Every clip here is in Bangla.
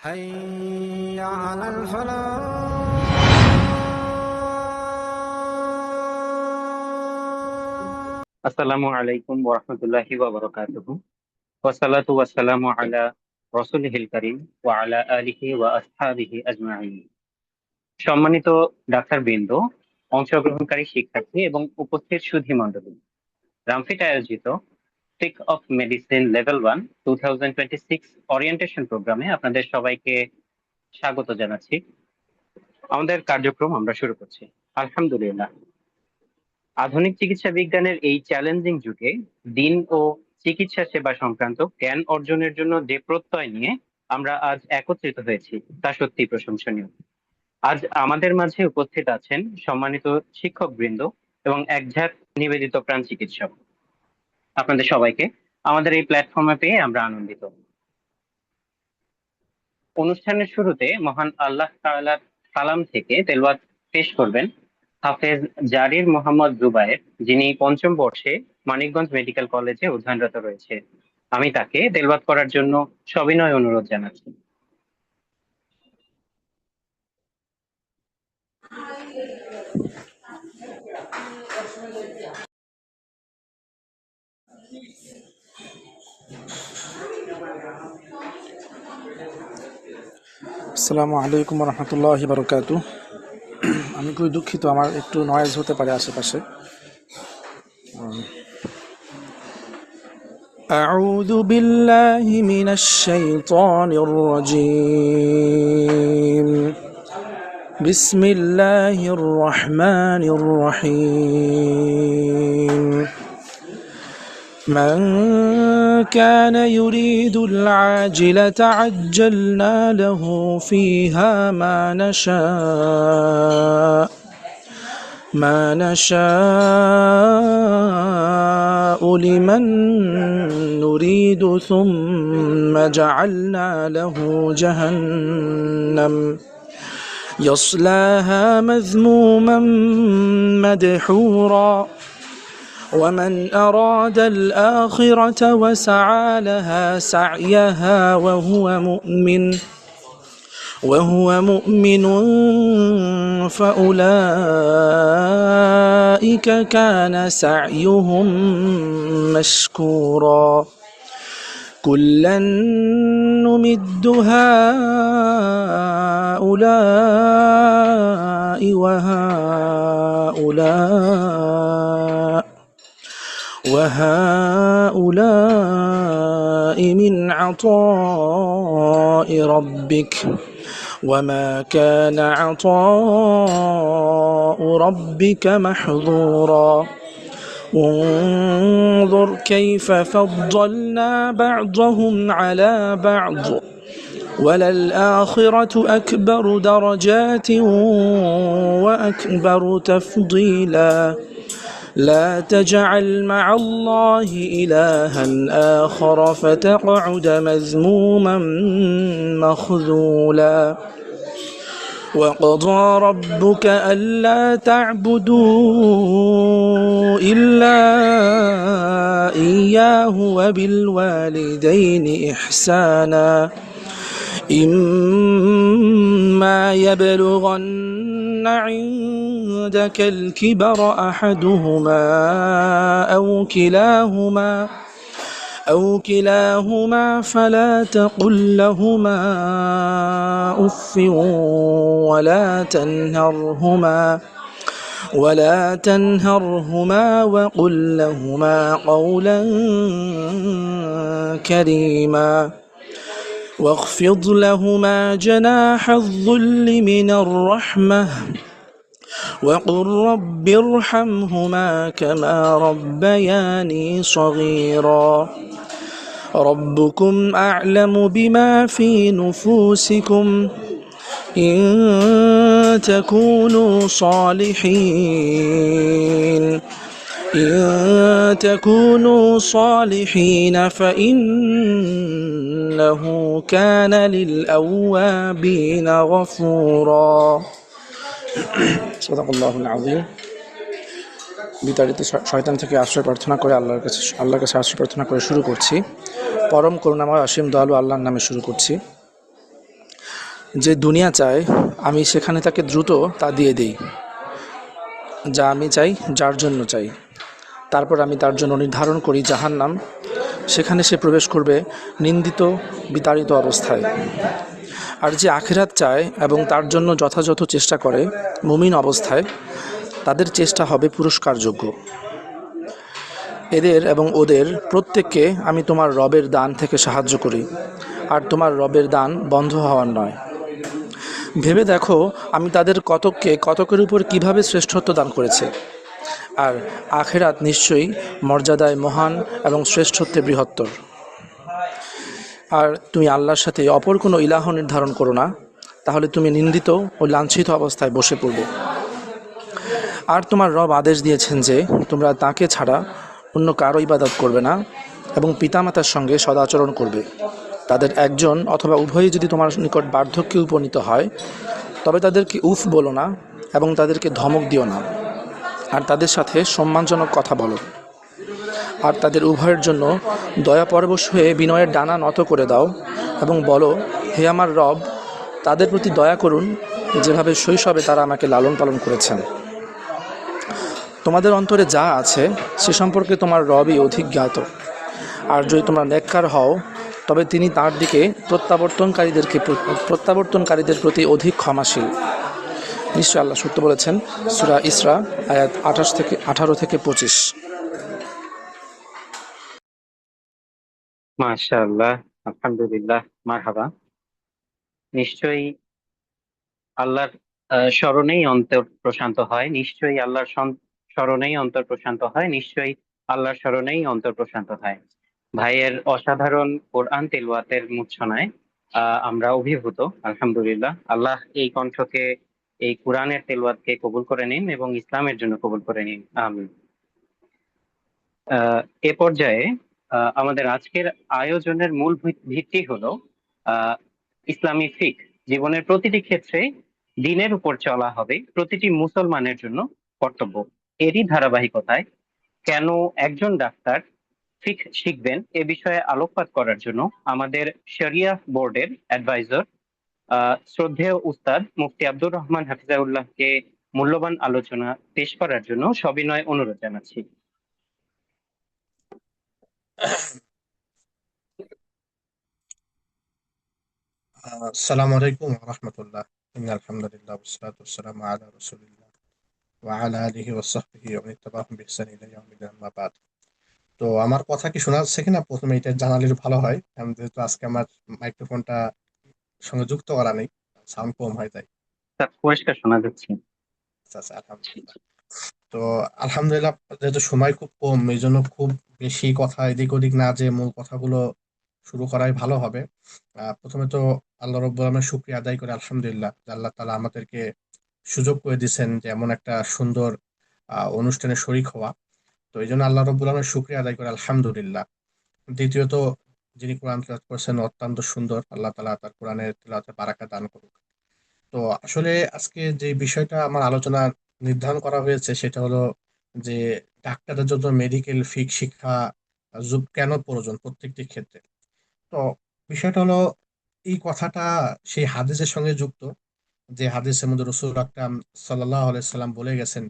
حي على الفلاح. আসসালামু আলাইকুম ওয়া রাহমাতুল্লাহি ওয়া বারাকাতুহু ওয়াসসালাতু ওয়াসসালামু আলা রাসূলিহিল কারীম ওয়া আলা আলিহি ওয়া আসহাবিহি আজমাইন। সম্মানিত ডাক্তারবৃন্দ, অংশগ্রহণকারী শিক্ষার্থী এবং উপস্থিত সুধীমণ্ডলী, রামফিট আয়োজিত stick of medicine level 1 2026 orientation প্রোগ্রামে আপনাদের সবাইকে স্বাগত জানাচ্ছি। আমাদের কার্যক্রম আমরা শুরু করছি। আলহামদুলিল্লাহ। আধুনিক চিকিৎসা বিজ্ঞানের এই চ্যালেঞ্জিং যুগে দিন ও চিকিৎসা সেবা সংক্রান্ত জ্ঞান অর্জনের জন্য যে প্রত্যয় নিয়ে আমরা আজ একত্রিত হয়েছি তা সত্যি প্রশংসনীয়। আজ আমাদের মাঝে উপস্থিত আছেন সম্মানিত শিক্ষকবৃন্দ এবং একঝাঁক নিবেদিত প্রাণ চিকিৎসক। আপনাদের সবাইকে আমাদের এই প্ল্যাটফর্মে পেয়ে আমরা আনন্দিত। অনুষ্ঠানের শুরুতে মহান আল্লাহ তাআলার কালাম থেকে তেলাওয়াত পেশ করবেন হাফেজ জারির মোহাম্মদ জুবায়ের, যিনি পঞ্চম বর্ষে মানিকগঞ্জ মেডিকেল কলেজে অধ্যয়নরত রয়েছে। আমি তাকে তেলাওয়াত করার জন্য সবিনয় অনুরোধ জানাচ্ছি। আসসালামু আলাইকুম রহমতুল্লাহি বারকাতু। আমি খুবই দুঃখিত, আমার একটু নয়েজ হতে পারে আশেপাশে। আউযু বিল্লাহি মিনাশ শাইতানির রাজীম। বিসমিল্লাহির রহমানির রহিম। من كان يريد العاجلة عجلنا له فيها ما نشاء لمن نريد ثم جعلنا له جهنم يصلاها مذموما مدحورا ومن أراد الآخرة وسعى لها سعيها وهو مؤمن فأولئك كان سعيهم مشكورا كلا نمد هؤلاء وهؤلاء من عطاء ربك وما كان عطاء ربك محظورا انظر كيف فضلنا بعضهم على بعض وللآخرة أكبر درجات وأكبر تفضيلا لا تجعل مع الله إلها آخر فتقعد مذموما مخذولا وقضى ربك ألا تعبدوا إلا إياه وبالوالدين إحسانا إما يبلغن عندك الكبر أحدهما أو كلاهما فلا تقل لهما أف ولا تنهرهما وقل لهما قولا كريما واخفض لهما جناح الذل من الرحمة وقل رب ارحمهما كما ربياني صغيرا ربكم أعلم بما في نفوسكم إن تكونوا صالحين فإنه كان للأوابين غفورا সাদাকাল্লাহুল আযীম। বিতাড়িত শয়তান থেকে আশ্রয় প্রার্থনা করে আল্লাহর কাছে আশ্রয় প্রার্থনা করে শুরু করছি। পরম করুণাময় অসীম দয়ালু আল্লাহর নামে শুরু করছি। যে দুনিয়া চায় আমি সেখানে তাকে দ্রুত তা দিয়ে দিই, যা আমি চাই, যার জন্য চাই। তারপর আমি তার জন্য নির্ধারণ করি জাহান্নাম, সেখানে সে প্রবেশ করবে নিন্দিত, বিতাড়িত অবস্থায়। আর যে আখিরাত চায় এবং তার জন্য যথাযথ চেষ্টা করে মুমিন অবস্থায়, তাদের চেষ্টা হবে পুরস্কারযোগ্য। এদের এবং ওদের প্রত্যেককে আমি তোমার রবের দান থেকে সাহায্য করি, আর তোমার রবের দান বন্ধ হওয়ার নয়। ভেবে দেখো আমি তাদের কতককে কতকের উপর কিভাবে শ্রেষ্ঠত্ব দান করেছে। আর আখেরাত নিশ্চয়ই মর্যাদায় মহান এবং শ্রেষ্ঠত্বে বৃহত্তর। আর তুমি আল্লাহর সাথে অপর কোনো ইলাহ নির্ধারণ করো না, তাহলে তুমি নিন্দিত ও লাঞ্ছিত অবস্থায় বসে পড়বে। আর তোমার রব আদেশ দিয়েছেন যে তোমরা তাকে ছাড়া অন্য কারো ইবাদত করবে না এবং পিতামাতার সঙ্গে সদাচরণ করবে। তাদের একজন অথবা উভয়ই যদি তোমার নিকট বার্ধক্যে উপনীত হয়, তবে তাদেরকে উফ বলো না এবং তাদেরকে ধমক দিও না, আর তাদের সাথে সম্মানজনক কথা বলো। আর তাদের উভয়ের জন্য দয়া পরবশ হয়ে বিনয়ের ডানা নত করে দাও এবং বলো, হে আমার রব, তাদের প্রতি দয়া করুন যেভাবে শৈশবে তারা আমাকে লালন পালন করেছেন। তোমাদের অন্তরে যা আছে সে সম্পর্কে তোমার রবই অধিক জ্ঞাত। আর যদি তোমরা নেককার হও, তবে তিনি তার দিকে প্রত্যাবর্তনকারীদের প্রতি অধিক ক্ষমাশীল। নিশ্চয় আল্লাহ সত্য বলেছেন। সূরা ইসরা আয়াত 18 থেকে 25। মাশাআল্লাহ, আলহামদুলিল্লাহ, মারহাবা। নিশ্চয়ই আল্লাহর স্মরণেই অন্তর প্রশান্ত হয়, নিশ্চয়ই আল্লাহর স্মরণেই অন্তর প্রশান্ত হয়, নিশ্চয়ই আল্লাহর স্মরণেই অন্তর প্রশান্ত হয়। ভাইয়ের অসাধারণ কোরআন তেলাওয়াতের মূর্ছনায় আমরা অভিভূত। আলহামদুলিল্লাহ, আল্লাহ এই কণ্ঠকে, এই কোরআনের তেলাওয়াতকে কবুল করে নিন এবং ইসলামের জন্য কবুল করে নিন, আমিন। এ পর্যায়ে আমাদের আজকের আয়োজনের মূল ভিত্তি হলো ইসলামী ফিকহ। জীবনের প্রতিটি ক্ষেত্রে দ্বীনের উপর চলা হবে প্রতিটি মুসলমানের জন্য কর্তব্য। এরই ধারাবাহিকতায় কেন একজন ডাক্তার ফিকহ শিখবেন এ বিষয়ে আলোকপাত করার জন্য আমাদের শরিয়া বোর্ডের অ্যাডভাইজর শ্রদ্ধেয় উস্তাদ মুফতি আব্দুর রহমান হাফিজাউল্লাহকে মূল্যবান আলোচনা পেশ করার জন্য সবিনয় অনুরোধ জানাচ্ছি। আসসালামু আলাইকুম ওয়া রাহমাতুল্লাহ। ইন্নাল হামদুলিল্লাহ ওয়াসসালাতু ওয়াসসালামু আলা রাসূলিল্লাহ ওয়া আলা আলিহি ওয়া সাহবিহি ওয়া মান ইত্তাবা'আহুম বিইহসান ইলা ইয়াউমিদ্দিন, আম্মা বাদ। তো আমার কথা কি শোনা যাচ্ছে কিনা প্রথমে এটা জানালে ভালো হয়, কারণ যেহেতু আজকে আমার মাইক্রোফোনটা সঙ্গে যুক্ত করা নেই, সাউন্ড কম হয় তাই। পরিষ্কার শোনা যাচ্ছে। আচ্ছা আচ্ছা, আলহামদুলিল্লাহ। তো আলহামদুলিল্লাহ, যেহেতু সময় খুব কম, এই জন্য খুব বেশি কথা এদিক ওদিক না যে মূল কথাগুলো শুরু করাই ভালো হবে। প্রথমে তো আল্লাহ রাব্বুল আলামিনের শুকরিয়া আদায় করে আলহামদুলিল্লাহ যে আল্লাহ তাআলা আমাদেরকে সুযোগ করে দিয়েছেন যে এমন একটা সুন্দর অনুষ্ঠানে শরীক হওয়া। তো এই জন্য আল্লাহ রাব্বুল আলামিনের শুকরিয়া আদায় করে আলহামদুলিল্লাহ। দ্বিতীয়ত, যিনি কোরআন তেলাওয়াত করেছেন অত্যন্ত সুন্দর, আল্লাহ তাআলা তার কোরআনের তেলাওয়াতে বারাকা দান করুক। তো আসলে আজকে যে বিষয়টা আমার আলোচনা নির্ধারণ করা হয়েছে সেটা হলো যে ডাক্তারের জন্য মেডিকেল ফিক শিক্ষা কেন প্রয়োজন প্রত্যেকটি ক্ষেত্রে। তো বিষয়টা হলো, এই কথাটা সেই হাদিসের সঙ্গে যুক্ত, যে হাদিসের মধ্যে রাসূল আকরাম সাল্লাল্লাহু আলাইহি সাল্লাম বলে গেছেন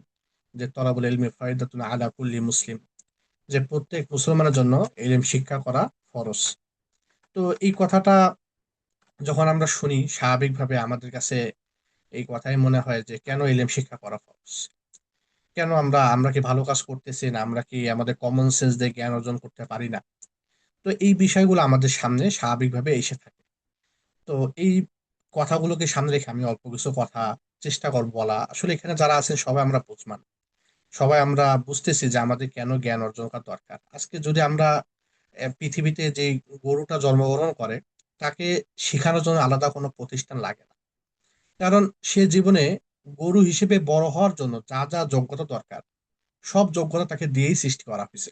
যে তলাবুল ইলমি ফারিদাতুন আলা কুল্লি মুসলিম, যে প্রত্যেক মুসলমানের জন্য ইলম শিক্ষা করা ফরজ। তো এই কথাটা যখন আমরা শুনি, স্বাভাবিকভাবে আমাদের কাছে এই কথাই মনে হয় যে কেন ইলম শিক্ষা করা ফরজ, কেন আমরা কি ভালো কাজ করতেছি না, আমরা কি আমাদের কমন সেন্স দিয়ে জ্ঞান অর্জন করতে পারি না। তো এই বিষয়গুলো আমাদের সামনে স্বাভাবিকভাবে এসে থাকে। তো এই কথাগুলোকে সামনে রেখে আমি অল্প কিছু কথা চেষ্টা করব বলা। আসলে এখানে যারা আছেন সবাই আমরা বুঝমান, সবাই আমরা বুঝতেছি যে আমাদের কেন জ্ঞান অর্জন করা দরকার। আজকে যদি আমরা পৃথিবীতে যে গরুটা জন্মগ্রহণ করে, তাকে শেখানোর জন্য আলাদা কোনো প্রতিষ্ঠান লাগে না, কারণ সে জীবনে গরু হিসেবে বড় হওয়ার জন্য যা যা যোগ্যতা দরকার সব যোগ্যতা তাকে দিয়েই সৃষ্টি করা হয়েছে।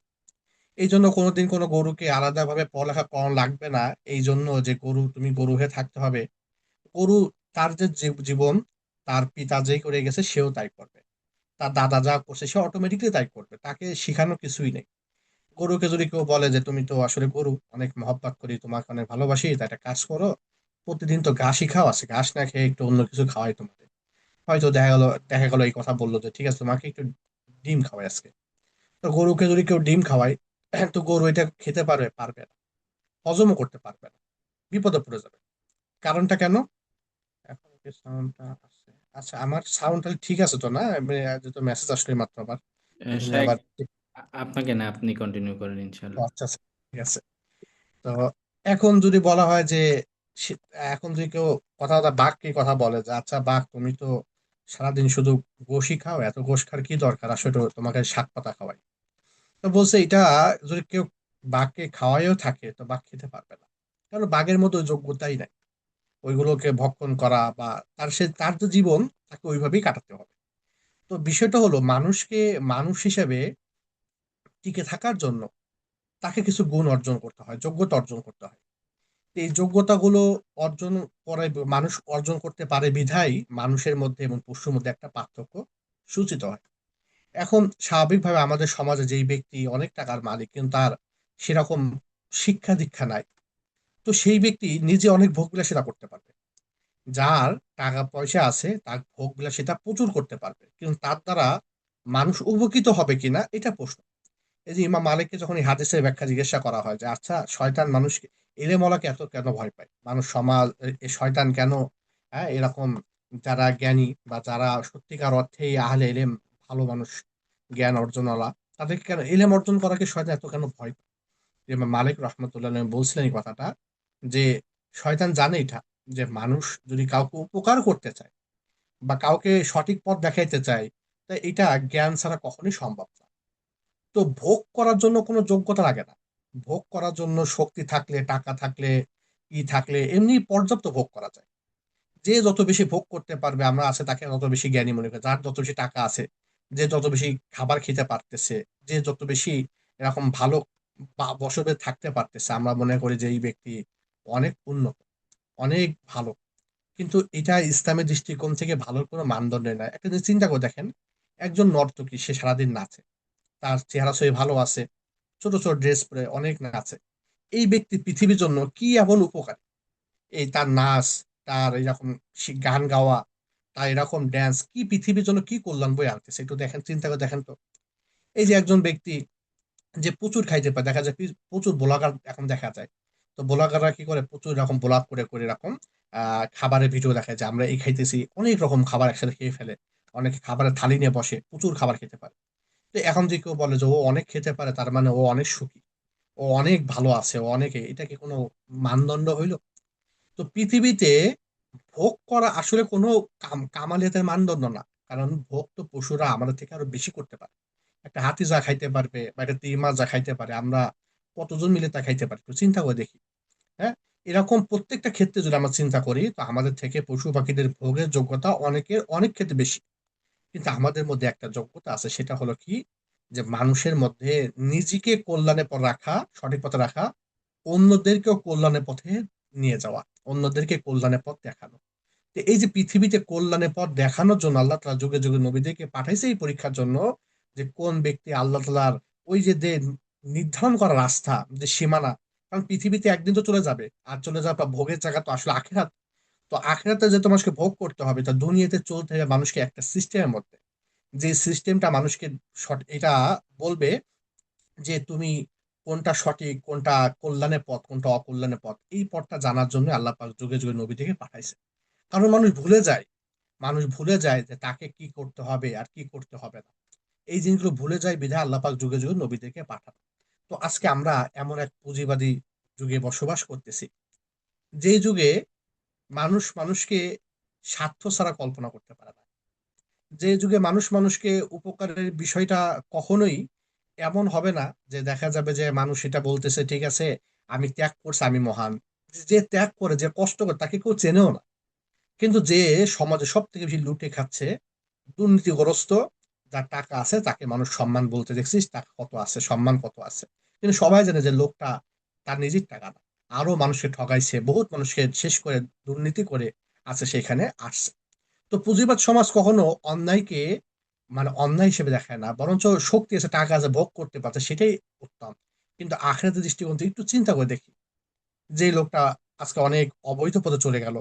এই জন্য কোনোদিন কোনো গরুকে আলাদাভাবে পড়ালেখা করানো লাগবে না, এই জন্য যে গরু তুমি গরু হয়ে থাকতে হবে। গরু তার যে জীবন, তার পিতা যেই করে গেছে সেও তাই করবে, তার দাদা যা করছে সে অটোমেটিকলি তাই করবে, তাকে শেখানোর কিছুই নেই। গরুকে যদি কেউ বলে যে তুমি তো আসলে গরু, অনেক মহব্বত করি, তোমাকে অনেক ভালোবাসি, তাই একটা কাজ করো, প্রতিদিন তো ঘাসই খাওয়া আছে, ঘাস না খেয়ে একটু অন্য কিছু খাওয়াই তোমাদের। হয়তো দেখা গেল এই কথা বললো যে ঠিক আছে তোমাকে একটু ডিম খাওয়াই আজকে। তো গরুকে যদি কেউ ডিম খাওয়ায়, তো গরু এটা খেতে পারবে পারবে না, হজমও করতে পারবে না, বিপদে পড়ে যাবে। কারণটা কেন? এখন কি সাউন্ডটা আছে? আচ্ছা, আমার সাউন্ডটা ঠিক আছে তো না? যেহেতু মেসেজ আসলে মাত্র আবার এই জন্য শায়েখ, আবার আপনাকে না, আপনি কন্টিনিউ করেন ইনশাল্লাহ। আচ্ছা আচ্ছা, ঠিক আছে। তো এখন যদি বলা হয় যে সে- এখন যদি কেউ বাঘকে কথা বলে যে আচ্ছা বাঘ, তুমি তো সারাদিন শুধু গোশই খাও, এত গোশ খাওয়ার কি দরকার, আসলে তোমাকে শাক পাতা খাওয়াই। তো বলছে এটা যদি কেউ বাঘকে খাওয়াইও থাকে তো বাঘ খেতে পারবে না, কারণ বাঘের মতো ওই যোগ্যতাই নাই ওইগুলোকে ভক্ষণ করা, বা তার যে জীবন তাকে ওইভাবেই কাটাতে হবে। তো বিষয়টা হলো মানুষকে মানুষ হিসেবে টিকে থাকার জন্য তাকে কিছু গুণ অর্জন করতে হয়, যোগ্যতা অর্জন করতে হয়। তো এই যোগ্যতাগুলো অর্জন করে মানুষ অর্জন করতে পারে বিধায় মানুষের মধ্যে এবং পশুর মধ্যে একটা পার্থক্য সূচিত হয়। এখন স্বাভাবিকভাবে আমাদের সমাজে যেই ব্যক্তি অনেক টাকার মালিক কিন্তু তার সেরকম শিক্ষা দীক্ষা নাই, তো সেই ব্যক্তি নিজে অনেক ভোগ বিলাসিতা করতে পারবে। যার টাকা পয়সা আছে তার ভোগ বিলাসিতা প্রচুর করতে পারবে, কিন্তু তার দ্বারা মানুষ উপকৃত হবে কিনা এটা প্রশ্ন। এই যে ইমাম মালিককে যখন এই হাদিসের ব্যাখ্যা জিজ্ঞাসা করা হয় যে আচ্ছা শয়তান মানুষকে এলেমওয়ালাকে এত কেন ভয় পায়, মানুষ সমাজ এ শয়তান কেন, হ্যাঁ এরকম যারা জ্ঞানী বা যারা সত্যিকার অর্থেই আহলে এলেম, ভালো মানুষ, জ্ঞান অর্জনওয়ালা, তাদেরকে কেন এলেম অর্জন করাকে শয়তান এত কেন ভয় পায়? ইমাম মালিক রহমতুল্লাহ বলছিলেন এই কথাটা, যে শয়তান জানে এটা, যে মানুষ যদি কাউকে উপকার করতে চায় বা কাউকে সঠিক পথ দেখাইতে চায়, তা এটা জ্ঞান ছাড়া কখনোই সম্ভব না। তো ভোগ করার জন্য কোনো যোগ্যতা লাগে না, ভোগ করার জন্য শক্তি থাকলে, টাকা থাকলে, থাকলে এমনি পর্যাপ্ত ভোগ করা যায়। যে যত বেশি ভোগ করতে পারবে আমরা আছে তাকে তত বেশি জ্ঞানী মনে করি, যার যত বেশি টাকা আছে, যে যত বেশি খাবার খেতে পারতেছে, যে যত বেশি এরকম ভালো বসবে থাকতে পারতেছে, আমরা মনে করি যে এই ব্যক্তি অনেক উন্নত, অনেক ভালো। কিন্তু এটা ইসলামের দৃষ্টিকোণ থেকে ভালোর কোনো মানদণ্ড নয়। একটা জিনিস চিন্তা করে দেখেন, একজন নর্তকী সে সারাদিন নাচে, তার চেহারা সে ভালো আছে, ছোট ছোট ড্রেস পরে অনেক নাচে, এই ব্যক্তি পৃথিবীর জন্য কি এমন উপকার? এই তার নাচ, তার এরকম গান গাওয়া, তার এরকম ড্যান্স কি পৃথিবীর জন্য কি কল্যাণ বয়ে আনতেছে একটু দেখেন, চিন্তা করে দেখেন তো। এই যে একজন ব্যক্তি যে প্রচুর খাইতে পারে, দেখা যায় প্রচুর ব্লগার এখন দেখা যায়, তো ব্লগাররা কি করে প্রচুর এরকম ব্লগ করে করে এরকম খাবারের ভিডিও দেখায় যে আমরা এই খাইতেছি, অনেক রকম খাবার একসাথে খেয়ে ফেলে, অনেকে খাবারের থালি নিয়ে বসে প্রচুর খাবার খেতে পারে। তো এখন যে কেউ বলে যে ও অনেক খেতে পারে তার মানে ও অনেক সুখী, ও অনেক ভালো আছে, ও অনেকে, এটা কি কোনো মানদণ্ড হইলো? তো পৃথিবীতে ভোগ করা আসলে কোনো কামালিয়াতের মানদণ্ড না, কারণ ভোগ তো পশুরা আমাদের থেকে আরো বেশি করতে পারে। একটা হাতি যা খাইতে পারবে বা একটা তীর মাছ যা খাইতে পারে, আমরা কতজন মিলে তা খাইতে পারি, তো চিন্তা করে দেখি। হ্যাঁ, এরকম প্রত্যেকটা ক্ষেত্রে যদি আমরা চিন্তা করি তো আমাদের থেকে পশু পাখিদের ভোগের যোগ্যতা অনেকের অনেক ক্ষেত্রে বেশি। কিন্তু আমাদের মধ্যে একটা যোগ্যতা আছে, সেটা হলো কি, যে মানুষের মধ্যে নিজেকে কল্যাণের পর রাখা, সঠিক পথে রাখা, অন্যদেরকেও কল্যাণের পথে নিয়ে যাওয়া, অন্যদেরকে কল্যাণের পথ দেখানো। তো এই যে পৃথিবীতে কল্যাণের পথ দেখানোর জন্য আল্লাহ তাআলা যুগে যুগে নবীদেরকে পাঠাইছে এই পরীক্ষার জন্য, যে কোন ব্যক্তি আল্লাহ তাআলার ওই যে নির্ধারণ করা রাস্তা, যে সীমানা, কারণ পৃথিবীতে একদিন তো চলে যাবে, আর চলে যাওয়া বা ভোগের জায়গা তো আসলে আখিরাত। তো আখিরাতে যে তোমাকে ভোগ করতে হবে, তা দুনিয়াতে চলতে হবে মানুষকে একটা সিস্টেমের মধ্যে, যে সিস্টেমটা মানুষকে এটা বলবে যে তুমি কোনটা সঠিক, কোনটা কল্যাণের পথ, কোনটা অকল্যাণের পথ, এই পথটা জানার জন্য আল্লাহ পাক যুগে যুগে নবী থেকে পাঠাইছে। কারণ মানুষ ভুলে যায়, মানুষ ভুলে যায় যে তাকে কি করতে হবে আর কি করতে হবে না, এই জিনিসগুলো ভুলে যায় বিধায় আল্লাহ পাক যুগে যুগে নবীদেরকে পাঠান। তো আজকে আমরা এমন এক পুঁজিবাদী যুগে বসবাস করতেছি, যে যুগে মানুষ মানুষকে স্বার্থ ছাড়া কল্পনা করতে পারে না, যে যুগে মানুষ মানুষকে উপকারের বিষয়টা কখনোই এমন হবে না, যে দেখা যাবে যে মানুষ এটা বলতেছে ঠিক আছে আমি ত্যাগ করছি আমি মহান, যে ত্যাগ করে যে কষ্ট করে তাকে কেউ চেনেও না। কিন্তু যে সমাজে সব থেকে বেশি লুটে খাচ্ছে, দুর্নীতিগ্রস্ত, যার টাকা আছে তাকে মানুষ সম্মান বলতে দেখছিস, টাকা কত আছে, সম্মান কত আছে, কিন্তু সবাই জানে যে লোকটা তার নিজের টাকা না, আরো মানুষকে ঠগাইছে, বহুত মানুষকে শেষ করে দুর্নীতি করে আছে সেখানে আসছে। তো পুঁজিবাদ সমাজ কখনো অন্যায়কে মানে অন্যায় হিসেবে দেখায় না, বরঞ্চ শক্তি আছে, টাকা আছে, ভোগ করতে পারছে, সেটাই উত্তম। কিন্তু আখিরাতের দৃষ্টিকোণ থেকে একটু চিন্তা করে দেখি, যে লোকটা আজকে অনেক অবৈধ পথে চলে গেল,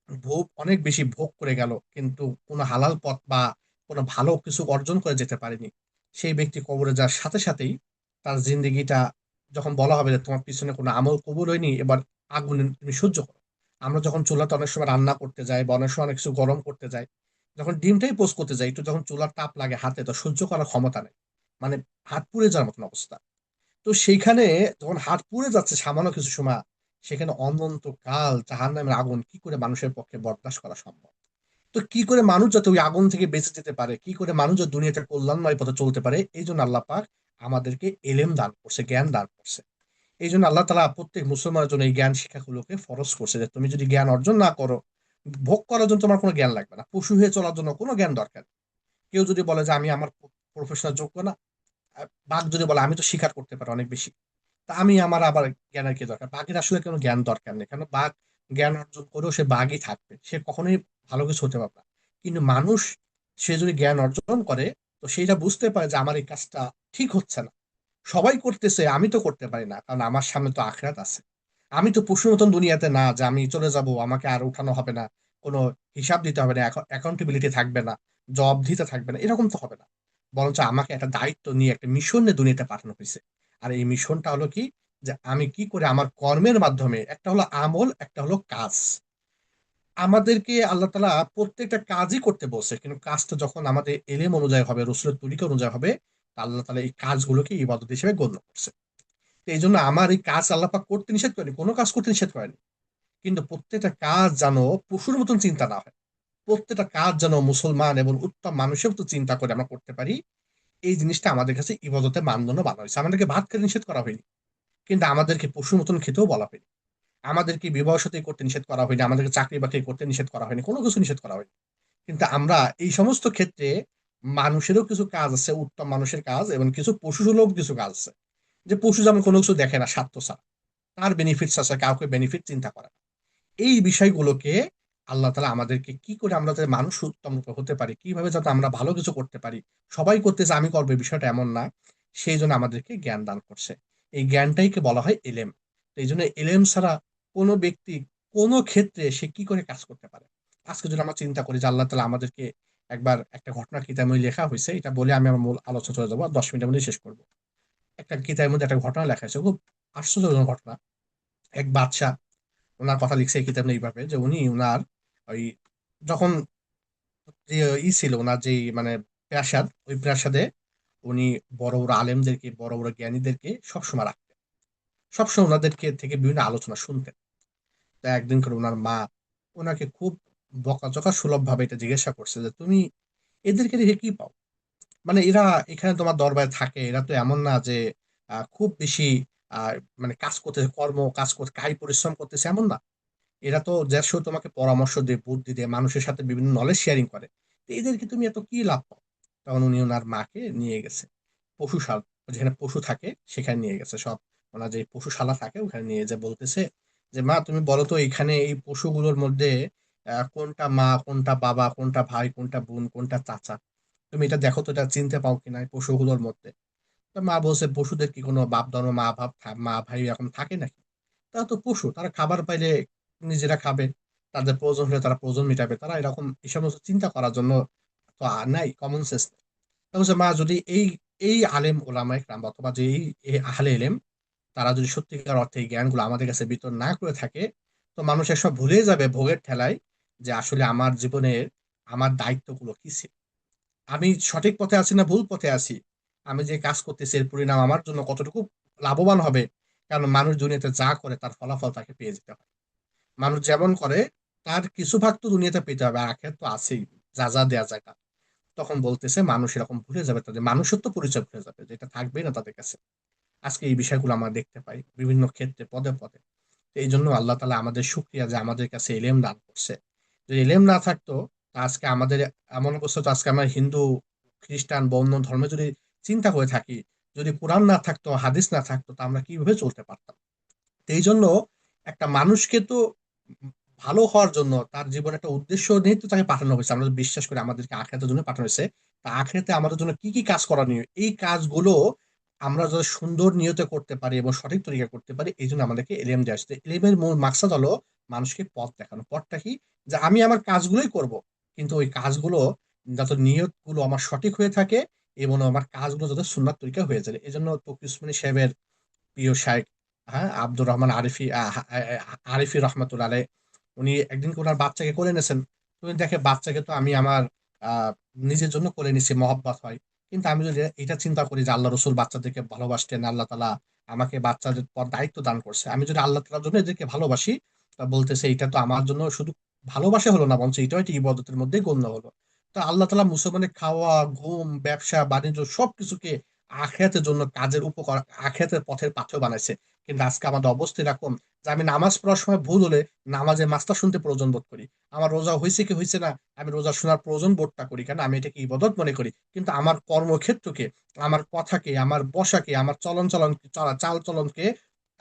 ভোগ অনেক বেশি ভোগ করে গেল, কিন্তু কোনো হালাল পথ বা কোনো ভালো কিছু অর্জন করে যেতে পারেনি। সেই ব্যক্তি কবরে যাওয়ার সাথে সাথেই তার জিন্দগিটা, যখন বলা হবে যে তোমার পিছনে কোনো আমল কবুল হয়নি, এবার আগুন তুমি সহ্য করো। আমরা যখন চুলাতে অনেক সময় রান্না করতে যাই বা অনেক সময় অনেক কিছু গরম করতে যাই, যখন ডিমটাই পোস্ট করতে যাই, একটু যখন চুলার তাপ লাগে হাতে, তো সহ্য করার ক্ষমতা নেই, মানে হাত পুড়ে যাওয়ার মতন অবস্থা। তো সেইখানে যখন হাত পুড়ে যাচ্ছে সামান্য কিছু সময়, সেখানে অনন্তকাল জাহান্নামের আগুন কি করে মানুষের পক্ষে বরদাস্ত করা সম্ভব? তো কি করে মানুষ যাতে ওই আগুন থেকে বেঁচে যেতে পারে, কি করে মানুষ যাতে দুনিয়াতে কল্যাণময় পথে চলতে পারে, এই জন্য আল্লাহ পাক আমাদেরকে এলেম দান করছে, জ্ঞান দান করছে। এই জন্য আল্লাহ তালা প্রত্যেক মুসলমানের জন্য এই জ্ঞান শিক্ষাগুলোকে ফরজ করছে, যে তুমি যদি জ্ঞান অর্জন না করো, ভোগ করার জন্য তোমার কোনো জ্ঞান লাগবে না, পশু হয়ে চলার জন্য কোনো জ্ঞান দরকার নেই। কেউ যদি বলে যে আমি আমার প্রফেশনাল যোগ্য না, বাঘ যদি বলে আমি তো শিকার করতে পারি অনেক বেশি, তা আমি আমার আবার জ্ঞানের কি দরকার? বাঘের আসলে কোনো জ্ঞান দরকার নেই, কারণ বাঘ জ্ঞান অর্জন করেও সে বাঘই থাকবে, সে কখনোই ভালো কিছু হতে পারবে না। কিন্তু মানুষ, সে যদি জ্ঞান অর্জন করে, তো সেইটা বুঝতে পারে যে আমার এই কাজটা ঠিক হচ্ছে না, সবাই করতেছে, আমি তো করতে পারি না, কারণ আমার সামনে তো আখিরাত আছে। আমি তো পশুর মতন দুনিয়াতে না যে আমি চলে যাব, আমাকে আর উঠানো হবে না, কোনো হিসাব দিতে হবে না, অ্যাকাউন্টেবিলিটি থাকবে না, জবাব দিতে থাকবে না, এরকম তো হবে না। বরঞ্চ আমাকে একটা দায়িত্ব নিয়ে একটা মিশন নিয়ে দুনিয়াতে পাঠানো হয়েছে। আর এই মিশনটা হলো কি, যে আমি কি করে আমার কর্মের মাধ্যমে, একটা হলো আমল, একটা হলো কাজ, আমাদেরকে আল্লাহ তালা প্রত্যেকটা কাজই করতে বলছে, কিন্তু কাজটা যখন আমাদের এলেম অনুযায়ী হবে, রসুলের তরিকা অনুযায়ী হবে, তা আল্লাহ তালা এই কাজগুলোকে ইবাদত হিসেবে গণ্য করছে। তো এই জন্য আমার এই কাজ আল্লাহ পাক করতে নিষেধ করেনি, কোনো কাজ করতে নিষেধ করেনি, কিন্তু প্রত্যেকটা কাজ যেন পশুর মতন চিন্তা না হয়, প্রত্যেকটা কাজ যেন মুসলমান এবং উত্তম মানুষের মতো চিন্তা করে আমরা করতে পারি। এই জিনিসটা আমাদের কাছে ইবাদতের মানদণ্ড বানা হয়েছে। আমাদেরকে ভাত খেতে নিষেধ করা হয়নি, কিন্তু আমাদেরকে পশুর মতন খেতেও বলা হয়নি। আমাদেরকে বিবাহ সাথী করতে নিষেধ করা হয়নি, আমাদেরকে চাকরি বাকরি করতে নিষেধ করা হয়নি, কোনো কিছু নিষেধ করা হয়নি। কিন্তু আমরা এই সমস্ত ক্ষেত্রে, মানুষেরও কিছু কাজ আছে, উত্তম মানুষের কাজ, এবং কিছু পশু সুলভ কিছু কাজ আছে, যে পশু যেমন কোনো কিছু দেখে না স্বার্থ ছাড়া, তার বেনিফিটস আছে, কাউকে বেনিফিট চিন্তা করে না। এই বিষয়গুলোকে আল্লাহ তালা আমাদেরকে কি করে আমরা যাতে মানুষ উত্তম রূপে হতে পারি, কিভাবে যাতে আমরা ভালো কিছু করতে পারি, সবাই করতেছে আমি করবো, এই বিষয়টা এমন না। সেই জন্য আমাদেরকে জ্ঞান দান করছে। এই জ্ঞানটাইকে বলা হয় এলেম। তো এই জন্য এলেম ছাড়া কোনো ব্যক্তি কোনো ক্ষেত্রে সে কি করে কাজ করতে পারে? আজকে যদি আমরা চিন্তা করি যে আল্লাহ তালা আমাদেরকে, একবার একটা ঘটনা কিতাবে লেখা হয়েছে, এটা বলে আমি আমার মূল আলোচনা চলে যাবো, আর 10 মিনিটের মধ্যে শেষ করবো। একটা কিতাবের মধ্যে একটা ঘটনা লেখা হয়েছে, খুব আশ্চর্যজনক ঘটনা। এক বাদশা, ওনার কথা লিখছে এই কিতাবে এইভাবে, যে উনি ওনার ওই, যখন যে ছিল ওনার যে মানে প্রাসাদ, ওই প্রাসাদে উনি বড় বড় আলেমদেরকে, বড় বড় জ্ঞানীদেরকে সবসময় রাখতেন, সবসময় ওনাদেরকে থেকে বিভিন্ন আলোচনা শুনতেন। তা একদিন করে ওনার মা ওনাকে খুব বকাঝকা সুলভ ভাবে এটা জিজ্ঞাসা করছে যে তুমি এদেরকে রেখে কি পাও? মানে এরা এখানে তোমার দরবারে থাকে, এরা তো এমন না যে খুব বেশি আহ মানে কাজ করতে, কাজ করতে কায়িক পরিশ্রম করতেছে, এমন না। এরা তো যার সাথে তোমাকে পরামর্শ দেয়, বুদ্ধি দেয়, মানুষের সাথে বিভিন্ন নলেজ শেয়ারিং করে। তো এদেরকে তুমি এত কি লাভ পাও? তখন উনি ওনার মাকে নিয়ে গেছে পশুশাল, যেখানে পশু থাকে সেখানে নিয়ে গেছে, সব ওনার যে পশুশালা থাকে ওখানে নিয়ে যে বলতেছে যে মা তুমি বলো তো, এখানে এই পশুগুলোর মধ্যে কোনটা মা, কোনটা বাবা, কোনটা ভাই, কোনটা বোন, কোনটা চাচা, তুমি এটা দেখো তো, এটা চিনতে পাও কিনা এই পশুগুলোর মধ্যে? তো মা বলছে পশুদের কি কোনো বাপ ধর্ম, মা ভাই এরকম থাকে নাকি? তারা তো পশু, তারা খাবার পাইলে নিজেরা খাবে, তাদের প্রয়োজন হলে তারা প্রয়োজন মেটাবে, তারা এরকম এই সমস্ত চিন্তা করার জন্য তো আর নাই, কমন সেন্স। বলছে মা যদি এই এই আলেম ওলামায়ে কেরাম, অথবা যে এই আহলে এলেম, তারা যদি সত্যিকার অর্থে এই জ্ঞানগুলো আমাদের কাছে বিতরণ না করে থাকে, তো মানুষ সব ভুলে যাবে ভোগের ঠেলায়, যে আসলে আমার জীবনের আমার দায়িত্বগুলো কি ছিল, আমি সঠিক পথে আছি না ভুল পথে আছি, আমি যে কাজ করতেছি এর পরিণাম আমার জন্য কতটুকু লাভবান হবে। কারণ মানুষ দুনিয়াতে যা করে তার ফলাফল তাকে পেয়ে যেতে হয়। মানুষ যেমন করে তার কিছু ভাগ তো দুনিয়াতে পেতে হবে, আর আখের তো আছেই, যা যা দেয়া যায় তা। তখন বলতেছে মানুষ এরকম ভুলে যাবে, তাদের মানুষত্ব পরিচয় ভুলে যাবে, যেটা থাকবেই না তাদের কাছে। আজকে এই বিষয়গুলো আমরা দেখতে পাই বিভিন্ন ক্ষেত্রে, পদে পদে। তো এই জন্য আল্লাহ তালা আমাদের শুকরিয়া যে আমাদের কাছে এলেম দান করছে। যদি এলেম না থাকতো, তা আজকে আমাদের এমন অবস্থা, তো আজকে আমরা হিন্দু, খ্রিস্টান বা অন্য ধর্মে যদি চিন্তা করে থাকি, যদি কোরআন না থাকতো, হাদিস না থাকতো, তা আমরা কিভাবে চলতে পারতাম? তো এই জন্য একটা মানুষকে তো ভালো হওয়ার জন্য তার জীবনে একটা উদ্দেশ্য নিয়ে তো তাকে পাঠানো হয়েছে, আমরা যদি বিশ্বাস করি আমাদেরকে আখিরাতের জন্য পাঠানো হয়েছে। তা আখিরাতে আমাদের জন্য কি কি কাজ করণীয়, এই কাজগুলো আমরা যাতে সুন্দর নিয়তে করতে পারি এবং সঠিক তরিকা করতে পারি, এই জন্য আমাদেরকে এলেম দিয়ে আসছে। এলেমের মূল মাকসাদ হলো মানুষকে পথ দেখানো। পথটা কি? যে আমি আমার কাজগুলোই করব, কিন্তু ওই কাজগুলো যাতে নিয়ত গুলো আমার সঠিক হয়ে থাকে এবং আমার কাজগুলো যাতে সুন্নাত তরিকা হয়ে যায়। এই জন্য তকি উসমানী সাহেবের প্রিয় শাইখ, হ্যাঁ, আব্দুর রহমান আরিফি আরিফি রহমতুল্লাহ আলাইহ, উনি একদিন ওনার বাচ্চাকে কোলে এনেছেন। তুমি দেখে বাচ্চাকে তো আমি আমার আহ নিজের জন্য কোলে নিছি, মহব্বত হয়। কিন্তু আমি যদি এটা চিন্তা করি যে আল্লাহ রসুল বাচ্চাদেরকে ভালোবাসতেন, আল্লাহ তালা আমাকে বাচ্চাদের পর দায়িত্ব দান করছে, আমি যদি আল্লাহ তালার জন্য এদেরকে ভালোবাসি, তা বলতেছে এটা তো আমার জন্য শুধু ভালোবাসা হলো না, বলছে এটাও একটা ইবাদতের মধ্যে গণ্য হলো। তো আল্লাহ তালা মুসলমানের খাওয়া, ঘুম, ব্যবসা বাণিজ্য সবকিছুকে আখিরাতের জন্য কাজের উপকরণ, আখিরাতের পথের পাথেয় বানাইছে। কিন্তু আজকে আমাদের অবস্থা এরকম যে আমি নামাজ পড়ার সময় ভুল হলে নামাজের মাস্তা শুনতে প্রয়োজন বোধ করি। আমার রোজা হয়েছে কি হয়েছে না, আমি রোজা শোনার প্রয়োজন বোধটা করি, কেন আমি এটাকে ইবাদত মনে করি। কিন্তু আমার কর্মক্ষেত্রকে, আমার কথাকে, আমার বসাকে, আমার চলন চাল চলনকে,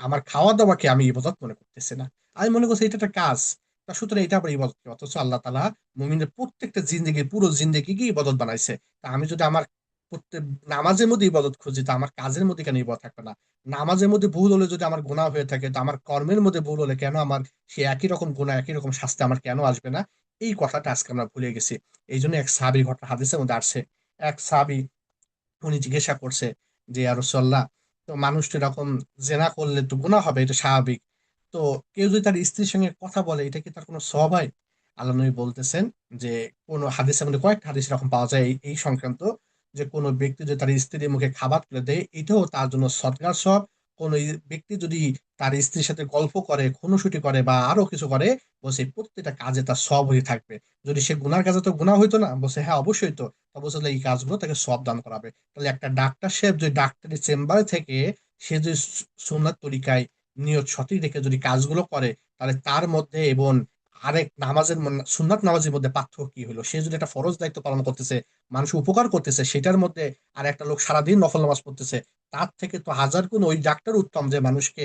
আমার খাওয়া দাওয়াকে আমি ইবাদত মনে করতেছি না। আমি মনে করছি এটা একটা কাজ। তা সুতরাং এটা আবার ইবাদত কি? অথচ আল্লাহ তালা মুমিনের প্রত্যেকটা জিন্দেগি, পুরো জিন্দেগিকে ইবাদত বানাইছে। তা আমি যদি আমার প্রত্যেক নামাজের মধ্যে ইবাদত খুঁজি, তো আমার কাজের মধ্যে কেন ইবাদত থাকবে না? নামাজের মধ্যে ভুল হলে যদি আমার গুনাহ হয়ে থাকে, তো আমার কর্মের মধ্যে ভুল হলে কেন আমার সে একই রকম গুনাহ, একই রকম শাস্তি আমার কেন আসবে না? এই কথাটা আজকে আমরা ভুলে গেছি। এই জন্য এক সাহাবীর ঘটনা হাদিসের মধ্যে আসছে। এক সাহাবী, উনি জিজ্ঞাসা করছে যে ইয়া রাসূলুল্লাহ, তো মানুষ তো এরকম জেনা করলে তো গুনাহ হবে, এটা স্বাভাবিক। তো কেউ যদি তার স্ত্রীর সঙ্গে কথা বলে, এটা কি তার কোনো সওয়াব হয়? আল্লাহ নবী বলতেছেন যে কোন হাদিসের মধ্যে, কয়েকটা হাদিস এরকম পাওয়া যায় এই সংক্রান্ত, যে কোনো ব্যক্তি যদি তার স্ত্রীর মুখে খাবার তুলে দেয়, এটাও তার জন্য সদকার সব। কোন ব্যক্তি যদি তার স্ত্রীর সাথে গল্প করে, খুনসুটি করে বা আরো কিছু করে, বলছে এই প্রত্যেকটা কাজে তার সব হয়ে থাকবে। যদি সে গুনার কাজে তো গুনাহ হইতো না, বলছে হ্যাঁ অবশ্যই তো। তা বলছে তাহলে এই কাজগুলো তাকে সব দান করাবে। তাহলে একটা ডাক্তার সাহেব যদি ডাক্তারি চেম্বারে থেকে সে যদি সুন্নাত তরিকায় নিয়ত সঠিক রেখে যদি কাজগুলো করে, তাহলে তার মধ্যে এবং আরেক নামাজের সুন্নাত নামাজের মধ্যে পার্থক্য কি হলো? সে যদি একটা ফরজ দায়িত্ব পালন করতেছে, মানুষ উপকার করতেছে, সেটার মধ্যে আর একটা লোক সারাদিন নফল নামাজ পড়তেছে, তার থেকে তো হাজার গুণ ওই ডাক্তার উত্তম, যে মানুষকে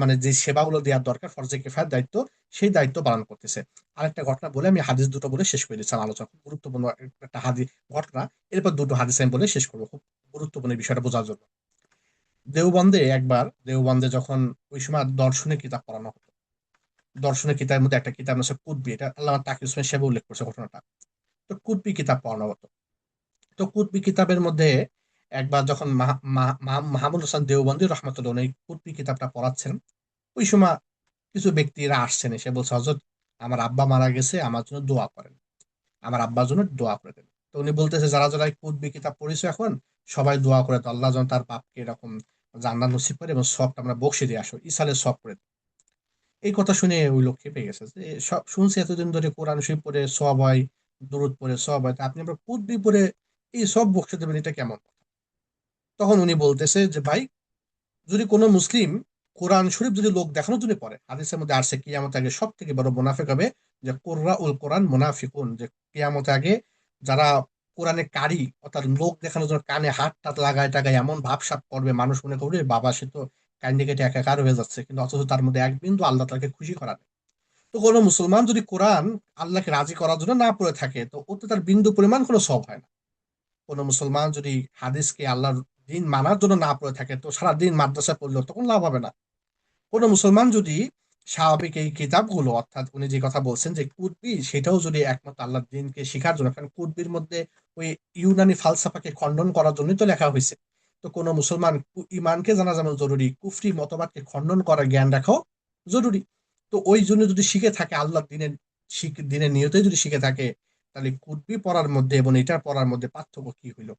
মানে যে সেবাগুলো দেওয়ার দরকার, ফরজে কিফায়ার দায়িত্ব, সেই দায়িত্ব পালন করতেছে। আরেকটা ঘটনা বলে আমি হাদিস দুটো বলে শেষ করে দিচ্ছিলাম আলোচনা। খুব গুরুত্বপূর্ণ একটা হাদিস ঘটনা। এরপর দুটো হাদিস আমি বলে শেষ করবো, খুব গুরুত্বপূর্ণ এই বিষয়টা বোঝার জন্য। দেওবন্দে যখন ওই সময় দর্শনের কিতাব পড়ানো হতো, দর্শনের কিতাবের মধ্যে একটা কিতাব আছে কুতবি, এটা আল্লামা তাকি উসমান সাহেব উল্লেখ করছে ঘটনাটা। তো কুতবি কিতাব পড়ানো হতো। তো কুতবি কিতাবের মধ্যে একবার যখন মাহমুদ হোসেন দেওবন্দি রহমতুল্লাহ উনি কুতবি কিতাবটা পড়াচ্ছেন, ওই সময় কিছু ব্যক্তিরা আসছেন, এসে বলছে হযরত আমার আব্বা মারা গেছে, আমার জন্য দোয়া করেন, আমার আব্বার জন্য দোয়া করে দেন। তো উনি বলতেছে যারা যারা এই কুতবি কিতাব পড়েছে এখন, সবাই দোয়া করে তো আল্লাহ যেন তার বাপকে এরকম জান্নাত নসিব করে এবং সবটা আমরা বকশে দিয়ে আসো, ইসালের সব করে দেন। এই কথা শুনে ওই লোক খেপে গেছে যে সব শুনছি এতদিন ধরে কোরআন শরীফ পড়ে সব হয়, দরুদ পড়ে সব হয়, তা আপনি আমরা কুতবি পড়ে এই সব বকশে দেবেন, এটা কেমন? তখন উনি বলতেছে যে ভাই, যদি কোনো মুসলিম কোরআন শরীফ যদি লোক দেখানোর জন্য পড়ে, হাদিসের মধ্যে আসছে কিয়ামত আগে সব থেকে বড় মুনাফিক হবে যে কোররা উল কোরআন মুনাফিকুন, যে কিয়ামত আগে যারা কোরআনে কারি, অর্থাৎ লোক দেখানোর জন্য কানে হাত টাত লাগায় টাগায় এমন ভাবসাব করবে, মানুষ মনে করবে বাবা সে তো কান্দি কেটে একাকার হয়ে যাচ্ছে, কিন্তু অথচ তার মধ্যে এক বিন্দু আল্লাহ তাকে খুশি করা নেই। তো কোনো মুসলমান যদি কোরআন আল্লাহকে রাজি করার জন্য না পড়ে থাকে, তো ওতে তার বিন্দু পরিমাণ কোনো সব হয় না। কোনো মুসলমান যদি হাদিসকে আল্লাহর দিন মানার জন্য না পড়ে থাকে, তো সারাদিন মাদ্রাসা পড়লেও তখন লাভ হবে না। কোনো মুসলমান যদি স্বাভাবিক এই কিতাবগুলো, অর্থাৎ উনি যে কথা বলছেন যে কুতবি, সেটাও যদি একমাত্র আল্লাহর দিনকে শেখার জন্য, কারণ কুতবির মধ্যে ওই ইউনানি ফালসাফাকে খণ্ডন করার জন্যই তো লেখা হয়েছে। তো কোনো মুসলমান ইমানকে জানা যেমন জরুরি, কুফরি মতবাদকে খণ্ডন করার জ্ঞান রাখাও জরুরি। তো ওই জন্য যদি শিখে থাকে আল্লাহর দিনের দিনের নিয়তে যদি শিখে থাকে, তাহলে কুতবি পড়ার মধ্যে এবং এটার পড়ার মধ্যে পার্থক্য কি হইলো?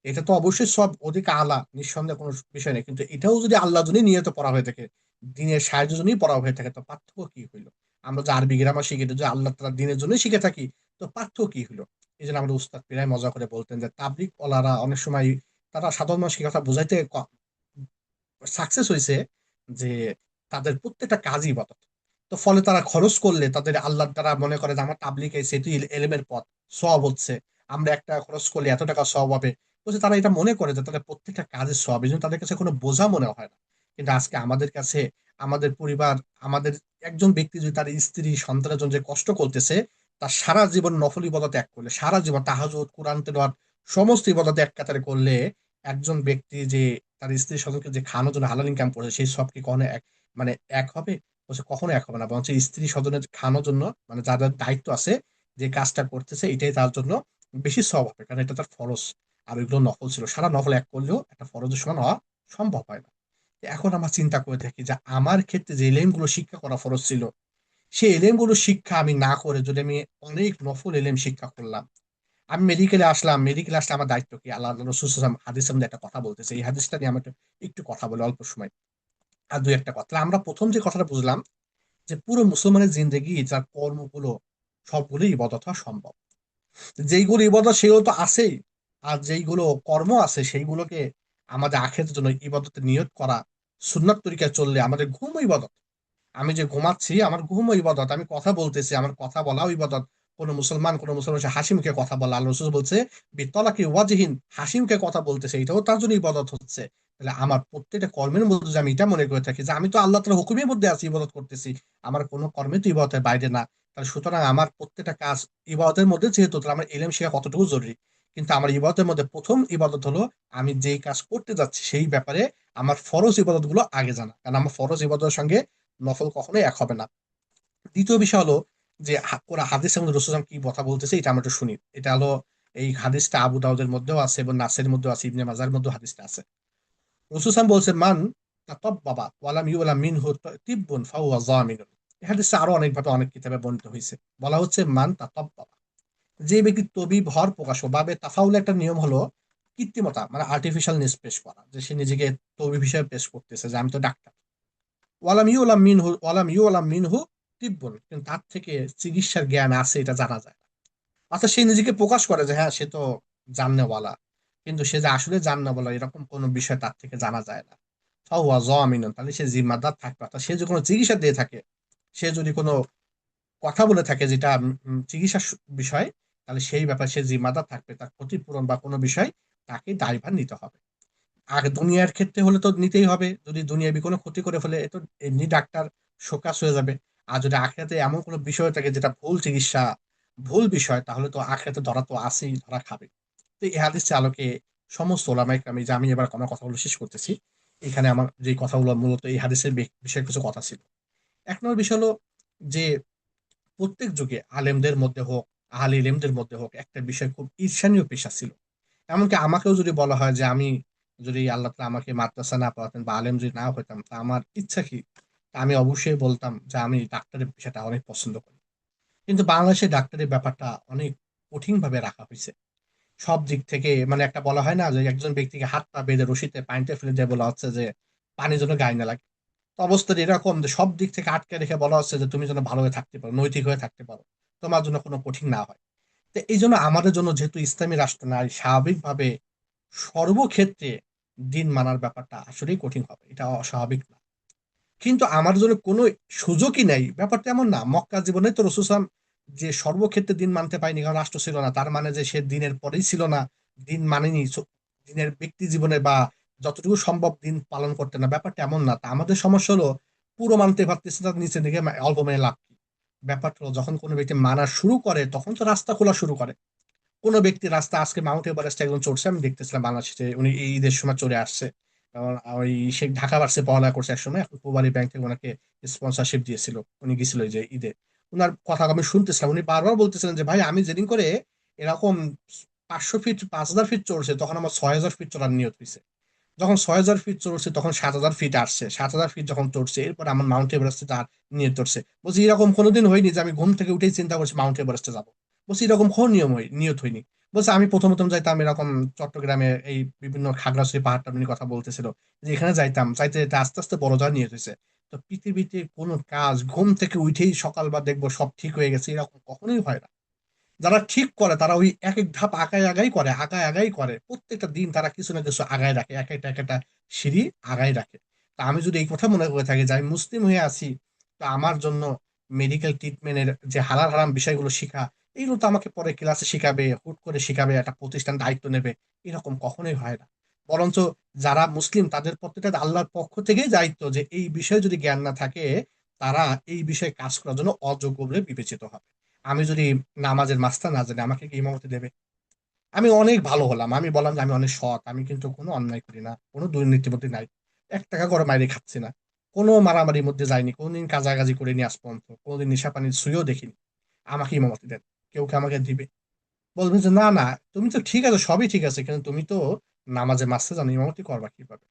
এটা তো অবশ্যই সব অধিক আলা, নিঃসন্দেহে কোনো বিষয় নেই, কিন্তু এটাও যদি আল্লাহ জন্যই নিয়ত পড়া হয়ে থাকে, দিনের সাহায্যের জন্যই পড়া হয়ে থাকে, তো পার্থক্য কি হইলো? আমরা যে আরবি গ্রামার শিখি, এটা যদি আল্লাহ তাআলা দিনের জন্যই শিখে থাকি, তো পার্থক্য কি হলো? এই জন্য আমাদের উস্তাদ প্রায় মজা করে বলতেন যে তাবলিগ ওয়ালারা অনেক সময় তারা সাধারণ মানুষকে কথা বোঝাইতে সাকসেস হয়েছে যে তাদের প্রত্যেকটা কাজই ইবাদত। তো ফলে তারা খরচ করলে তাদের আল্লাহ, তারা মনে করে যে আমার তাবলিগ এই সেতু এলেমের পথ, সওয়াব হচ্ছে, আমরা একটা খরচ করলে এত টাকা সওয়াব হবে। বলছে তারা এটা মনে করে যে তাদের প্রত্যেকটা কাজের সওয়াব, এই জন্য তাদের কাছে কোনো বোঝা মনে হয় না। কিন্তু আজকে আমাদের কাছে, আমাদের পরিবার, আমাদের একজন ব্যক্তি যদি তার স্ত্রী সন্তানের জন্য যে কষ্ট করতেছে, তার সারা জীবন নফল ইবাদত ত্যাগ করলে, সারা জীবন তাহাজ্জুদ, কোরআন তেলাওয়াত সমস্ত ইবাদত এক কাতারে করলে, একজন ব্যক্তি যে তার স্ত্রী স্বজনকে যে খাওয়ানোর জন্য হালাল ইনকাম করে সেই সব কি কখনো এক মানে এক হবে? বলছে কখনো এক হবে না, বরঞ্চ স্ত্রী স্বজনের খাওয়ানোর জন্য মানে যাদের দায়িত্ব আছে যে কাজটা করতেছে এটাই তার জন্য বেশি সওয়াব হবে, কারণ এটা তার ফরজ। আর ওইগুলো নফল ছিল, সারা নফল এক করলেও একটা ফরজের সমান হওয়া সম্ভব হয় না। এখন আমরা চিন্তা করে থাকি যে আমার ক্ষেত্রে যে এলেম গুলো শিক্ষা করা ফরজ ছিল, সেই এলেম গুলো শিক্ষা আমি না করে যদি আমি অনেক নফল এলেম শিক্ষা করলাম, আমি মেডিকেলে আসলে আমার দায়িত্ব কি? আল্লাহ রসুল হাদিসের মধ্যে একটা কথা বলতেছে, এই হাদিসটা নিয়ে আমি একটু কথা বলি অল্প সময়, আর দুই একটা কথা। তাহলে আমরা প্রথম যে কথাটা বুঝলাম যে পুরো মুসলমানের জিন্দেগি তার কর্মগুলো সবগুলো ইবাদত হওয়া সম্ভব। যেইগুলো ইবাদত সেগুলো তো আছেই, আর যেইগুলো কর্ম আছে সেইগুলোকে আমাদের আখিরাতের জন্য ইবাদতের নিয়ত করা, সুন্নাত তরিকায় চললে আমাদের ঘুম ইবাদত। আমি যে ঘুমাচ্ছি আমার ঘুমও ইবাদত, আমি কথা বলতেছি আমার কথা বলাও ইবাদত। কোন মুসলমান সে হাসি মুখে কথা বলা, আল্লাহ রসুল বলছে বিতলাকি ওয়াজহিন, হাসি মুখে কথা বলতেছে এটাও তার জন্য ইবাদত হচ্ছে। তাহলে আমার প্রত্যেকটা কর্মের মধ্যে যে আমি এটা মনে করে থাকি যে আমি তো আল্লাহ তাআলার হুকুমের মধ্যে আছি, ইবাদত করতেছি, আমার কোনো কর্মে তো ইবাদতের বাইরে না। তাহলে সুতরাং আমার প্রত্যেকটা কাজ ইবাদতের মধ্যে, যেহেতু তাহলে আমার ইলম শেখা কতটুকু জরুরি। কিন্তু আমার ইবাদতের মধ্যে প্রথম ইবাদত হলো আমি যেই কাজ করতে যাচ্ছি সেই ব্যাপারে আমার ফরজ ইবাদত গুলো আগে জানা, কারণ আমার ফরজ ইবাদতের সঙ্গে নফল কখনোই এক হবে না। দ্বিতীয় বিষয় হলো যে ওরা হাদিসের মধ্যে রাসূল সাল্লাল্লাহু আলাইহি ওয়াসাল্লাম কি কথা বলতেছে এটা আমরা একটু শুনি। এটা হলো এই হাদিসটা আবু দাউদের মধ্যেও আছে এবং নাসের মধ্যেও আছে, ইবনে মাজার মধ্যেও হাদিসটা আছে। রাসূল সাল্লাল্লাহু আলাইহি ওয়াসাল্লাম বলছে মান তাতাব্বাবা ওয়ালাম ইউলাম মিনহু তিব্বুন ফাহুয়া যামিনুন। এই হাদিসটা আরো অনেকভাবে অনেক কিতাবে বর্ণিত হয়েছে। বলা হচ্ছে মান তাতাব্বাবা, যে ব্যক্তি তবিব হওয়ার প্রকাশ বাবে তাফাউল একটা নিয়ম হলো কৃত্রিমতা মানে আর্টিফিশিয়ালনেস পেশ করা, যে সে নিজেকে তবিব হিসেবে পেশ করতেছে যে আমি তো ডাক্তার। ওয়ালাম ইউ আলাম মিনহু তিব্বুন, কিন্তু তার থেকে চিকিৎসার জ্ঞান আছে এটা জানা যায় না। অর্থাৎ সে নিজেকে প্রকাশ করে যে হ্যাঁ সে তো জাননেওয়ালা, কিন্তু সে যে আসলে জাননেওয়ালা এরকম কোনো বিষয় তার থেকে জানা যায় না। ফাহুয়া যামিনুন, তাহলে সে জিম্মাদার থাকবে। অর্থাৎ সে যদি কোনো চিকিৎসা দিয়ে থাকে, সে যদি কোনো কথা বলে থাকে যেটা চিকিৎসা বিষয়, তাহলে সেই ব্যাপারে সে জিম্মাদার থাকবে, তার ক্ষতিপূরণ বা কোনো বিষয় তাকে দায়ভার নিতে হবে। আর দুনিয়ার ক্ষেত্রে হলে তো নিতেই হবে, যদি দুনিয়াবি কোনো ক্ষতি করে ফেলে এ তো এমনি ডাক্তার শোকাস হয়ে যাবে। আর যদি আখিরাতে এমন কোনো বিষয় থাকে যেটা ভুল চিকিৎসা, ভুল বিষয়, তাহলে তো আখিরাতে ধরা তো আছেই, ধরা খাবে। তো এই হাদিসের আলোকে সমস্ত ওলামায়ে কেরাম, যে আমি এবার আমার কথাগুলো শেষ করতেছি, এখানে আমার যে কথাগুলো মূলত এই হাদিসের বিষয়ে কিছু কথা ছিল। এক নম্বর বিষয় হলো যে প্রত্যেক যুগে আলেমদের মধ্যে হোক, আহলে ইলমদের মধ্যে হোক, একটা বিষয় খুব ঈর্ষণীয় পেশা ছিল। এমনকি আমাকেও যদি বলা হয় যে আমি যদি আল্লাহ তাআলা আমাকে মাদ্রাসা না পড়াতেন বা আলেম যদি না হইতাম, তা আমার ইচ্ছা কি? তা আমি অবশ্যই বলতাম যে আমি ডাক্তারের পেশাটা অনেক পছন্দ করি। কিন্তু বাংলাদেশে ডাক্তারের ব্যাপারটা অনেক কঠিন ভাবে রাখা হয়েছে। সব দিক থেকে মানে একটা বলা হয় না যে একজন ব্যক্তিকে হাত পা বেঁধে রশিতে পানিতে ফেলে দিয়ে বলা হচ্ছে যে পানি যেন গায়ে না লাগে। তো অবস্থা এরকম যে সব দিক থেকে আটকে রেখে বলা হচ্ছে যে তুমি যেন ভালো হয়ে থাকতে পারো, নৈতিক হয়ে থাকতে পারো, তোমার জন্য কোনো কঠিন না হয়। তো এই জন্য আমাদের জন্য যেহেতু ইসলামী রাষ্ট্র নাই, স্বাভাবিকভাবে সর্বক্ষেত্রে দিন মানার ব্যাপারটা আসলেই কঠিন হবে, এটা অস্বাভাবিক না। কিন্তু আমার জন্য কোনো সুযোগই নাই, ব্যাপারটা এমন না। মক্কা জীবনে তো রাসূল সাল্লাল্লাহু আলাইহি ওয়াসাল্লাম যে সর্বক্ষেত্রে দিন মানতে পারেনি কারণ রাষ্ট্র ছিল না, তার মানে যে সে দিনের পরেই ছিল না, দিন মানেনি, দিনের ব্যক্তি জীবনে বা যতটুকু সম্ভব দিন পালন করতে না, ব্যাপারটা এমন না। তা আমাদের সমস্যা হলো পুরো মানতে পারতেছে না, নিচে দিকে অল্প মেনে লাভ কি? ব্যাপারটা হলো যখন কোনো ব্যক্তি মানা শুরু করে তখন তো রাস্তা খোলা শুরু করে। কোনো ব্যক্তি রাস্তা আজকে মাউন্ট এভারেস্ট একজন চড়ছে, আমি দেখতেছিলাম বাংলাদেশে, উনি এই ঈদের সময় চলে আসছে। কারণ ওই সে ঢাকা ভার্সিটিতে পড়ালেখা করছে একসময়, এখন পূবালী ব্যাংক থেকে ওনাকে স্পন্সরশিপ দিয়েছিল, উনি গেছিল এই যে ঈদে। ওনার কথা আমি শুনতেছিলাম, উনি বারবার বলতেছিলেন যে ভাই আমি যেদিন করে এরকম 500 ফিট 5,000 ফিট চড়ছে তখন আমার 6,000 ফিট চড়ার নিয়ত হয়েছে। যখন 6,000 ফিট চড়ছে তখন 7,000 ফিট আসছে, 7,000 ফিট যখন চড়ছে এরপর আমার মাউন্ট এভারেস্টে তার নিয়ত চড়ছে। বলছি এরকম কোনোদিন হয়নি যে আমি ঘুম থেকে উঠেই চিন্তা করছি মাউন্ট এভারেস্টে যাবো। বলছি এরকম কোন নিয়ত হয়নি। বলছে আমি প্রথম যাইতাম এরকম চট্টগ্রামে এই বিভিন্ন খাগড়াছড়ি পাহাড়টা নিয়ে কথা বলতেছিল, যে এখানে যাইতাম, যাইতে যাইতে আস্তে আস্তে বড় যাওয়ার নিয়ত হয়েছে। তো পৃথিবীতে কোনো কাজ ঘুম থেকে উঠেই সকাল বা দেখবো সব ঠিক হয়ে গেছে এরকম কখনোই হয় না। যারা ঠিক করে তারা ওই এক এক ধাপ আগাই করে প্রত্যেকটা দিন তারা কিছু না কিছু আগায় রাখে, এক একটা এক একটা সিঁড়ি আগায় রাখে। তা আমি যদি এই কথা মনে করে থাকি যে আমি মুসলিম হয়ে আছি, তা আমার জন্য মেডিকেল ট্রিটমেন্টের যে হালাল হারাম বিষয়গুলো শিখা, এইগুলো তো আমাকে পরে ক্লাসে শিখাবে, হুট করে শিখাবে, একটা প্রতিষ্ঠান দায়িত্ব নেবে, এরকম কখনোই হয় না। বরঞ্চ যারা মুসলিম তাদের প্রত্যেকটা আল্লাহর পক্ষ থেকেই দায়িত্ব যে এই বিষয়ে যদি জ্ঞান না থাকে তারা এই বিষয়ে কাজ করার জন্য অযোগ্য বলে বিবেচিত হবে। আমি যদি নামাজের মাস্টার না জানি আমাকে কি ইমামতি দেবে? আমি অনেক ভালো হলাম, আমি বললাম যে আমি অনেক সৎ, আমি কিন্তু কোনো অন্যায় করি না, কোনো দুর্নীতির মধ্যে নাই, 1 টাকা করে মাইরে খাচ্ছি না, কোনো মারামারির মধ্যে যাইনি, কোনোদিন কাজাকাজি করিনি আজ পর্যন্ত, কোনোদিন নেশা পানির ছুঁয়েও দেখিনি, আমাকে ইমামতি দেন, কেউ কে আমাকে দিবে? বলবে যে না না, তুমি তো ঠিক আছে, সবই ঠিক আছে, কিন্তু তুমি তো নামাজে মাসতে জানো, ইমামতি করবা কিভাবে?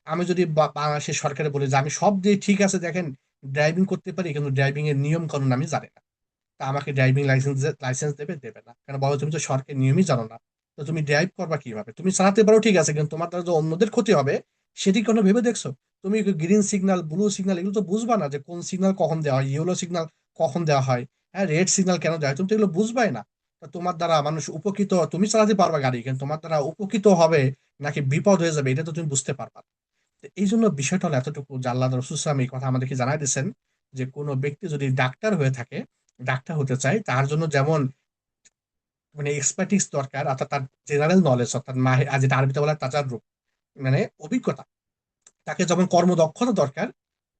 আমি যদি বাংলাদেশের সরকারে বলি যে আমি সব দিয়ে ঠিক আছে, দেখেন ড্রাইভিং করতে পারি, কিন্তু ড্রাইভিং এর নিয়ম কানুন আমি জানি না, তা আমাকে ড্রাইভিং লাইসেন্স লাইসেন্স দেবে দেবে না কেন? বলো, তুমি তো সরকারি নিয়মই জানো না, তো তুমি ড্রাইভ করবা কিভাবে? তুমি চালাতে পারো ঠিক আছে, কিন্তু তোমার দ্বারা যে অন্যদের ক্ষতি হবে সেটি কোনো ভেবে দেখছো? তুমি গ্রিন সিগন্যাল, ব্লু সিগন্যাল এগুলো তো বুঝবা না, যে কোন সিগন্যাল কখন দেওয়া হয়, ইয়েলো সিগন্যাল কখন দেওয়া হয়, হ্যাঁ রেড সিগন্যাল কেন দেওয়া হয়, তুমি তো এগুলো বুঝবাই না। তা তোমার দ্বারা মানুষ উপকৃত, তুমি চালাতে পারবা গাড়ি, কিন্তু তোমার দ্বারা উপকৃত হবে নাকি বিপদ হয়ে যাবে এটা তো তুমি বুঝতে পারবা না। তো এই জন্য বিষয়টা হলো এতটুকু, যে আল্লাহ রসুল সাল্লাম এই কথা আমাদেরকে জানাই দিয়েছেন, যে কোনো ব্যক্তি যদি ডাক্তার হয়ে থাকে, ডাক্তার হতে চায়, তার জন্য যেমন মানে এক্সপার্টিস দরকার, অর্থাৎ তার জেনারেল নলেজ, অর্থাৎ যেটা আরবিতে বলা হয় তাজাররুব, মানে অভিজ্ঞতা, তাকে যেমন কর্মদক্ষতা দরকার,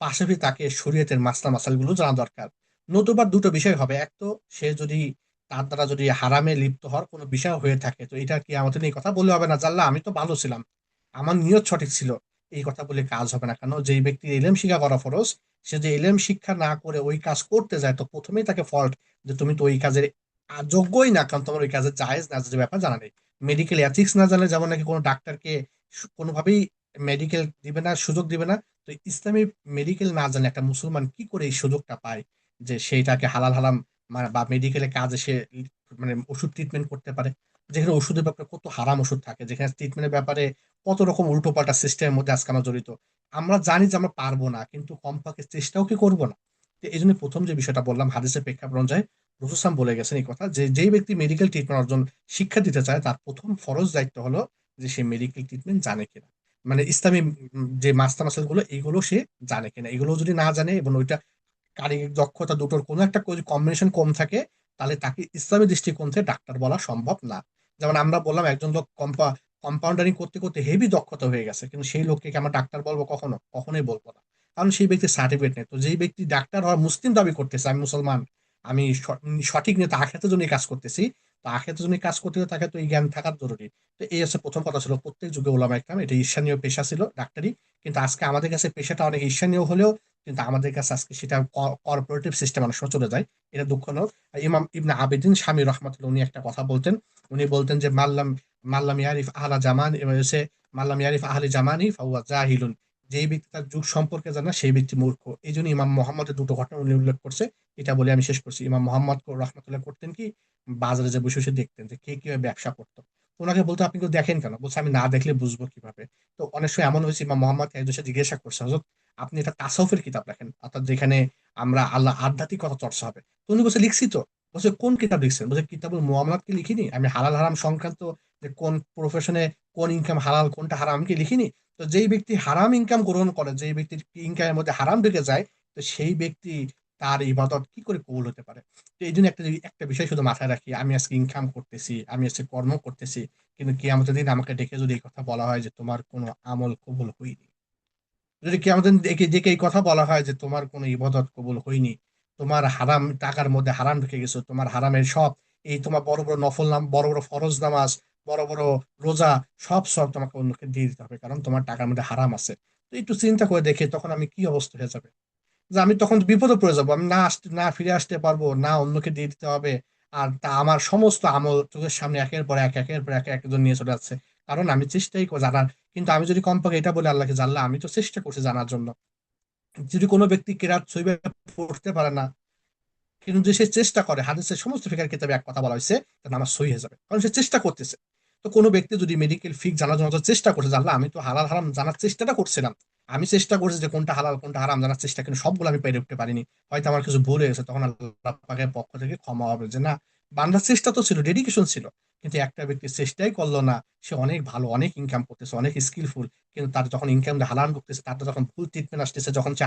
পাশাপাশি তাকে শরীয়তের মাসলা মাসাইলগুলো জানা দরকার। নতুবা দুটো বিষয় হবে, এক তো সে যদি তার দ্বারা যদি হারামে লিপ্ত হওয়ার কোনো বিষয় হয়ে থাকে, তো এটা কি আমাদের এই কথা বললে হবে না, জানলা আমি তো ভালো ছিলাম, আমার নিয়ত সঠিক ছিল, এই কথা বলে কাজ হবে না। কেন? যেই ব্যক্তি এলেম শিক্ষা করা ফরজ, সে যে এলেম শিক্ষা না করে ওই কাজ করতে যায়, তো প্রথমেই তাকে ফল্ট, যে তুমি তো ওই কাজের যোগ্যই না, কারণ তোমার ওই কাজের জায়েজ না যে ব্যাপার জানা নেই। মেডিকেল এথিক্স না জানলে, যেমন নাকি কোনো ডাক্তারকে কোনোভাবেই মেডিকেল দিবে না, সুযোগ দিবে না। তো ইসলামী মেডিকেল না জানলে একটা মুসলমান কি করে এই সুযোগটা পায়, যে সেইটাকে হালাল হারাম বা মেডিকেলে কাজে সে মানে ওষুধ ট্রিটমেন্ট করতে পারে, যেখানে ওষুধের ব্যাপারে কত হারাম ওষুধ থাকে, যেখানে ট্রিটমেন্টের ব্যাপারে কত রকম উল্টো পাল্টা সিস্টেমের মধ্যে আজকে আমরা জড়িত। আমরা জানি যে আমরা পারবো না, কিন্তু কমপক্ষে চেষ্টাও কি করবো না? তো এই জন্য প্রথম যে বিষয়টা বললাম, হাদিসের প্রেক্ষাপট অনুযায়ী রসূল সাল্লাল্লাহু বলে গেছেন এই কথা, যে যেই ব্যক্তি মেডিকেল ট্রিটমেন্ট অর্জন শিক্ষা দিতে চায়, তার প্রথম ফরজ দায়িত্ব হলো যে সে মেডিকেল ট্রিটমেন্ট জানে কিনা, মানে ইসলামী যে মাস্টার মাসাল গুলো এইগুলো সে জানে কিনা। এগুলো যদি না জানে এবং ওইটা কারিগরি দক্ষতা দুটোর কোনো একটা কম্বিনেশন কম থাকে, তাহলে তাকে ইসলামী দৃষ্টিকোণ থেকে ডাক্তার বলা সম্ভব না। যেমন আমরা বললাম, একজন লোক কম্পাউন্ডারিং করতে করতে হেভি দক্ষতা হয়ে গেছে, কিন্তু সেই লোককে কি আমরা ডাক্তার বলবো? কখনো কখনোই বলবো না, কারণ সেই ব্যক্তির সার্টিফিকেট নেই। তো যেই ব্যক্তি ডাক্তার হওয়ার মুসলিম দাবি করতেছে, আমি মুসলমান, আমি সঠিক নিয়ে তো আখেরাতের জন্য কাজ করতেছি, তো আখেরাতের জন্য কাজ করতে হলে তাকে তো এই জ্ঞান থাকার জরুরি। তো এই হচ্ছে প্রথম কথা, ছিল প্রত্যেক যুগে ওলামা ইকরাম এটা ঈর্ষণীয় পেশা ছিল ডাক্তারি, কিন্তু আজকে আমাদের কাছে পেশাটা অনেক ঈর্ষণীয় হলেও, কিন্তু আমাদের কাছে আজকে সেটা কর্পোরেটিভ সিস্টেম অনেক সময় চলে যায়, এটা দুঃখজনক। ইমাম ইবনে আবেদিন স্বামী রহমাতুল্লাহ উনি একটা কথা বলতেন, উনি বলতেন যে মাল্লাম মাল্লাম ইয়ারিফ আহলা জামান, এবার হচ্ছে মাল্লাম ইয়ারিফ আহলি জামানি ফাহুয়া জাহিলুন, যেই ব্যক্তি তার যুগ সম্পর্কে জানে না, সেই ব্যক্তি মূর্খ। এই জন্য ইমাম মোহাম্মদের দুটো ঘটনা উনি উল্লেখ করছে, এটা বলে আমি শেষ করছি। ইমাম মোহাম্মদ রহমতুল্লাহ করতেন কি, বাজারে যে বসে বসে দেখতেন যে কে কিভাবে ব্যবসা করতো, তো ওনাকে বলতো আপনি কেউ দেখেন কেন? বলছে আমি না দেখলে বুঝবো কিভাবে। তো অনেক সময় এমন হয়েছে, ইমাম মোহাম্মদ একজন সাথে জিজ্ঞাসা করছে, হযরত আপনি এটা তাসাউফের কিতাব লেখেন, অর্থাৎ যেখানে আমরা আল্লাহ আধ্যাত্মিক কথা চর্চা হবে, তো উনি বলছে লিখছি তো। বলছে কোন কিতাব লিখছেন? বলছে কিতাবুল মুআমালাত কি লিখিনি আমি? হালাল হারাম সংক্রান্ত, যে কোন প্রফেশনে কোন ইনকাম হালাল কোনটা হারাম, আমি কি লিখিনি? তো যেই ব্যক্তি হারাম ইনকাম গ্রহণ করে, যেই ব্যক্তির ইনকামের মধ্যে হারাম ঢুকে যায়, তো সেই ব্যক্তি তার ইবাদত কি করে কবুল হতে পারে? তো এই জন্য একটা বিষয় শুধু মাথায় রাখি, আমি আজকে ইনকাম করতেছি, আমি আজকে কর্ম করতেছি, কিন্তু কিয়ামতের দিন আমাকে ডেকে যদি এই কথা বলা হয় যে তোমার কোনো আমল কবুল হয়নি, যদি কিয়ামতের দিন ডেকে ডেকে এই কথা বলা হয় যে তোমার কোনো ইবাদত কবুল হয়নি, তোমার হারাম টাকার মধ্যে হারাম ঢুকে গেছো, তোমার হারামের সব, এই তোমার বড় বড় নফল নাম, বড় বড় ফরজ নামাজ, বড় বড় রোজা, সব তোমাকে অন্যকে দিয়ে দিতে হবে, কারণ তোমার টাকার মধ্যে হারাম আছে। তো একটু চিন্তা করে দেখে তখন আমি কি অবস্থা হয়ে যাবে, যে আমি তখন বিপদে পড়ে যাবো, আমি না আসতে না ফিরে আসতে পারবো না, অন্যকে দিয়ে দিতে হবে। আর তা আমার সমস্ত আমল চোখের সামনে একের পর এক একের পর এক একজন নিয়ে চলে যাচ্ছে, কারণ আমি চেষ্টাই জানার। কিন্তু আমি যদি কমপক্ষে এটা বলে আল্লাহকে, জানলা আমি তো চেষ্টা করছি জানার জন্য। যদি কোনো ব্যক্তি কেরাত সহিহ পড়তে পারে না, কিন্তু যে সে চেষ্টা করে, হাদিসের সমস্ত ফিকার কিতাবে এক কথা বলা হয়েছে, তার নামাজ সহিহ হয়ে যাবে, কারণ সে চেষ্টা করতেছে। তো কোনো ব্যক্তি যদি মেডিকেল ফিক জানার জন্য চেষ্টা করছে, জানলা আমি তো হালাল হারাম জানার চেষ্টাটা করছিলাম, আমি চেষ্টা করছি যে কোনটা হালাল কোনটা হারাম জানার চেষ্টা, কিন্তু সবগুলো আমি পেরে উঠতে পারিনি, হয়তো আমার কিছু ভুল হয়ে গেছে, তখন আল্লাহ পাকের পক্ষ থেকে ক্ষমা হবে, যে না, বান্দার চেষ্টা তো ছিল, ডেডিকেশন ছিল, কিন্তু একটা ব্যক্তি চেষ্টাই করলো না, সে অনেক ভালো, অনেক ইনকাম করতেছে, অনেক স্কিলফুল, কিন্তু তার যখন ইনকাম হারাম ঢুকতেছে, তার যখন ভুল ট্রিটমেন্ট আসতেছে, যখন সে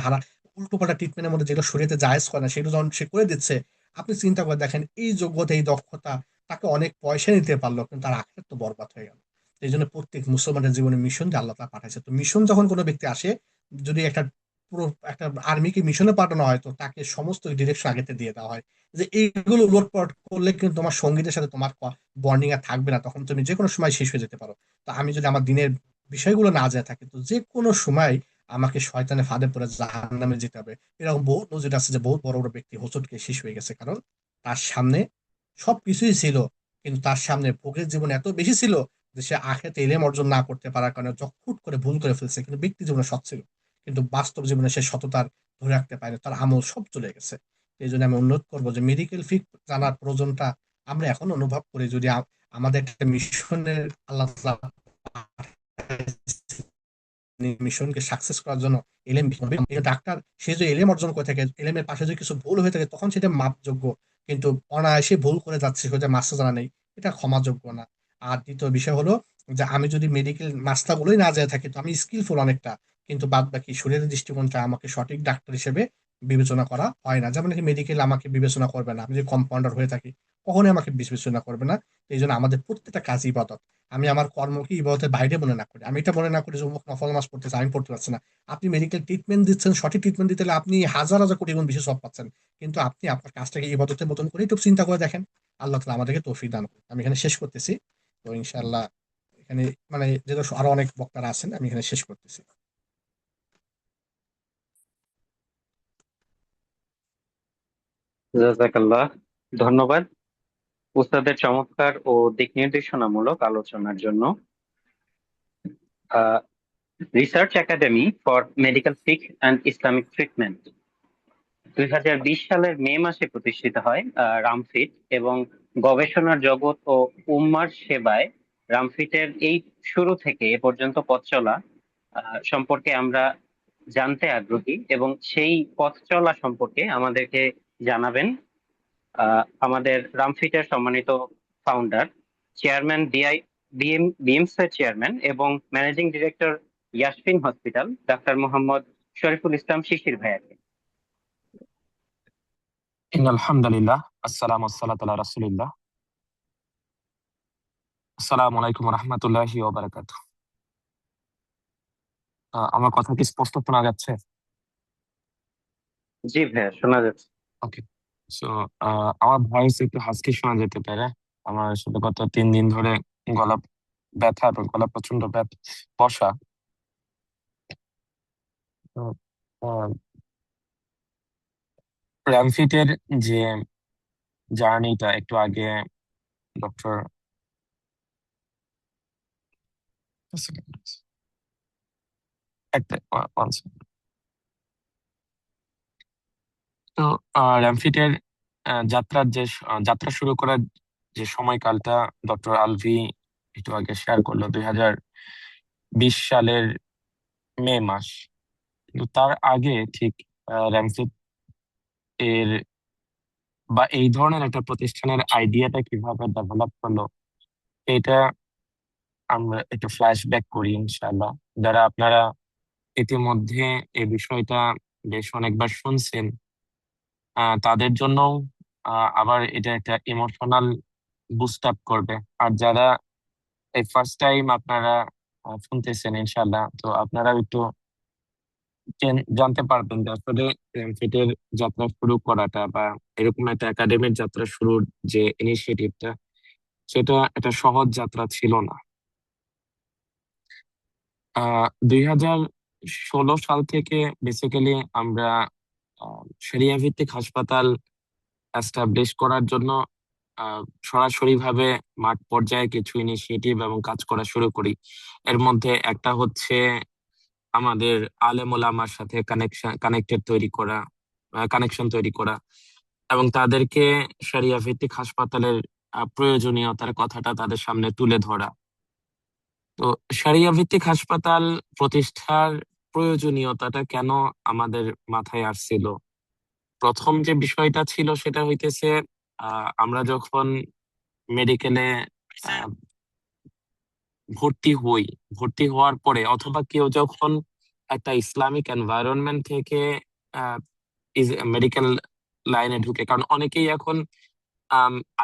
উল্টো পাল্টা ট্রিটমেন্টের মধ্যে যেগুলো শরীয়তে জায়েজ করে না সেগুলো যখন সে করে দিচ্ছে, আপনি চিন্তা করে দেখেন, এই যোগ্যতা এই দক্ষতা তাকে অনেক পয়সা নিতে পারলো, কিন্তু তার আখিরাত তো বরবাদ হয়ে গেল। এই জন্য প্রত্যেক মুসলমানের জীবনে মিশন যে আল্লাহ তাআলা পাঠাইছে, তো মিশন যখন কোনো ব্যক্তি আসে, যদি একটা একটা আর্মিকে মিশনে পাঠানো হয়, তো তাকে সমস্ত ডিরেকশন আগেতে দিয়ে দেওয়া হয় যে এইগুলো লোটপাট করলে কিন্তু তোমার সঙ্গীদের সাথে তোমার বন্ডিং আর থাকবে না, তখন তুমি যে কোনো সময় শেষ হয়ে যেতে পারো। তো আমি যদি আমার দিনের বিষয়গুলো না যায় থাকি, তো যে কোনো সময় আমাকে শয়তানের ফাঁদে পড়ে জাহান্নামে যেতে হবে। এরকম বহুত নজির আছে যে বহুত বড় বড় ব্যক্তি হোঁচটকে শেষ হয়ে গেছে, কারণ তার সামনে সবকিছুই ছিল, কিন্তু তার সামনে ভোগের জীবন এত বেশি ছিল যে সে আখেরাতে ইলম অর্জন না করতে পারার কারণে হুট করে ভুল করে ফেলছে, কিন্তু ব্যক্তি জীবনে সৎ ছিল, কিন্তু বাস্তব জীবনে সে সততার ধরে রাখতে পারেনি, তার আমল সব চলে গেছে। এই জন্য আমি অনুরোধ করবো যে মেডিকেল ফিল্ড জানার প্রয়োজনটা আমরা এখন অনুভব করি, যদি আমাদের একটা মিশনের আল্লাহ তাআলা মিশনকে সাকসেস করার জন্য এলেম, ডাক্তার সে যে এলেম অর্জন করে থাকে, এলেমের পাশে যদি কিছু ভুল হয়ে থাকে তখন সেটা মাপযোগ্য, কিন্তু অনায়াসে ভুল করে যাচ্ছে, সেটা মাস্টার জানা নেই, এটা ক্ষমাযোগ্য না। আর দ্বিতীয় বিষয় হলো যে আমি যদি মেডিকেল মাস্টারগুলোই না যায় থাকি, তো আমি স্কিলফুল অনেকটা, কিন্তু বাদ বাকি শরীরের দৃষ্টিকোণটা আমাকে সঠিক ডাক্তার হিসেবে বিবেচনা করা হয় না। যেমন কি মেডিকেল আমাকে বিবেচনা করবে না, আমি যদি কম্পাউন্ডার হয়ে থাকি কখনোই আমাকে বিবেচনা করবে না। তো এই জন্য আমাদের প্রত্যেকটা কাজ ইবাদত। আমি আমার কর্মকে ইবাদতের বাইরে মনে না করি, আমি এটা মনে না করি যে অমুক নফল নামাজ পড়তেছে আমি পড়তে পারছি না। আপনি মেডিকেল ট্রিটমেন্ট দিচ্ছেন, সঠিক ট্রিটমেন্ট দিতে হলে আপনি হাজার হাজার কোটি গুণ বেশি সব পাচ্ছেন, কিন্তু আপনি আপনার কাজটাকে ইবাদতের মতন করে একটু চিন্তা করে দেখেন। আল্লাহ তাআলা আমাদেরকে তৌফিক দান করুন। আমি এখানে শেষ করতেছি। তো ইনশাআল্লাহ এখানে মানে যেহেতু আরো অনেক বক্তারা আছেন, আমি এখানে শেষ করতেছি। জাযাকাল্লাহ। ধন্যবাদ উস্তাদের চমৎকার ও দিক নির্দেশনামূলক আলোচনার জন্য। রিসার্চ একাডেমি ফর মেডিকেল ফিকহ অ্যান্ড ইসলামিক ট্রিটমেন্ট 2020 সালের মে মাসে প্রতিষ্ঠিত হয় রামফিট, এবং গবেষণার জগৎ ও উম্মার সেবায় রামফিটের এই শুরু থেকে এ পর্যন্ত পথ চলা সম্পর্কে আমরা জানতে আগ্রহী, এবং সেই পথ চলা সম্পর্কে আমাদেরকে জানাবেন আমাদের রামফিটের সম্মানিত ফাউন্ডার, চেয়ারম্যান বিএমস এর চেয়ারম্যান এবং managing director Yasfin hospital, doctor Mohammad Shariful Islam Shishir ভাইয়াকে। আলহামদুলিল্লাহ, আসসালামু আসসালাতু আলা রাসূলিল্লাহ। আসসালামু আলাইকুম ওয়া রাহমাতুল্লাহি ওয়া বারাকাতুহু। আমার কথা কি স্পষ্ট শোনা যাচ্ছে? জি ভাইয়া, শোনা যাচ্ছে। ওকে। সো আমার ভয়েস একটু হাস্কি শোনা যেতে পারে। আমার আসলে গত 3 দিন ধরে গলা ব্যথা এবং গলা প্রচন্ড বসা। তো রামফিটের যে জার্নিটা একটু আগে ডক্টর তো র্যামফিটের যাত্রা শুরু করার যে সময়কালটা ডক্টর আলভি একটু আগে শেয়ার করলো, 2020 সালের মে মাস। কিন্তু তার আগে ঠিক র্যামফিট এর বা এই ধরনের একটা প্রতিষ্ঠানের আইডিয়াটা কিভাবে ডেভেলপ হলো, এটা আমরা একটু ফ্ল্যাশব্যাক করি ইনশাআল্লাহ। যারা আপনারা ইতিমধ্যে এই বিষয়টা বেশ অনেকবার শুনছেন, তাদের জন্য আবার এটা একটা ইমোশনাল বুস্ট আপ করবে। আর যারা এই ফার্স্ট টাইম আপনারা শুনতেছেন ইনশাল্লাহ, তো আপনারা একটু জানতে পারবেন যে আসলে র্যামফিটের যাত্রা শুরু করাটা বা এরকম একটা একাডেমির যাত্রা শুরুর যে ইনিশিয়েটিভটা, সেটা একটা সহজ যাত্রা ছিল না। 2016 সাল থেকে বেসিক্যালি আমরা শরিয়া ভিত্তিক হাসপাতাল এস্টাবলিশ করার জন্য সরাসরি ভাবে মাঠ পর্যায়ে কিছু ইনিশিয়েটিভ এবং কাজ করা শুরু করি। এর মধ্যে একটা হচ্ছে আমাদের আলেম ওলামার সাথে কানেকশন তৈরি করা এবং তাদেরকে শরিয়া ভিত্তিক হাসপাতালের প্রয়োজনীয়তার কথাটা তাদের সামনে তুলে ধরা। তো শরিয়া ভিত্তিক হাসপাতাল প্রতিষ্ঠার প্রয়োজনীয়তাটা কেন আমাদের মাথায় আসছিল, প্রথম যে বিষয়টা ছিল সেটা হইতেছে আমরা যখন মেডিকেলে ভর্তি হওয়ার পরে অথবা কেউ যখন একটা ইসলামিক এনভায়রনমেন্ট থেকে মেডিকেল লাইনে ঢুকে, কারণ অনেকেই এখন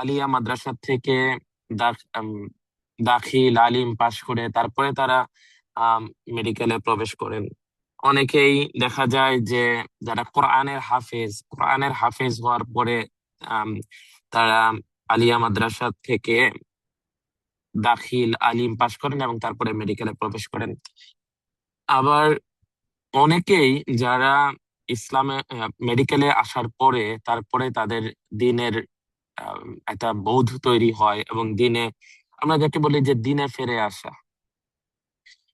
আলিয়া মাদ্রাসা থেকে দাখিল আলিম পাশ করে তারপরে তারা মেডিকেলে প্রবেশ করেন। অনেকেই দেখা যায় যে যারা কোরআনের হাফেজ হওয়ার পরে আম, তারা আলিয়া মাদ্রাসা থেকে দাখিল আলিম পাশ করেন এবং তারপরে মেডিকেলে প্রবেশ করেন। আবার অনেকেই যারা ইসলামে মেডিকেলে আসার পরে তারপরে তাদের দিনের একটা বৌধ তৈরি হয় এবং দিনে আমরা যাকে বলি যে দিনে ফিরে আসা।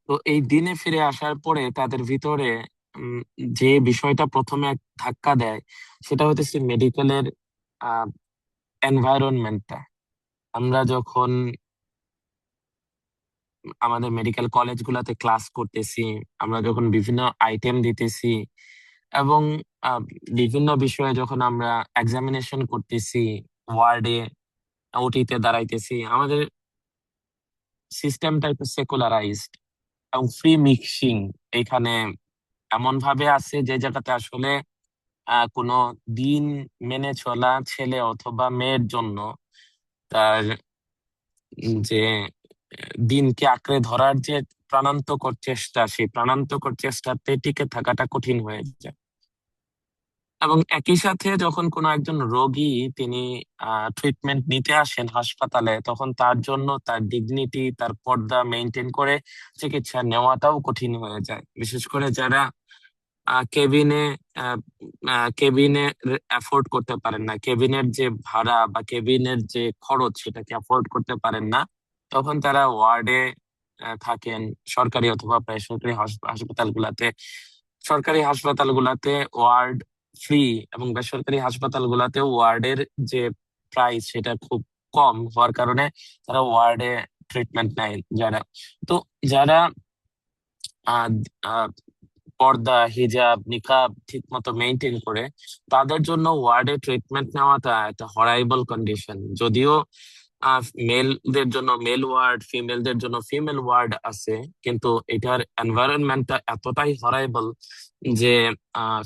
তো এই দিনে ফিরে আসার পরে তাদের ভিতরে উম, যে বিষয়টা প্রথমে এক ধাক্কা দেয় সেটা হচ্ছে মেডিকেলের এনভায়রনমেন্টটা। আমরা যখন আমাদের মেডিকেল কলেজগুলোতে ক্লাস করতেছি, আমরা যখন বিভিন্ন আইটেম দিতেছি এবং আহ, বিভিন্ন বিষয়ে যখন আমরা এক্সামিনেশন করতেছি, ওয়ার্ডে ওটিতে দাঁড়াইতেছি, আমাদের সিস্টেমটা একটু সেকুলারাইজড এবং ফ্রি মিক্সিং এখানে এমন ভাবে আছে যে জায়গাতে আসলে কোনো দিন মেনে চলা ছেলে অথবা মেয়ের জন্য তার যে দিনকে আঁকড়ে ধরার যে প্রাণান্তকর চেষ্টা, সেই প্রাণান্তকর চেষ্টাতে টিকে থাকাটা কঠিন হয়ে যায়। এবং একই সাথে যখন কোনো একজন রোগী তিনি ট্রিটমেন্ট নিতে আসেন হাসপাতালে, তখন তার জন্য তার ডিগনিটি, তার পর্দা মেনটেন করে চিকিৎসা নেওয়াটাও কঠিন হয়ে যায়। বিশেষ করে যারা কেবিনে কেবিনে অ্যাফোর্ড করতে পারেন না, কেবিনের যে ভাড়া বা কেবিনের যে খরচ সেটাকে অ্যাফোর্ড করতে পারেন না, তখন তারা ওয়ার্ডে থাকেন সরকারি অথবা বেসরকারি হাসপাতালগুলাতে। সরকারি হাসপাতালগুলাতে ওয়ার্ড ফ্রি এবং বেসরকারি হাসপাতালগুলাতে ওয়ার্ডের যে প্রাইস সেটা খুব কম হওয়ার কারণে তারা ওয়ার্ডে ট্রিটমেন্ট নেয়। তো যারা আহ আহ, পর্দা, হিজাব, নিকাব ঠিক মতো মেনটেন করে, তাদের জন্য ওয়ার্ডে ট্রিটমেন্ট নেওয়াটা একটা হরাইবল কন্ডিশন। যদিও মেলদের জন্য মেল ওয়ার্ড, ফিমেলদের জন্য ফিমেল ওয়ার্ড আছে, কিন্তু এটার এনভায়রনমেন্টটা এতটাই হরাইবল যে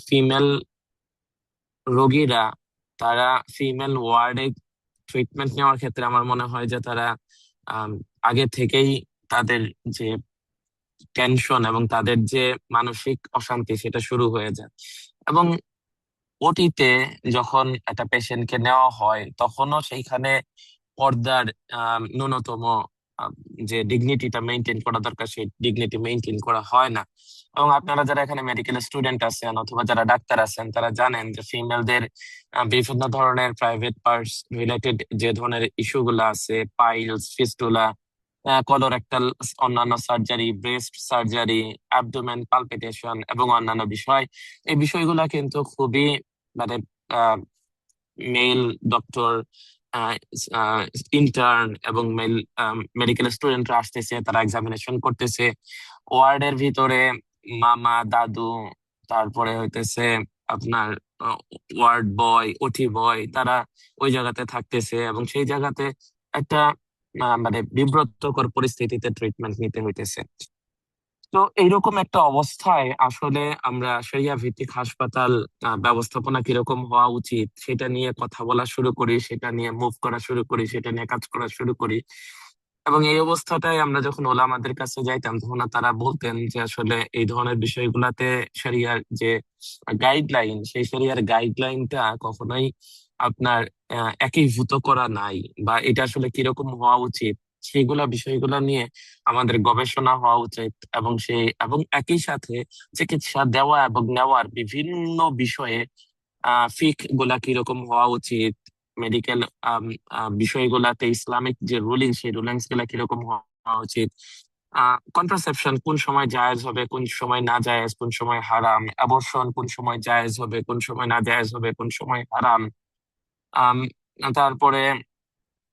ফিমেল রোগীরা তারা ফিমেল ওয়ার্ডে ট্রিটমেন্ট নেওয়ার ক্ষেত্রে আমার মনে হয় যে তারা আম, আগে থেকেই তাদের যে টেনশন এবং তাদের যে মানসিক অশান্তি সেটা শুরু হয়ে যায়। এবং ওটিতে যখন একটা পেশেন্টকে নেওয়া হয় তখনও সেইখানে পর্দার ন্যূনতম আম, যে ডিগনিটিটা মেনটেন করা দরকার সেই ডিগনিটি মেনটেন করা হয় না। এবং আপনারা যারা এখানে মেডিকেল স্টুডেন্ট আছেন অথবা যারা ডাক্তার আছেন তারা জানেন যে ফিমেলদের বিভিন্ন ধরনের প্রাইভেট পার্টস রিলেটেড যে ধরনের ইস্যু গুলা আছে, পাইলস, ফিস্টুলা, কলোরেক্টাল, অন্যান্য surgery, breast surgery, abdomen palpitation এবং অন্যান্য বিষয়, এই বিষয়গুলা কিন্তু খুবই মানে মেল ডক্টর, ইন্টার্ন এবং মেল মেডিকেল স্টুডেন্টরা আসতেছে, তারা এক্সামিনেশন করতেছে ওয়ার্ডের ভিতরে। মামা, দাদু, তারপরে হইতেছে আপনার ওয়ার্ড বয়, ওটি বয়, তারা ওই জায়গাতে থাকতেছে এবং সেই জায়গাতে একটা মানে বিব্রতকর পরিস্থিতিতে ট্রিটমেন্ট নিতে হইতেছে। তো এইরকম একটা অবস্থায় আসলে আমরা শরিয়া ভিত্তিক হাসপাতাল ব্যবস্থাপনা কিরকম হওয়া উচিত সেটা নিয়ে কথা বলা শুরু করি, সেটা নিয়ে মুভ করা শুরু করি, সেটা নিয়ে কাজ করা শুরু করি। এবং এই অবস্থাটাই আমরা যখন ওলামাদের কাছে যাইতাম তখন তারা বলতেন যে আসলে এই ধরনের বিষয়গুলাতে শরিয়ার যে গাইডলাইন, সেই শরিয়ার গাইডলাইনটা কখনোই আপনার একীভূত করা নাই, বা এটা আসলে কিরকম হওয়া উচিত সেইগুলা বিষয়গুলো নিয়ে আমাদের গবেষণা হওয়া উচিত। এবং একই সাথে চিকিৎসা দেওয়া এবং নেওয়ার বিভিন্ন বিষয়ে ফিক গুলা কিরকম হওয়া উচিত, মেডিকেল বিষয়গুলাতে ইসলামিক যে রুলিং সেই রুলিংস গুলা কিরকম হওয়া উচিত, কন্ট্রাসেপশন কোন সময় জায়েজ হবে, কোন সময় না জায়েজ, কোন সময় হারাম, অ্যাবর্শন কোন সময় জায়েজ হবে, কোন সময় না জায়েজ হবে, কোন সময় হারাম, আম, তারপরে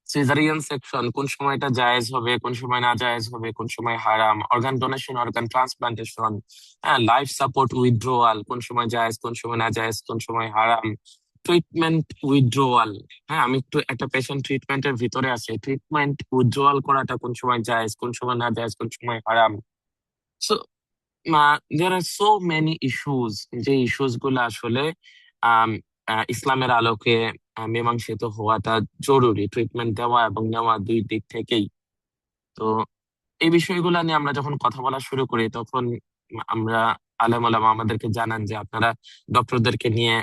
সিজারিয়ান সেকশন কোন সময়টা জায়েজ হবে, কোন সময় না জায়েজ হবে, কোন সময় হারাম, অর্গান ডোনেশন, অর্গান ট্রান্সপ্লান্টেশন, হ্যাঁ, লাইফ সাপোর্ট উইথড্রোয়াল কোন সময় জায়েজ, কোন সময় না জায়েজ, কোন সময় হারাম, ট্রিটমেন্ট উইথড্রোয়াল, হ্যাঁ, আমি একটু একটা পেশেন্ট ট্রিটমেন্টের ভিতরে আছে, ট্রিটমেন্ট উইথড্রোয়াল করাটা কোন সময় জায়েজ, কোন সময় না জায়েজ, কোন সময় হারাম। So there are so many issues, যে ইস্যুস গুলো আসলে আম, ইসলামের আলোকে মীমাংসিত হওয়াটা জরুরি, ট্রিটমেন্ট দেওয়া এবং নেওয়া দুই দিক থেকেই। তো এই বিষয়গুলো নিয়ে আমরা যখন কথা বলা শুরু করি তখন আমরা আলেম ওলামা আমাদেরকে জানান যে আপনারা ডক্টরদেরকে নিয়ে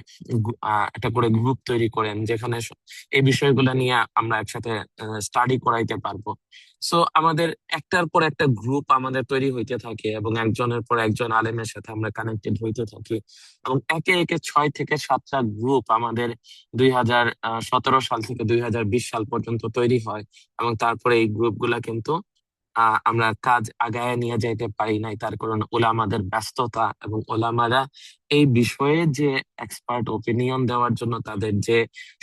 একটা করে গ্রুপ তৈরি করেন, যেখানে এই বিষয়গুলো নিয়ে আমরা একসাথে স্টাডি করাইতে পারবো। সো আমাদের একটার পর একটা গ্রুপ আমাদের তৈরি হইতে থাকে এবং একজনের পর একজন আলেমের সাথে আমরা কানেক্টেড হইতে থাকি, এবং একে একে 6 থেকে 7টা গ্রুপ আমাদের 2017 সাল থেকে 2020 সাল পর্যন্ত তৈরি হয়। এবং তারপরে এই গ্রুপগুলা কিন্তু আমরা কাজ আগায় নিয়ে যাইতে পারি নাই, তার কারণ ওলামাদের ব্যস্ততা এবং ওলামারা এই বিষয়ে যে এক্সপার্ট ওপিনিয়ন দেওয়ার জন্য তাদের যে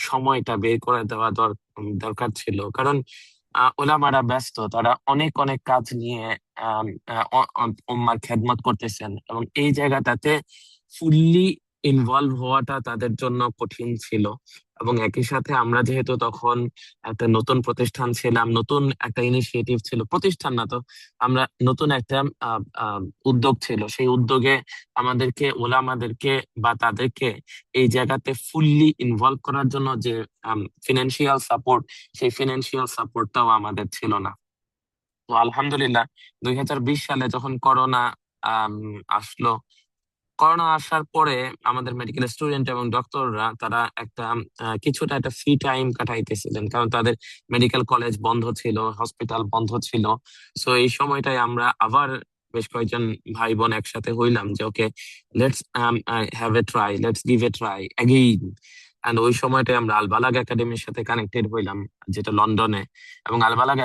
সময়টা বের করে দেওয়া দরকার ছিল। কারণ ওলামারা ব্যস্ত, তারা অনেক অনেক কাজ নিয়ে উম্মার খেদমত করতেছেন, এবং এই জায়গাটাতে ফুললি ইনভলভ হওয়াটা তাদের জন্য কঠিন ছিল। এবং একই সাথে আমরা যেহেতু তখন একটা নতুন প্রতিষ্ঠান ছিলাম, নতুন একটা ইনিশিয়েটিভ ছিল, প্রতিষ্ঠান না তো, আমরা নতুন একটা উদ্যোগ ছিল, সেই উদ্যোগে আমাদেরকে ওলামাদেরকে বা তাদেরকে এই জায়গাতে ফুললি ইনভলভ করার জন্য যে ফিনান্সিয়াল সাপোর্ট, সেই ফিনান্সিয়াল সাপোর্টটাও আমাদের ছিল না। তো আলহামদুলিল্লাহ 2020 সালে যখন করোনা আসলো, করোনা আসার পরে আমাদের মেডিকেল স্টুডেন্ট এবং ডক্টররা তারা একটা কিছুটা একটা ফ্রি টাইম কাটাইতেছিলেন, কারণ তাদের মেডিকেল কলেজ বন্ধ ছিল, হসপিটাল বন্ধ ছিল। সো এই সময়টায় আমরা আবার বেশ কয়েকজন ভাই বোন একসাথে হইলাম যে okay, let's have a try, let's give a try again. And ওই সময়টায় আমরা আলবালাগ একাডেমির সাথে কানেক্টেড হইলাম, যেটা লন্ডনে। এবং Albalagh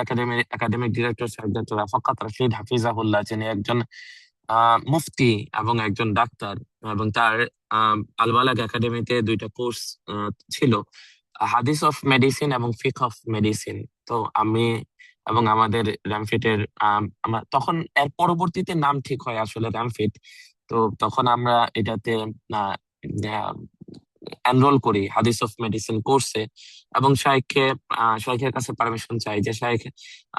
academic director sir doctor Rafaqat Rashid হাফিজাহুল্লাহ, যিনি একজন মুফতি এবং একজন ডাক্তার, এবং তার আলবালাগ একাডেমিতে 2টা কোর্স ছিল, হাদিস অফ মেডিসিন এবং ফিকহ অফ মেডিসিন। তো আমি এবং আমাদের র্যামফিটের আমরা তখন, এর পরবর্তীতে নাম ঠিক হয় আসলে র্যামফিট। তো তখন আমরা এটাতে এনরোল করি হাদিস অফ মেডিসিন কোর্সে, এবং শাইখের কাছে পারমিশন চাই যে শাইখ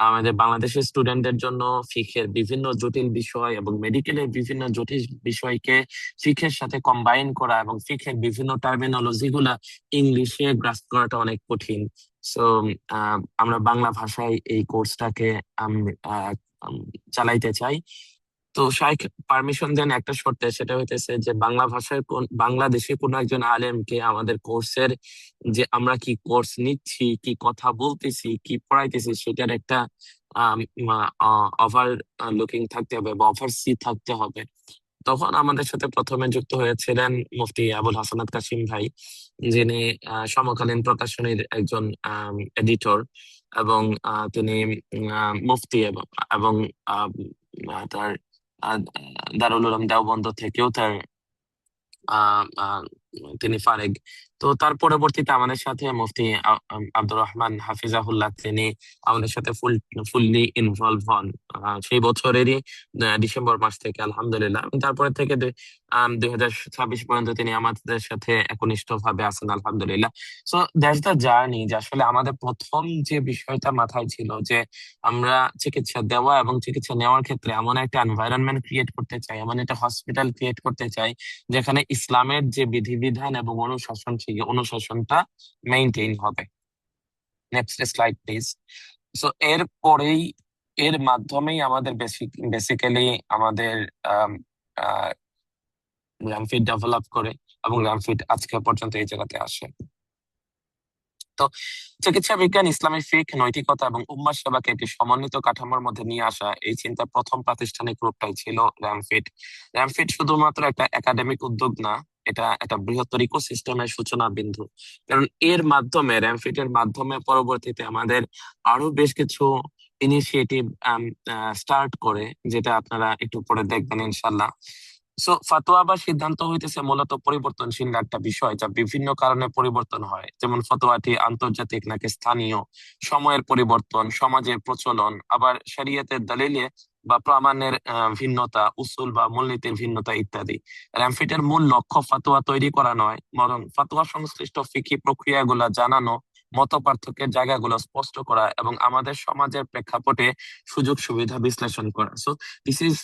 আমাদের বাংলাদেশের স্টুডেন্টদের জন্য ফিখের বিভিন্ন জটিল বিষয় এবং মেডিকেলের বিভিন্ন জটিল বিষয়কে ফিখের সাথে কম্বাইন করা এবং ফিখের বিভিন্ন টার্মিনোলজি গুলা ইংলিশে গ্রাস্প করাটা অনেক কঠিন। সো আমরা বাংলা ভাষায় এই কোর্সটাকে চালাইতে চাই। তো শাইখ পারমিশন দেন একটা শর্তে, সেটা হইতেছে যে বাংলা ভাষায় বাংলাদেশে কোনো একজন আলেমকে আমাদের কোর্সের, যে আমরা কি কোর্স নিচ্ছি, কি কথা বলতেছি, কি পড়াইতেছি, সেটার একটা ওভার লুকিং থাকতে হবে বা ওভারসি থাকতে হবে। তখন আমাদের সাথে প্রথমে যুক্ত হয়েছিলেন মুফতি আবুল হাসানাত কাসিম ভাই, যিনি সমকালীন প্রকাশনীর একজন এডিটর, এবং তিনি মুফতি এবং তার দারুল উলুম দেওবন্দ থেকেও তার আহ আহ তিনি ফারেগ। তো তার পরবর্তীতে আমাদের সাথে মুফতি আব্দুর রহমান হাফিজাহুল্লাহ, তিনি আমাদের সাথে ফুললি ইনভলভ হন সেই বছরেরই ডিসেম্বর মাস থেকে আলহামদুলিল্লাহ। এবং তারপরে থেকে 2026 পর্যন্ত তিনি আমাদের সাথে একনিষ্ঠ ভাবে আছেন আলহামদুলিল্লাহ। সো দ্যাটস দ্য জার্নি, যে আসলে আমাদের প্রথম যে বিষয়টা মাথায় ছিল যে আমরা চিকিৎসা দেওয়া এবং চিকিৎসা নেওয়ার ক্ষেত্রে এমন একটা এনভায়রনমেন্ট ক্রিয়েট করতে চাই, এমন একটা হসপিটাল ক্রিয়েট করতে চাই যেখানে ইসলামের যে বিধিবিধান এবং অনুশাসন, সেই অনুশাসনটা মেইনটেইন হবে। Next slide please. সো এর মাধ্যমেই আমাদের বেসিক্যালি আমাদের র্যামফিট ডেভেলপ করে, এবং র্যামফিট আজকে পর্যন্ত এই জায়গাতে আসে। তো চিকিৎসা বিজ্ঞান, ইসলামী ফিকহ, নৈতিকতা এবং উম্মাহ সেবাকে একটি সমন্বিত কাঠামোর মধ্যে নিয়ে আসা, এই চিন্তার প্রথম প্রাতিষ্ঠানিক রূপটাই ছিল র্যামফিট। র্যামফিট শুধুমাত্র একটা একাডেমিক উদ্যোগ না, এটা একটা বৃহত্তর ইকোসিস্টেমের সূচনা বিন্দু। কারণ এর মাধ্যমে, র্যামফিটের মাধ্যমে পরবর্তীতে আমাদের আরো বেশ কিছু ইনিশিয়েটিভ স্টার্ট করে, যেটা আপনারা একটু পরে দেখবেন ইনশাল্লাহ। সো ফতোয়া বা সিদ্ধান্ত হইতেছে মূলত পরিবর্তনশীল একটা বিষয়, যা বিভিন্ন কারণে পরিবর্তন হয়। যেমন ফতোয়াটি আন্তর্জাতিক নাকি স্থানীয়, সময়ের পরিবর্তন, সমাজের প্রচলন, আবার শরিয়তের দলিলে বা প্রমাণের ভিন্নতা, উসুল বা মূলনীতির ভিন্নতা ইত্যাদি। র্যামফিটের মূল লক্ষ্য ফতোয়া তৈরি করা নয়, বরং ফতোয়া সংশ্লিষ্ট ফিকহি প্রক্রিয়াগুলা জানানো, মত পার্থক্যের জায়গাগুলো স্পষ্ট করা এবং আমাদের সমাজের প্রেক্ষাপটে সুযোগ সুবিধা বিশ্লেষণ করা। So this is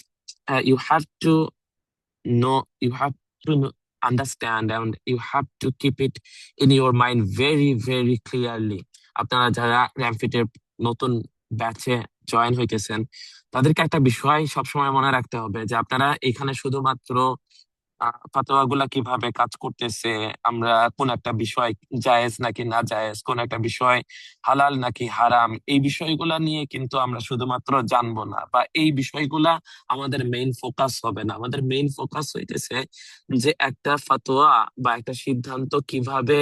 you have to understand, and you have to keep it in your mind very very clearly. আপনারা যারা র্যামফিটের নতুন ব্যাচে জয়েন হইতেছেন, তাদেরকে একটা বিষয় সবসময় মনে রাখতে হবে যে আপনারা এখানে শুধুমাত্র ফাতোয়া গুলা কিভাবে কাজ করতেছে, আমরা কোন একটা বিষয় জায়েজ নাকি না জায়েজ, কোন একটা বিষয় হালাল নাকি হারাম, এই বিষয়গুলা নিয়ে কিন্তু আমরা শুধুমাত্র জানবো না, বা এই বিষয়গুলা আমাদের মেইন ফোকাস হবে না। আমাদের মেইন ফোকাস হইতেছে যে একটা ফাতোয়া বা একটা সিদ্ধান্ত কিভাবে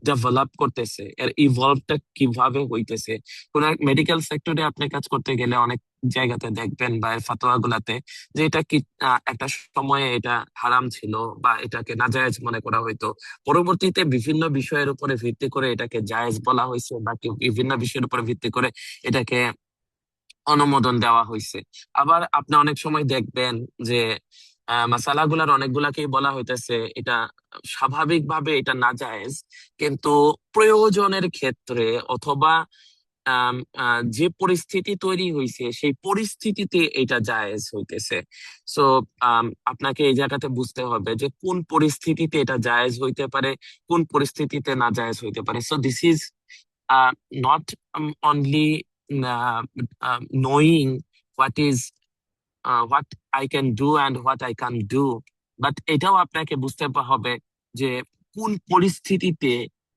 ডেভেলপ করতেছে, এর ইভলভটা কিভাবে হইতেছে। কোন মেডিকেল সেক্টরে আপনি কাজ করতে গেলে অনেক জায়গাতে দেখবেন বা এর ফাতোয়া গুলাতে যে এটা কি একটা সময়ে এটা হারাম ছিল বা এটাকে নাজায়েজ মনে করা হইতো, পরবর্তীতে বিভিন্ন বিষয়ের উপরে ভিত্তি করে এটাকে জায়েজ বলা হয়েছে, বা বিভিন্ন বিষয়ের উপরে ভিত্তি করে এটাকে অনুমোদন দেওয়া হয়েছে। আবার আপনি অনেক সময় দেখবেন যে মাসালাগুলার অনেকগুলাকেই বলা হইতেছে এটা স্বাভাবিকভাবে এটা নাজায়েজ, কিন্তু প্রয়োজনের ক্ষেত্রে অথবা যে পরিস্থিতি তৈরি হয়েছে সেই পরিস্থিতিতে এটা জায়েজ হইতেছে। সো আপনাকে এই জায়গাতে বুঝতে হবে যে কোন পরিস্থিতিতে এটা জায়েজ হইতে পারে, কোন পরিস্থিতিতে না জায়েজ হইতে পারে। So this is not only knowing what is what I can do and what I can't do, but এটাও আপনাকে বুঝতে হবে যে কোন পরিস্থিতিতে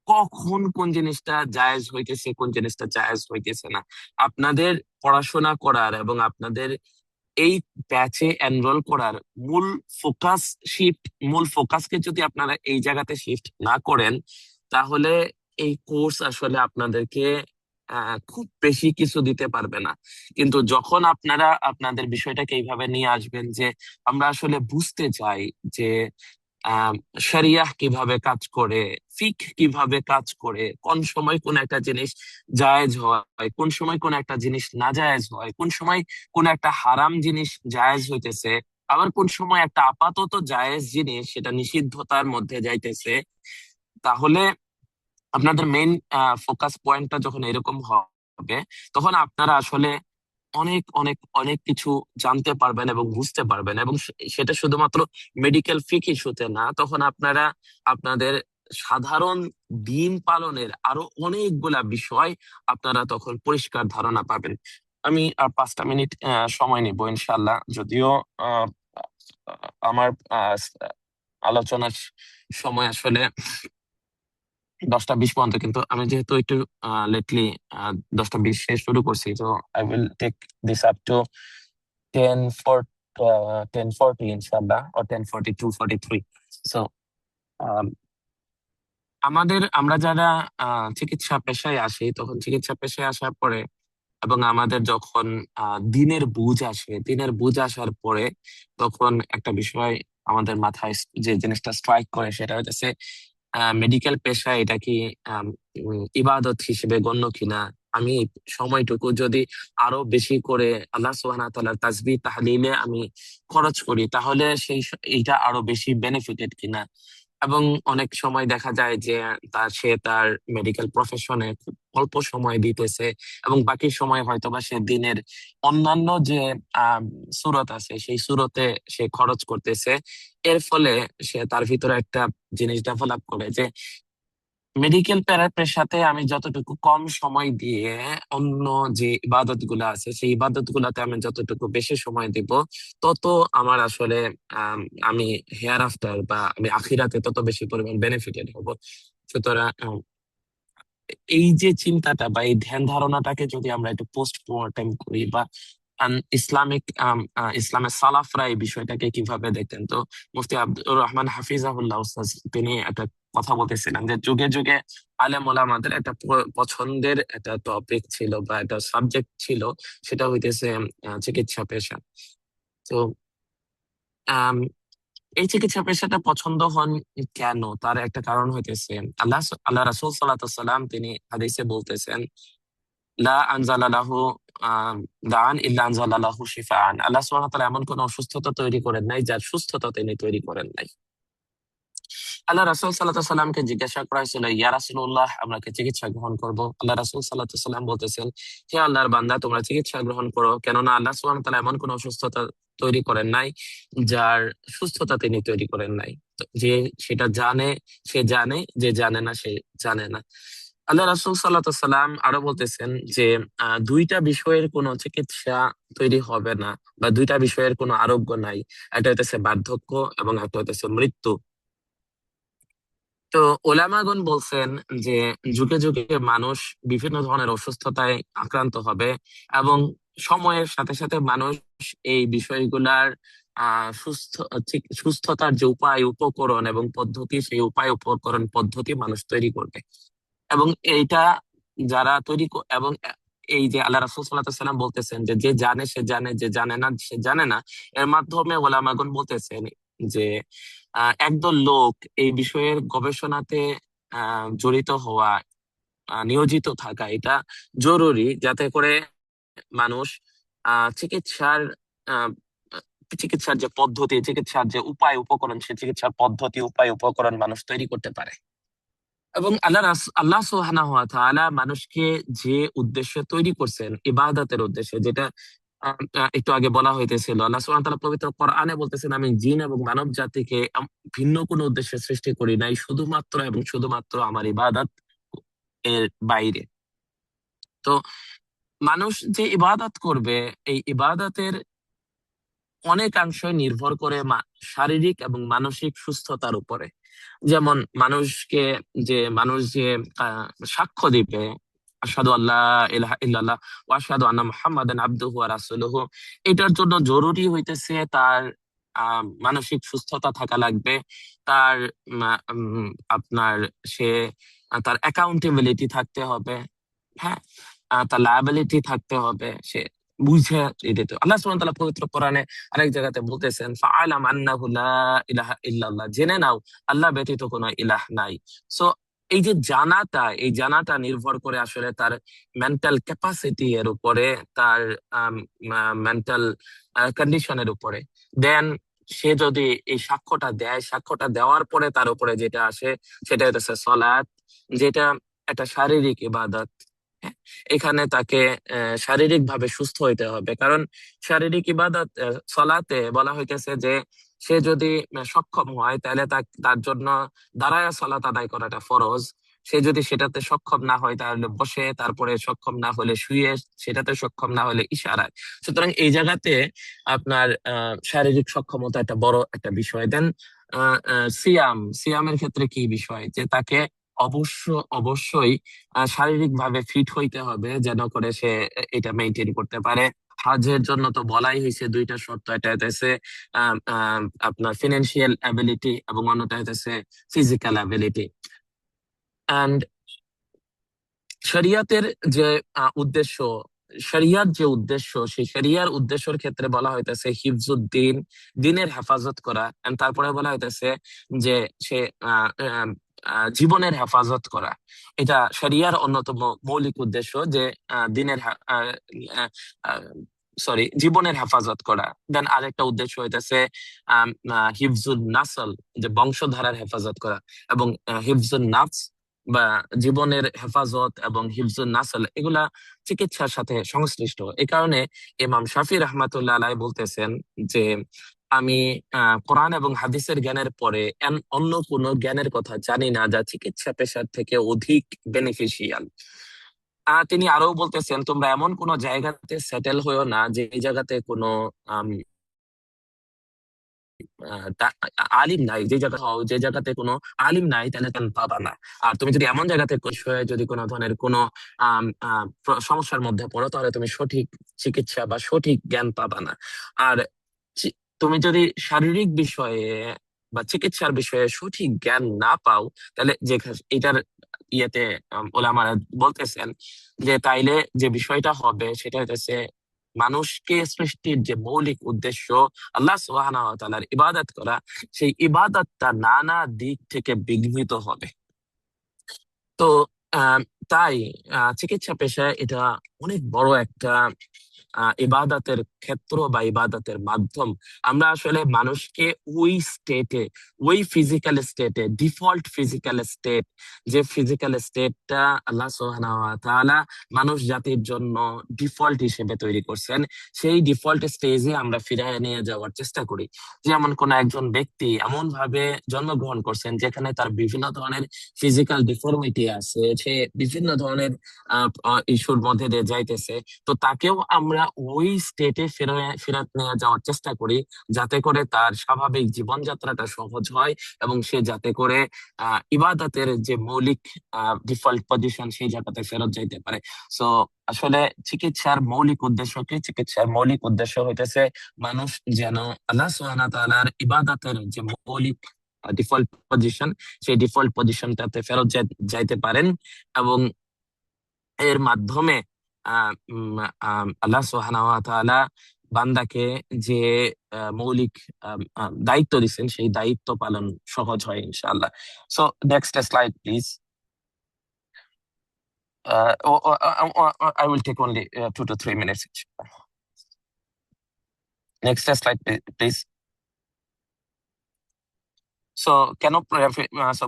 কখন কোন জিনিসটা জায়েজ হইতেছে, কোন জিনিসটা জায়েজ হইতেছে না। আপনাদের পড়াশোনা করার এবং আপনাদের এই ব্যাচে এনরোল করার মূল ফোকাস মূল ফোকাসকে যদি আপনারা এই জায়গাতে শিফট না করেন, তাহলে এই কোর্স আসলে আপনাদেরকে খুব বেশি কিছু দিতে পারবে না। কিন্তু যখন আপনারা আপনাদের বিষয়টাকে এইভাবে নিয়ে আসবেন যে আমরা আসলে বুঝতে চাই যে শরিয়াহ কিভাবে কাজ করে, ফিক কিভাবে কাজ করে, কোন সময় কোন একটা জিনিস জায়েজ হয়, কোন সময় কোন একটা জিনিস নাজায়েজ হয়, কোন সময় কোন একটা হারাম জিনিস জায়েজ হইতেছে, আবার কোন সময় একটা আপাতত জায়েজ জিনিস সেটা নিষিদ্ধতার মধ্যে যাইতেছে, তাহলে আপনাদের মেইন ফোকাস পয়েন্টটা যখন এরকম হবে, তখন আপনারা আসলে অনেক অনেক অনেক কিছু জানতে পারবেন এবং বুঝতে পারবেন। এবং সেটা শুধুমাত্র মেডিকেল ফিক ইস্যুতে না, তখন আপনারা আপনাদের সাধারণ দিন পালনের আরো অনেকগুলা বিষয় আপনারা তখন পরিষ্কার ধারণা পাবেন। আমি 5টা মিনিট সময় নিব ইনশাল্লাহ, যদিও আহ, আমার আলোচনার সময় আসলে 10টা 20 পর্যন্ত, কিন্তু আমি যেহেতু একটু লেটলি 10টা 20 শুরু করছি, তো I will take this up to 10:40 ইনশাল্লাহ, or 10:42, 43. সো আমরা যারা চিকিৎসা পেশায় আসি, তখন চিকিৎসা পেশায় আসার পরে এবং আমাদের যখন দিনের বুঝ আসার পরে, তখন একটা বিষয় আমাদের মাথায় যে জিনিসটা স্ট্রাইক করে সেটা হচ্ছে মেডিকেল পেশা এটা কি ইবাদত হিসেবে গণ্য কিনা। আমি সময়টুকু যদি আরো বেশি করে আল্লাহ সুবহানাহু ওয়া তাআলার তাসবিহ তাহলিলে আমি খরচ করি, তাহলে এইটা আরো বেশি বেনিফিটেড কিনা। এবং অনেক সময় দেখা যায় যে সে তার মেডিকেল প্রফেশনে খুব অল্প সময় দিতেছে এবং বাকি সময় হয়তোবা সে দিনের অন্যান্য যে সুরত আছে সেই সুরতে সে খরচ করতেছে। এর ফলে সে তার ভিতরে একটা জিনিস ডেভেলপ করে যে মেডিকেল পেশাতে আমি যতটুকু কম সময় দিয়ে অন্য যে ইবাদত গুলা আছে সেই ইবাদত গুলাতে আমি যতটুকু বেশি সময় দিব, তত আমার আসলে আমি হেয়ার আফটার বা আমি আখিরাতে তত বেশি পরিমাণ বেনিফিটেড হব। সুতরাং এই যে চিন্তাটা বা এই ধ্যান ধারণাটাকে যদি আমরা একটু পোস্ট মর্টেম করি, বা ইসলামের সালাফরা এই বিষয়টাকে কিভাবে দেখতেন, তো মুফতি আব্দুর রহমান হাফিজাহুল্লাহ উস্তাজ তিনি একটা কথা বলতেছিলেন যে যুগে যুগে আলেম ওলামাদের একটা পছন্দের একটা টপিক ছিল বা একটা সাবজেক্ট ছিল, সেটা হইতেছে চিকিৎসা পেশা। তো আম, এই চিকিৎসা পেশাটা পছন্দ হন কেন, তার একটা কারণ হইতেছে আল্লাহ রাসূল সাল্লাল্লাহু আলাইহি ওয়াসাল্লাম তিনি হাদিসে বলতেছেন, লা আনজালা লাহু দান ইল্লা আনজালা লাহু শিফাআন। আল্লাহ সুবহানাহু ওয়া তাআলা এমন কোন অসুস্থতা তৈরি করেন নাই যার সুস্থতা তিনি তৈরি করেন নাই। আল্লাহ রাসূল সাল্লাল্লাহু আলাইহি সাল্লামকে জিজ্ঞাসা করা হয়েছিল, ইয়া রাসূলুল্লাহ, আমরা কি চিকিৎসা গ্রহণ করব? আল্লাহ রাসূল সাল্লাল্লাহু আলাইহি সাল্লাম বলতেছেন, হে আল্লাহর বান্দা, তোমরা চিকিৎসা গ্রহণ করো, কেননা আল্লাহ সুবহানাহু ওয়া তাআলা এমন কোন অসুস্থতা তৈরি করেন নাই যার সুস্থতা তিনি তৈরি করেন নাই। তো যে সেটা জানে সে জানে, যে জানে না সে জানে না। আল্লাহ রাসূল সাল্লাল্লাহু আলাইহি সাল্লাম আরো বলতেছেন যে দুইটা বিষয়ের কোনো চিকিৎসা তৈরি হবে না, বা দুইটা বিষয়ের কোনো আরোগ্য নাই। একটা হইতেছে বার্ধক্য এবং একটা হইতেছে মৃত্যু। তো ওলামাগণ বলছেন যে যুগে যুগে মানুষ বিভিন্ন ধরনের অসুস্থতায় আক্রান্ত হবে, এবং সময়ের সাথে সাথে মানুষ এই বিষয়গুলার সুস্থতার যে উপায় উপকরণ এবং পদ্ধতি, সেই উপায় উপকরণ পদ্ধতি মানুষ তৈরি করবে। এবং এইটা যারা এবং এই যে আল্লাহ রাসূল সাল্লাল্লাহু আলাইহি সাল্লাম বলতেছেন যে যে জানে সে জানে, যে জানে না সে জানে না। এর মাধ্যমে ওলামাগণ বলতেছেন যে একদল লোক এই বিষয়ের গবেষণাতে জড়িত হওয়া, নিয়োজিত থাকা এটা জরুরি, যাতে করে মানুষ চিকিৎসার আহ চিকিৎসার যে পদ্ধতি, চিকিৎসার যে উপায় উপকরণ, সে চিকিৎসার পদ্ধতি উপায় উপকরণ মানুষ তৈরি করতে পারে। এবং আল্লাহ সুবহানাহু ওয়া তাআলা মানুষকে যে উদ্দেশ্যে তৈরি করছেন, ইবাদতের উদ্দেশ্যে, যেটা একটু আগে বলা হইতেছিল, আল্লাহ সুবহানাহু ওয়া তাআলা পবিত্র কোরআনে বলতেছেন, আমি জিন এবং মানব জাতিকে ভিন্ন কোনো উদ্দেশ্যে সৃষ্টি করি নাই, শুধুমাত্র এবং শুধুমাত্র আমার ইবাদত এর বাইরে। তো মানুষ যে ইবাদত করবে, এই ইবাদতের অনেকাংশই নির্ভর করে শারীরিক এবং মানসিক সুস্থতার উপরে। যেমন মানুষ যে সাক্ষ্য দিবে, আশহাদু আল্লা ইলাহা ইল্লাল্লাহ ওয়া আশহাদু আন্না মুহাম্মাদান আবদুহু ওয়া রাসূলুহু, এটার জন্য জরুরি হইতেছে তার মানসিক সুস্থতা থাকা লাগবে। তার আপনার সে তার অ্যাকাউন্টেবিলিটি থাকতে হবে, হ্যাঁ, তার লায়াবিলিটি থাকতে হবে, সে বুঝে দিতে। আল্লাহ সুবহানাহু ওয়া তাআলা পবিত্র কোরআনে আরেক জায়গাতে বলতেছেন, ফাআলাম আন্নাহু লা ইলাহা ইল্লাল্লাহ, জেনে নাও আল্লাহ ব্যতীত কোনো ইলাহ নাই। সো এই জানাটা নির্ভর করে আসলে তার মেন্টাল ক্যাপাসিটি এর উপরে, তার মেন্টাল কন্ডিশনের উপরে। দেন সে যদি এই সাক্ষ্যটা দেয়, সাক্ষ্যটা দেওয়ার পরে তার উপরে যেটা আসে সেটা হচ্ছে সলাত, যেটা একটা শারীরিক ইবাদত। হ্যাঁ, এখানে তাকে শারীরিক ভাবে সুস্থ হইতে হবে, কারণ শারীরিক ইবাদত সলাতে বলা হইতেছে যে সে যদি সক্ষম হয়, তাহলে তার জন্য দাঁড়ায়া সলাত আদায় করাটা ফরজ। সে যদি সেটাতে সক্ষম না হয়, তাহলে বসে, তারপরে সক্ষম না হলে শুয়ে, সেটাতে সক্ষম না হলে ইশারায়। সুতরাং এই জায়গাতে আপনার শারীরিক সক্ষমতা একটা বড় একটা বিষয়। দেন সিয়ামের ক্ষেত্রে কি বিষয়, যে তাকে অবশ্যই শারীরিক ভাবে ফিট হইতে হবে, যেন করে সে এটা মেনটেন করতে পারে। হজের জন্য তো বলাই হয়েছে দুইটা শর্ত, একটা হইতেছে আপনার ফিনান্সিয়াল অ্যাবিলিটি এবং অন্যটা হইতেছে ফিজিক্যাল অ্যাবিলিটি। অ্যান্ড শরিয়াতের যে উদ্দেশ্য, শরিয়ার যে উদ্দেশ্য, সেই শরিয়ার উদ্দেশ্যের ক্ষেত্রে বলা হইতেছে হিফজুদ্দিন, দিনের হেফাজত করা। and তারপরে বলা হইতেছে যে সে জীবনের হেফাজত করা। এটা শরিয়ার অন্যতম মৌলিক উদ্দেশ্য, যে দিনের জীবনের হেফাজত করা। দেন আরেকটা উদ্দেশ্য হইতেছে হিফজুল নাসল, যে বংশধারার হেফাজত করা। এবং হিফজুল নাফস বা জীবনের হেফাজত এবং হিফজুন নাসল, এগুলা চিকিৎসার সাথে সংশ্লিষ্ট। এই কারণে ইমাম শাফি রাহমাতুল্লাহ আলাইহি বলতেছেন যে আমি কোরআন এবং হাদিসের জ্ঞানের পরে অন্য কোনো জ্ঞানের কথা জানি না যা চিকিৎসা পেশার থেকে অধিক বেনিফিশিয়াল। তিনি আরো বলতেছেন, তোমরা এমন কোন জায়গাতে সেটেল হইও না যে জায়গাতে কোনো আলিম নাই, যে জায়গাতে কোনো আলিম নাই, তাহলে তুমি পাবা না। আর তুমি যদি এমন জায়গাতে যদি কোনো ধরনের কোনো সমস্যার মধ্যে পড়ো, তাহলে তুমি সঠিক চিকিৎসা বা সঠিক জ্ঞান পাবা না। আর তুমি যদি শারীরিক বিষয়ে বা চিকিৎসার বিষয়ে সঠিক জ্ঞান না পাও, তাহলে যে এটার ইয়েতে ওলামারা বলতেছেন যে তাইলে যে বিষয়টা হবে সেটা হচ্ছে মানুষকে সৃষ্টির যে মৌলিক উদ্দেশ্য আল্লাহ সুবহানাহু ওয়া তাআলার ইবাদত করা, সেই ইবাদতটা নানা দিক থেকে বিঘ্নিত হবে। তো তাই চিকিৎসা পেশায় এটা অনেক বড় একটা ইবাদতের ক্ষেত্র বা ইবাদতের মাধ্যম। আমরা আসলে মানুষকে ওই স্টেটে, ওই ফিজিক্যাল স্টেটে, ডিফল্ট ফিজিক্যাল স্টেট, যে ফিজিক্যাল স্টেটটা আল্লাহ সুবহানাহু ওয়া তাআলা মানুষ জাতির জন্য ডিফল্ট হিসেবে তৈরি করছেন, সেই ডিফল্ট স্টেজে আমরা ফিরিয়ে নিয়ে যাওয়ার চেষ্টা করি। যেমন কোন একজন ব্যক্তি এমন ভাবে জন্মগ্রহণ করছেন যেখানে তার বিভিন্ন ধরনের ফিজিক্যাল ডিফর্মিটি আছে, সে বিভিন্ন ধরনের ইস্যুর মধ্যে দিয়ে যাইতেছে, তো তাকেও আমরা ওই স্টেটে ফেরত নিয়ে যাওয়ার চেষ্টা করি, যাতে করে তার স্বাভাবিক জীবনযাত্রাটা সহজ হয় এবং সে যাতে করে ইবাদতের যে মৌলিক ডিফল্ট পজিশন সেই জায়গাতে ফেরত যাইতে পারে। সো আসলে চিকিৎসার মৌলিক উদ্দেশ্য কি? চিকিৎসার মৌলিক উদ্দেশ্য হইতেছে মানুষ যেন আল্লাহ সুবহানাহু ওয়া তাআলার ইবাদতের যে মৌলিক ডিফল্ট পজিশন, সেই ডিফল্ট পজিশনটাতে ফেরত যাইতে পারেন এবং এর মাধ্যমে আল্লাহ সুবহানাহু ওয়া তাআলা বান্দাকে যে মৌলিক দায়িত্ব দিচ্ছেন সেই দায়িত্ব পালন সহজ হয় ইনশাআল্লাহ। So next slide please. I will take only 2 to 3 minutes. Next slide, please. So কেন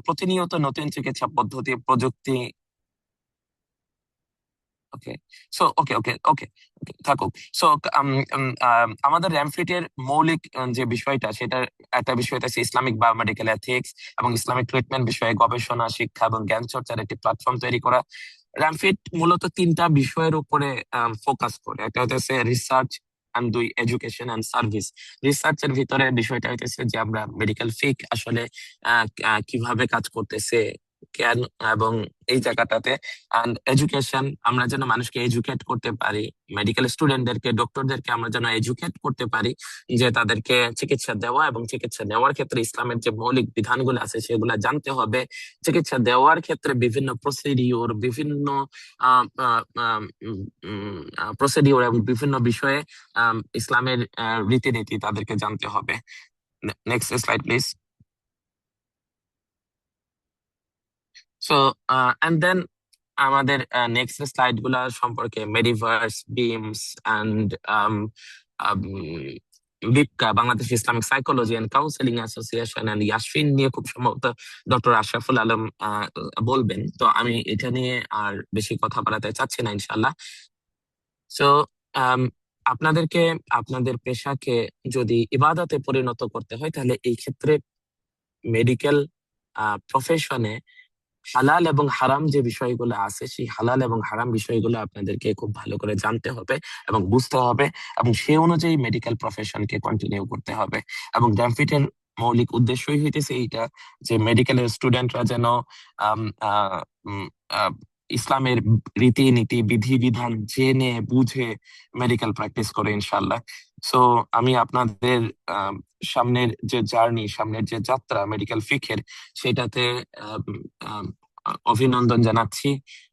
প্রতিনিয়ত নতুন চিকিৎসা পদ্ধতি, প্রযুক্তি, ওকে সো ওকে ওকে ওকে থাকুক। সো আমাদের র্যামফিটের মৌলিক যে বিষয়টা, সেটার একটা বিষয় আছে ইসলামিক বায়োমেডিক্যাল এথিক্স এবং ইসলামিক ট্রিটমেন্ট বিষয়ে গবেষণা, শিক্ষা এবং জ্ঞান চর্চার একটি প্ল্যাটফর্ম তৈরি করা। র্যামফিট মূলত 3টা বিষয়ের উপরে ফোকাস করে। একটা হচ্ছে research, and 2 education and service. রিসার্চের ভিতরে বিষয়টা হইতেছে যে আমরা মেডিকেল ফিক আসলে কিভাবে কাজ করতেছে, কেন, এবং এই জায়গাটাতে অ্যান্ড এডুকেশন, আমরা যেন মানুষকে এডুকেট করতে পারি, মেডিকেল স্টুডেন্টদেরকে, ডক্টরদেরকে আমরা যেন এডুকেট করতে পারি যে তাদেরকে চিকিৎসা দেওয়া এবং চিকিৎসা নেওয়ার ক্ষেত্রে ইসলামের যে মৌলিক বিধানগুলো আছে সেগুলা জানতে হবে। চিকিৎসা দেওয়ার ক্ষেত্রে বিভিন্ন প্রসিডিওর, বিভিন্ন প্রসিডিওর এবং বিভিন্ন বিষয়ে ইসলামের রীতিনীতি তাদেরকে জানতে হবে। Next slide please. So and then আমাদের নেক্সট স্লাইড গুলা সম্পর্কে Mediverse, BIMS and BIPCA, Bangladesh Islamic psychology and counselling association and ইয়াসফিন নিয়ে খুব সম্ভবত ডক্টর আশরাফুল আলম বলবেন। তো আমি এটা নিয়ে আর বেশি কথা বাড়াতে চাচ্ছি না ইনশাল্লাহ। সো আপনাদেরকে, আপনাদের পেশাকে যদি ইবাদতে পরিণত করতে হয়, তাহলে এই ক্ষেত্রে মেডিকেল প্রফেশনে হালাল এবং হারাম যে বিষয়গুলো আছে, সেই হালাল এবং হারাম বিষয়গুলো আপনাদেরকে খুব ভালো করে জানতে হবে এবং বুঝতে হবে এবং সেই অনুযায়ী মেডিকেল প্রফেশনকে কন্টিনিউ করতে হবে। এবং র্যামফিটের মৌলিক উদ্দেশ্যই হইতেছে এইটা, যে মেডিকেলের স্টুডেন্টরা যেন ইসলামের রীতিনীতি, বিধিবিধান জেনে বুঝে মেডিকেল প্র্যাকটিস করে ইনশাল্লাহ। সো আমি আপনাদের সামনের যে জার্নি, সামনের যে যাত্রা মেডিকেল ফিকের, সেটাতে অভিনন্দন জানাচ্ছি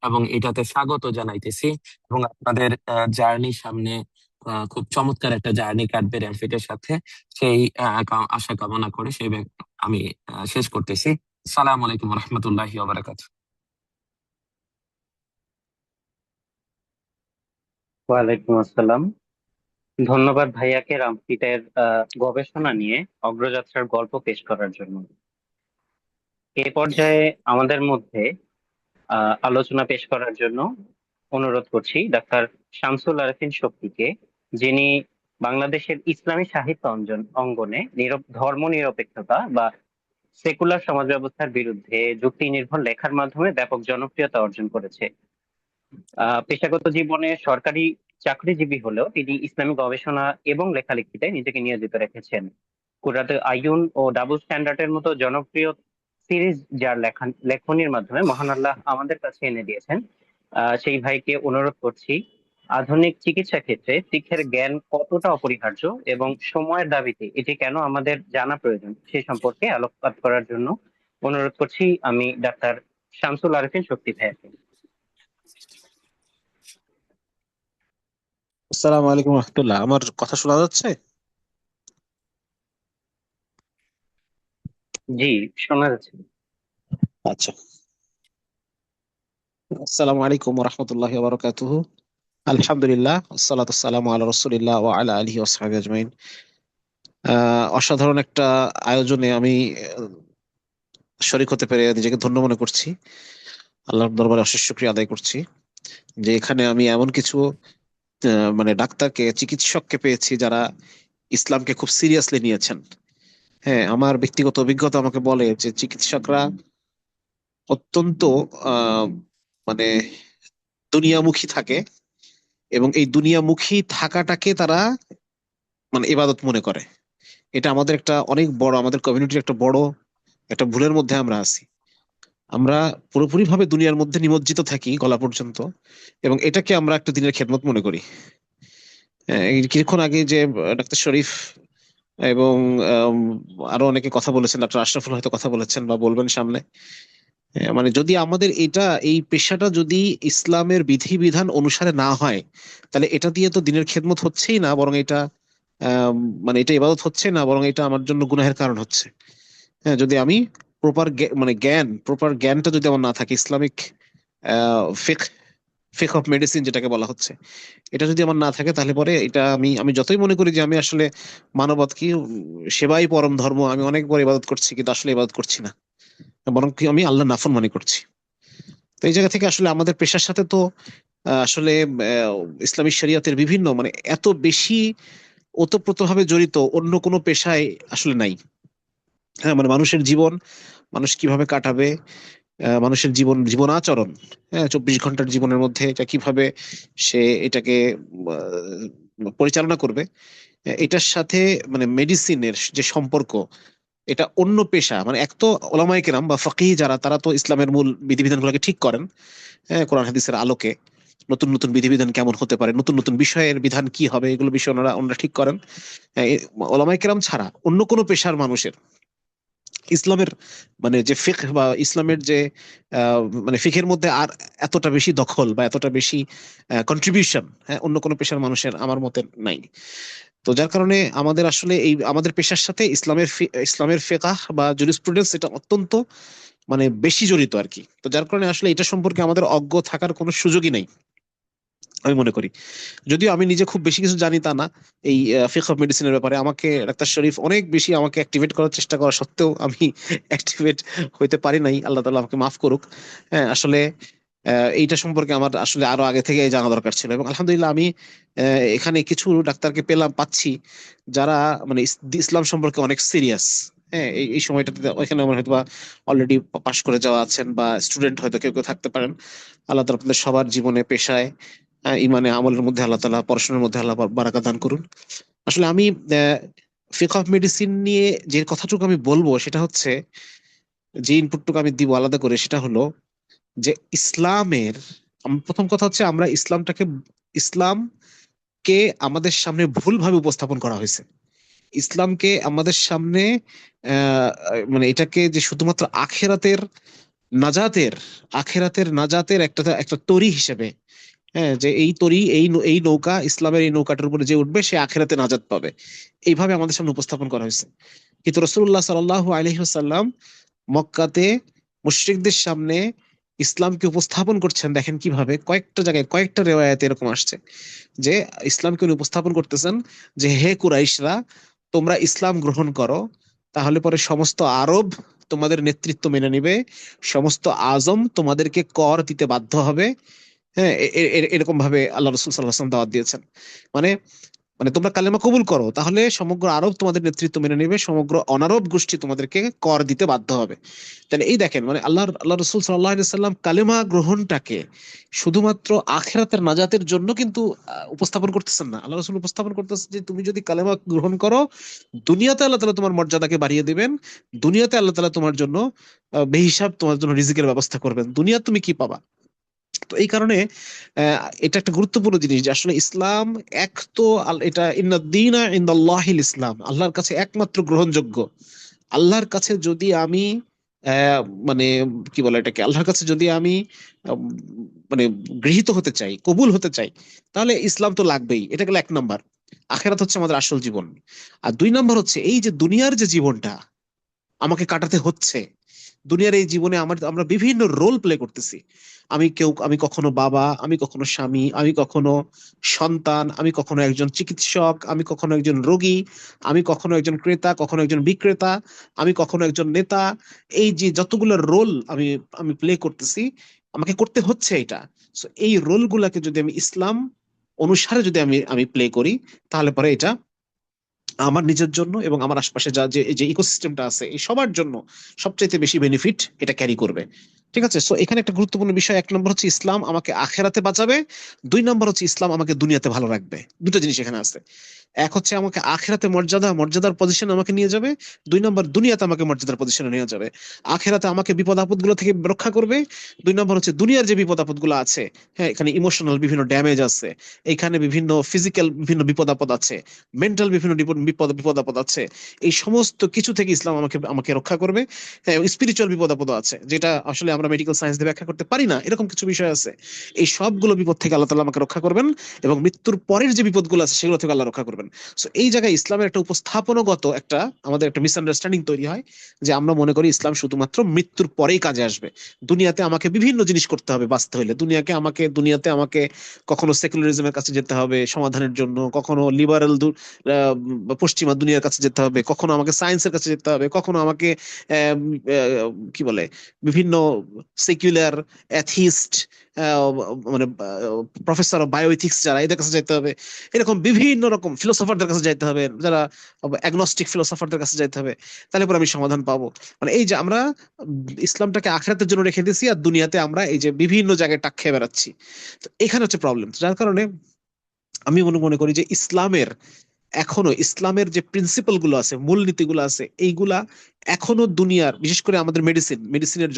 এবং এটাতে স্বাগত জানাইতেছি এবং আপনাদের জার্নি সামনে খুব চমৎকার একটা জার্নি কাটবে র্যামফিটের সাথে, সেই আশা কামনা করে সেই আমি শেষ করতেছি। আসসালামু আলাইকুম ওয়া রাহমাতুল্লাহি ওয়া বারাকাতুহু। ওয়ালাইকুম আসসালাম। ধন্যবাদ ভাইয়াকে রামফিটের গবেষণা নিয়ে অগ্রযাত্রার গল্প পেশ করার জন্য। এ পর্যায়ে আমাদের মধ্যে আলোচনা পেশ করার জন্য অনুরোধ করছি ডাক্তার শামসুল আরেফিন শক্তিকে, যিনি বাংলাদেশের ইসলামী সাহিত্য অঙ্গনে ধর্ম নিরপেক্ষতা বা সেকুলার সমাজ ব্যবস্থার বিরুদ্ধে যুক্তি নির্ভর লেখার মাধ্যমে ব্যাপক জনপ্রিয়তা অর্জন করেছে। পেশাগত জীবনে সরকারি চাকরিজীবী হলেও তিনি ইসলামী গবেষণা এবং লেখালেখিতে নিজেকে নিয়োজিত রেখেছেন। কুরাতে আইয়ুন ও ডাবল স্ট্যান্ডার্ডের মতো জনপ্রিয় সিরিজ যার লেখনির মাধ্যমে মহান আল্লাহ আমাদের কাছে এনে দিয়েছেন, সেই ভাইকে অনুরোধ করছি আধুনিক চিকিৎসা ক্ষেত্রে শিক্ষার জ্ঞান কতটা অপরিহার্য এবং সময়ের দাবিতে এটি কেন আমাদের জানা প্রয়োজন সে সম্পর্কে আলোকপাত করার জন্য অনুরোধ করছি আমি ডাক্তার শামসুল আরেফিন শক্তি ভাইয়াকে। আসসালামু আলাইকুম রহমতুল্লাহ। আমার কথা শোনা যাচ্ছে? জি, শোনা যাচ্ছে। আচ্ছা, আসসালামু আলাইকুম রহমতুল্লাহি ওয়া বারাকাতুহু। আলহামদুলিল্লাহ, আসসালাতু আসসালামু আলা রাসূলিল্লাহ ওয়া আলা আলিহি ওয়া সাহবিহি আজমাইন। অসাধারণ একটা আয়োজনে আমি শরীক হতে পেরে নিজেকে ধন্য মনে করছি। আল্লাহর দরবারে অশেষ শুকরিয়া আদায় করছি যে এখানে আমি এমন কিছু মানে ডাক্তারকে, চিকিৎসককে পেয়েছি যারা ইসলামকে খুব সিরিয়াসলি নিয়েছেন। হ্যাঁ, আমার ব্যক্তিগত অভিজ্ঞতা আমাকে বলে যে চিকিৎসকরা অত্যন্ত আহ মানে দুনিয়ামুখী থাকে, এবং এই দুনিয়ামুখী থাকাটাকে তারা মানে ইবাদত মনে করে। এটা আমাদের একটা অনেক বড়, আমাদের কমিউনিটির একটা বড় একটা ভুলের মধ্যে আমরা আছি। আমরা পুরোপুরি ভাবে দুনিয়ার মধ্যে নিমজ্জিত থাকি গলা পর্যন্ত, এবং এটাকে আমরা একটা দিনের খেদমত মনে করি। এই কিছুক্ষণ আগে যে ডাক্তার শরীফ এবং আম, আরো অনেকে কথা বলেছেন, ডক্টর আশরাফুল হয়তো কথা বলেছেন বা বলবেন সামনে। মানে যদি আমাদের এটা, এই পেশাটা যদি ইসলামের বিধিবিধান অনুসারে না হয়, তাহলে এটা দিয়ে তো দিনের খেদমত হচ্ছেই না, বরং এটা আম, মানে এটা ইবাদত হচ্ছে না, বরং এটা আমার জন্য গুনাহের কারণ হচ্ছে। হ্যাঁ, যদি আমি মানে প্রপার জ্ঞানটা যদি আমার না থাকে, ইসলামিক ফিক ফিক অফ মেডিসিন যেটাকে বলা হচ্ছে, এটা যদি আমার না থাকে, তাহলে পরে এটা আমি আমি যতই মনে করি যে আমি আসলে মানবত কি সেবাই পরম ধর্ম, আমি অনেক বড় ইবাদত করছি, কিন্তু আসলে ইবাদত করছি না, বরং কি আমি আল্লাহ নাফরমানি করছি। তো এই জায়গা থেকে আসলে আমাদের পেশার সাথে তো আসলে ইসলামী শরিয়তের বিভিন্ন মানে এত বেশি ওতপ্রোতভাবে জড়িত অন্য কোনো পেশায় আসলে নাই। হ্যাঁ, মানে মানুষের জীবন, মানুষ কিভাবে কাটাবে, মানুষের জীবনাচরণ, হ্যাঁ, 24 ঘন্টার জীবনের মধ্যে এটা কিভাবে সে এটাকে পরিচালনা করবে, এটার সাথে মানে মেডিসিনের যে সম্পর্ক, এটা অন্য পেশা মানে এক তো ওলামায়ে কেরাম বা ফকিহ যারা, তারা তো ইসলামের মূল বিধিবিধানগুলোকে ঠিক করেন, হ্যাঁ, কোরআন হাদিসের আলোকে নতুন নতুন বিধিবিধান কেমন হতে পারে, নতুন নতুন বিষয়ের বিধান কি হবে, এগুলো বিষয় ওনারা ঠিক করেন। ওলামায়ে কেরাম ছাড়া অন্য কোনো পেশার মানুষের ইসলামের মানে যে ফিকহ বা ইসলামের যে মানে ফিকহের মধ্যে আর এতটা বেশি দখল বা এতটা বেশি কন্ট্রিবিউশন, হ্যাঁ, অন্য কোনো পেশার মানুষের আমার মতে নাই। তো যার কারণে আমাদের আসলে এই আমাদের পেশার সাথে ইসলামের ফিকহ বা জুরিসপ্রুডেন্স এটা অত্যন্ত মানে বেশি জড়িত আর কি। তো যার কারণে আসলে এটা সম্পর্কে আমাদের অজ্ঞ থাকার কোনো সুযোগই নাই আমি মনে করি। যদিও আমি নিজে খুব বেশি কিছু জানি তা না এই ফিকহ অফ মেডিসিনের ব্যাপারে, আমাকে ডাক্তার শরীফ অনেক বেশি আমাকে অ্যাক্টিভেট করার চেষ্টা করা সত্ত্বেও আমি অ্যাক্টিভেট হইতে পারি নাই, আল্লাহ তাআলা আমাকে মাফ করুক। হ্যাঁ, আসলে এইটা সম্পর্কে আমার আসলে আরো আগে থেকে জানা দরকার ছিল, এবং আলহামদুলিল্লাহ আমি এখানে কিছু ডাক্তারকে পাচ্ছি যারা মানে ইসলাম সম্পর্কে অনেক সিরিয়াস। হ্যাঁ, এই সময়টাতে ওইখানে আমার হয়তো বা অলরেডি পাশ করে যাওয়া আছেন বা স্টুডেন্ট হয়তো কেউ কেউ থাকতে পারেন। আল্লাহ তাআলা আপনাদের সবার জীবনে, পেশায়, ইমানে, আমলের মধ্যে আল্লাহ তাআলা, পড়াশোনার মধ্যে আল্লাহ বারাকা দান করুন। আসলে আমি ফিকহ অফ মেডিসিন নিয়ে যে কথাটুকু আমি বলবো সেটা হচ্ছে, যে ইনপুটটুকু আমি দিব আলাদা করে, সেটা হলো যে ইসলামের প্রথম কথা হচ্ছে আমরা ইসলামকে আমাদের সামনে ভুলভাবে উপস্থাপন করা হয়েছে। ইসলামকে আমাদের সামনে আহ মানে এটাকে যে শুধুমাত্র নাজাতের নাজাতের একটা একটা তরি হিসেবে, হ্যাঁ, যে এই তরি, এই নৌকা, ইসলামের এই নৌকাটার উপরে যে উঠবে সে আখেরাতে নাজাত পাবে, এইভাবে আমাদের সামনে উপস্থাপন করা হয়েছে। কিন্তু রাসূলুল্লাহ সাল্লাল্লাহু আলাইহি ওয়াসাল্লাম মক্কাতে মুশরিকদের সামনে ইসলামকে উপস্থাপন করছেন, দেখেন কিভাবে কয়েকটা জায়গায় কয়েকটা রেওয়ায়াতে এরকম আসছে যে ইসলামকে উনি উপস্থাপন করতেছেন যে হে কুরাইশরা, তোমরা ইসলাম গ্রহণ করো, তাহলে পরে সমস্ত আরব তোমাদের নেতৃত্ব মেনে নিবে, সমস্ত আজম তোমাদেরকে কর দিতে বাধ্য হবে। হ্যাঁ, এরকম ভাবে আল্লাহ রসুল সাল্লাল্লাহু আলাইহি ওয়াসাল্লাম দাওয়াত দিয়েছেন। মানে মানে তোমরা কালেমা কবুল করো, তাহলে সমগ্র আরব তোমাদের নেতৃত্ব মেনে নেবে, সমগ্র অনারব গোষ্ঠী তোমাদেরকে কর দিতে বাধ্য হবে। তাহলে এই দেখেন, মানে আল্লাহ রসুল সাল্লাল্লাহু আলাইহি ওয়াসাল্লাম কালেমা গ্রহণটাকে শুধুমাত্র আখিরাতের নাজাতের জন্য কিন্তু উপস্থাপন করতেছেন না। আল্লাহ রসুল উপস্থাপন করতেছেন যে তুমি যদি কালেমা গ্রহণ করো, দুনিয়াতে আল্লাহ তাআলা তোমার মর্যাদাকে বাড়িয়ে দিবেন, দুনিয়াতে আল্লাহ তাআলা তোমার জন্য বেহিসাব তোমার জন্য রিজিকের ব্যবস্থা করবেন, দুনিয়া তুমি কি পাবা। তো এই কারণে এটা একটা গুরুত্বপূর্ণ জিনিস যে আসলে ইসলাম এক তো এটা ইন্নাদ-দীনা ইনদাল্লাহিল ইসলাম, আল্লাহর কাছে একমাত্র গ্রহণযোগ্য। আল্লাহর কাছে যদি আমি আহ, মানে কি বলে এটাকে, আল্লাহর কাছে যদি আমি আম, মানে গৃহীত হতে চাই, কবুল হতে চাই, তাহলে ইসলাম তো লাগবেই। এটা গেল 1 নাম্বার। আখেরাত হচ্ছে আমাদের আসল জীবন। আর 2 নাম্বার হচ্ছে এই যে দুনিয়ার যে জীবনটা আমাকে কাটাতে হচ্ছে, দুনিয়ার এই জীবনে আমরা বিভিন্ন রোল প্লে করতেছি। আমি কখনো বাবা, আমি কখনো স্বামী, আমি কখনো সন্তান, আমি কখনো একজন চিকিৎসক, আমি কখনো একজন রোগী, আমি কখনো একজন ক্রেতা, কখনো একজন বিক্রেতা, আমি কখনো একজন নেতা। এই যে যতগুলো রোল আমি আমি প্লে করতেছি, আমাকে করতে হচ্ছে এটা। সো এই রোল গুলাকে যদি আমি ইসলাম অনুসারে যদি আমি প্লে করি, তাহলে পরে এটা আমার নিজের জন্য এবং আমার আশপাশে যে ইকোসিস্টেমটা আছে এই সবার জন্য সবচাইতে বেশি বেনিফিট এটা ক্যারি করবে। ঠিক আছে, সো এখানে একটা গুরুত্বপূর্ণ বিষয়, 1 নম্বর হচ্ছে ইসলাম আমাকে আখেরাতে বাঁচাবে, 2 নম্বর হচ্ছে ইসলাম আমাকে দুনিয়াতে ভালো রাখবে। দুটো জিনিস এখানে আছে। এক হচ্ছে আমাকে আখেরাতে মর্যাদার পজিশনে আমাকে নিয়ে যাবে, 2 নম্বর দুনিয়াতে আমাকে মর্যাদার পজিশনে নিয়ে যাবে। আখেরাতে আমাকে বিপদ আপদ গুলো থেকে রক্ষা করবে, 2 নম্বর হচ্ছে দুনিয়ার যে বিপদ আপদ গুলো আছে, হ্যাঁ এখানে ইমোশনাল বিভিন্ন ড্যামেজ আছে, এখানে বিভিন্ন ফিজিক্যাল বিভিন্ন বিপদ আপদ আছে, মেন্টাল বিভিন্ন বিপদ আপদ আছে, এই সমস্ত কিছু থেকে ইসলাম আমাকে আমাকে রক্ষা করবে। হ্যাঁ, স্পিরিচুয়াল বিপদ আপদ আছে যেটা আসলে আমরা মেডিকেল সায়েন্স দিয়ে ব্যাখ্যা করতে পারি না, এরকম কিছু বিষয় আছে। এই সবগুলো বিপদ থেকে আল্লাহ তাআলা আমাকে রক্ষা করবেন, এবং মৃত্যুর পরের যে বিপদগুলো আছে সেগুলো থেকে আল্লাহ রক্ষা করবেন। সো এই জায়গায় ইসলামের একটা উপস্থাপনগত আমাদের একটা মিসআন্ডারস্ট্যান্ডিং তৈরি হয়, যে আমরা মনে করি ইসলাম শুধুমাত্র মৃত্যুর পরেই কাজে আসবে। দুনিয়াতে আমাকে বিভিন্ন জিনিস করতে হবে বাঁচতে হলে, দুনিয়াতে আমাকে কখনো সেকুলারিজমের কাছে যেতে হবে সমাধানের জন্য, কখনো লিবারেল পশ্চিমা দুনিয়ার কাছে যেতে হবে, কখনো আমাকে সায়েন্সের কাছে যেতে হবে, কখনো আমাকে কি বলে বিভিন্ন সেকুলার অ্যাথিস্ট মানে প্রফেসর অফ বায়োএথিক্স যারা, এদের কাছে যেতে হবে, এরকম বিভিন্ন রকম ফিলোসফারদের কাছে যাইতে হবে, যারা অ্যাগনস্টিক ফিলোসফারদের কাছে যাইতে হবে, তাহলে পরে আমি সমাধান পাবো। মানে এই যে আমরা ইসলামটাকে আখিরাতের জন্য রেখে দিয়েছি, আর দুনিয়াতে আমরা এই যে বিভিন্ন জায়গায় টাক খেয়ে বেড়াচ্ছি। তো এখানে হচ্ছে প্রবলেম, যার কারণে আমি মনে করি যে ইসলামের যে প্রিন্সিপাল গুলো আছে, মূলনীতিগুলো আছে, এইগুলা এখনো দুনিয়ার, বিশেষ করে আমাদের মেডিসিনের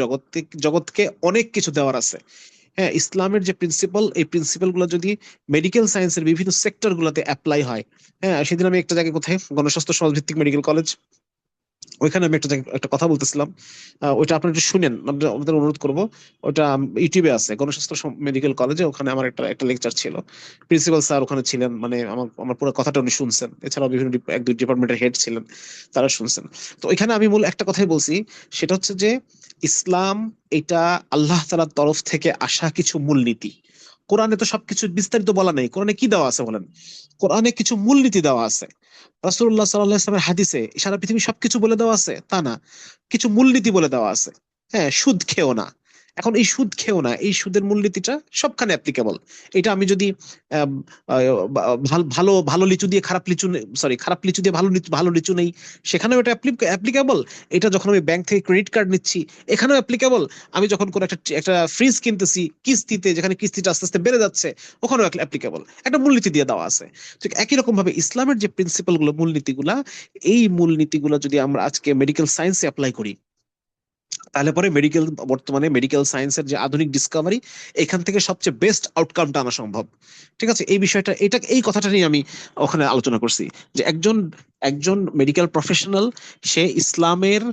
জগৎকে অনেক কিছু দেওয়ার আছে। হ্যাঁ, ইসলামের যে এই প্রিন্সিপাল গুলো যদি মেডিকেল সায়েন্সের বিভিন্ন সেক্টর গুলোতে অ্যাপ্লাই হয়। হ্যাঁ, সেদিন আমি একটা জায়গায়, কোথায়, গণস্বাস্থ্য সমাজ ভিত্তিক মেডিকেল কলেজ, ওইখানে আমি একটা কথা বলতেছিলাম। ওইটা আপনারা একটু শুনেন, আমাদের অনুরোধ করবো। ওটা ইউটিউবে আছে, গণস্বাস্থ্য মেডিকেল কলেজে, ওখানে আমার একটা লেকচার ছিল। প্রিন্সিপাল স্যার ওখানে ছিলেন, মানে আমার পুরো কথাটা উনি শুনছেন, এছাড়াও বিভিন্ন 1-2 ডিপার্টমেন্টের হেড ছিলেন, তারা শুনছেন। তো ওইখানে আমি মূল একটা কথাই বলছি, সেটা হচ্ছে যে ইসলাম এটা আল্লাহ তাআলার তরফ থেকে আসা কিছু মূলনীতি। কোরআনে তো সবকিছু বিস্তারিত বলা নেই, কোরআনে কি দেওয়া আছে বলেন? কোরআনে কিছু মূলনীতি দেওয়া আছে। রাসূলুল্লাহ সাল্লাল্লাহু আলাইহি ওয়াসাল্লামের হাদিসে সারা পৃথিবী সবকিছু বলে দেওয়া আছে তা না, কিছু মূলনীতি বলে দেওয়া আছে। হ্যাঁ, সুদ খেও না। এখন এই সুদ খেও না, এই সুদের মূলনীতিটা সবখানে অ্যাপ্লিকেবল। এটা আমি যদি আম, ভালো ভালো লিচু দিয়ে খারাপ লিচু দিয়ে ভালো লিচু নেই, সেখানেও এটা অ্যাপ্লিকেবল। এটা যখন আমি ব্যাংক থেকে ক্রেডিট কার্ড নিচ্ছি, এখানেও অ্যাপ্লিকেবল। আমি যখন কোনো একটা ফ্রিজ কিনতেছি কিস্তিতে, যেখানে কিস্তিটা আস্তে আস্তে বেড়ে যাচ্ছে, ওখানেও অ্যাপ্লিকেবল। একটা মূলনীতি দিয়ে দেওয়া আছে। ঠিক একই রকম ভাবে ইসলামের যে প্রিন্সিপাল গুলো, মূলনীতিগুলা, এই মূলনীতিগুলো যদি আমরা আজকে মেডিকেল সায়েন্সে অ্যাপ্লাই করি, তাহলে পরে বর্তমানে মেডিকেল সায়েন্সের যে আধুনিক ডিসকভারি, এখান থেকে সবচেয়ে বেস্ট আউটকামটা আনা সম্ভব। ঠিক আছে, এই কথাটা নিয়ে আমি ওখানে আলোচনা করছি, যে একজন মেডিকেল প্রফেশনাল, সে ইসলামের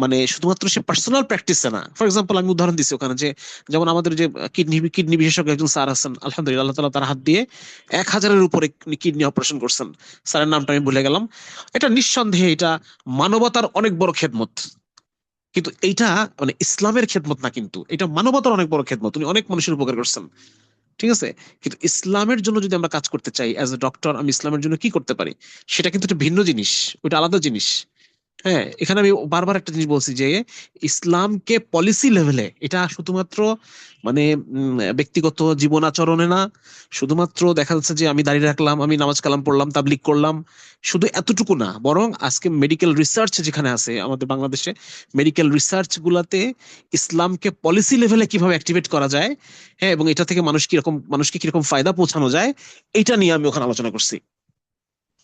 মানে শুধুমাত্র সে পার্সোনাল প্র্যাকটিসে না। ফর এক্সাম্পল, আমি উদাহরণ দিচ্ছি ওখানে, যে যেমন আমাদের যে কিডনি বিশেষজ্ঞ একজন স্যার আছেন, আলহামদুলিল্লাহ, আল্লাহ তাআলা তার হাত দিয়ে 1000-এর উপরে কিডনি অপারেশন করছেন। স্যারের নামটা আমি ভুলে গেলাম। এটা নিঃসন্দেহে এটা মানবতার অনেক বড় খেদমত, কিন্তু এইটা মানে ইসলামের খেদমত না, কিন্তু এটা মানবতার অনেক বড় খেদমত, উনি অনেক মানুষের উপকার করছেন। ঠিক আছে, কিন্তু ইসলামের জন্য যদি আমরা কাজ করতে চাই অ্যাজ এ ডক্টর, আমি ইসলামের জন্য কি করতে পারি, সেটা কিন্তু একটা ভিন্ন জিনিস, ওইটা আলাদা জিনিস। হ্যাঁ, এখানে আমি বারবার একটা জিনিস বলছি, যে ইসলামকে পলিসি লেভেলে, এটা শুধুমাত্র মানে ব্যক্তিগত জীবন আচরণে না, শুধুমাত্র দেখা যাচ্ছে যে আমি দাঁড়িয়ে রাখলাম, আমি নামাজ কালাম পড়লাম, তাবলিগ করলাম, শুধু এতটুকু না, বরং আজকে মেডিকেল রিসার্চ যেখানে আছে আমাদের বাংলাদেশে, মেডিকেল রিসার্চ গুলাতে ইসলামকে পলিসি লেভেলে কিভাবে অ্যাক্টিভেট করা যায়, হ্যাঁ, এবং এটা থেকে মানুষকে কিরকম ফায়দা পৌঁছানো যায়, এটা নিয়ে আমি ওখানে আলোচনা করছি।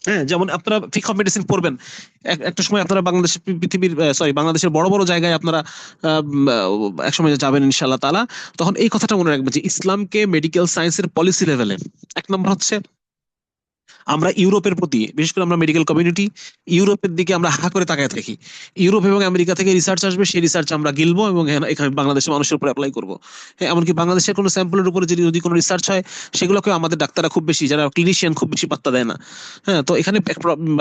হ্যাঁ, যেমন আপনারা ফিকহ মেডিসিন পড়বেন, একটা সময় আপনারা বাংলাদেশের বড় বড় জায়গায় আপনারা এক সময় যাবেন ইনশাআল্লাহ তাআলা, তখন এই কথাটা মনে রাখবেন যে ইসলামকে মেডিকেল সায়েন্সের পলিসি লেভেলে, 1 নম্বর হচ্ছে আমরা ইউরোপের প্রতি, বিশেষ করে আমরা মেডিকেল কমিউনিটি ইউরোপের দিকে আমরা হা করে তাকায় থাকি। ইউরোপ এবং আমেরিকা থেকে রিসার্চ আসবে, সেই রিসার্চ আমরা গিলবো এবং এখানে বাংলাদেশের মানুষের উপর অ্যাপ্লাই করবো। হ্যাঁ, এমনকি বাংলাদেশের কোনো স্যাম্পলের উপরে যদি কোনো রিসার্চ হয়, সেগুলোকে আমাদের ডাক্তাররা খুব বেশি, যারা ক্লিনিশিয়ান, খুব বেশি পাত্তা দেয় না। হ্যাঁ, তো এখানে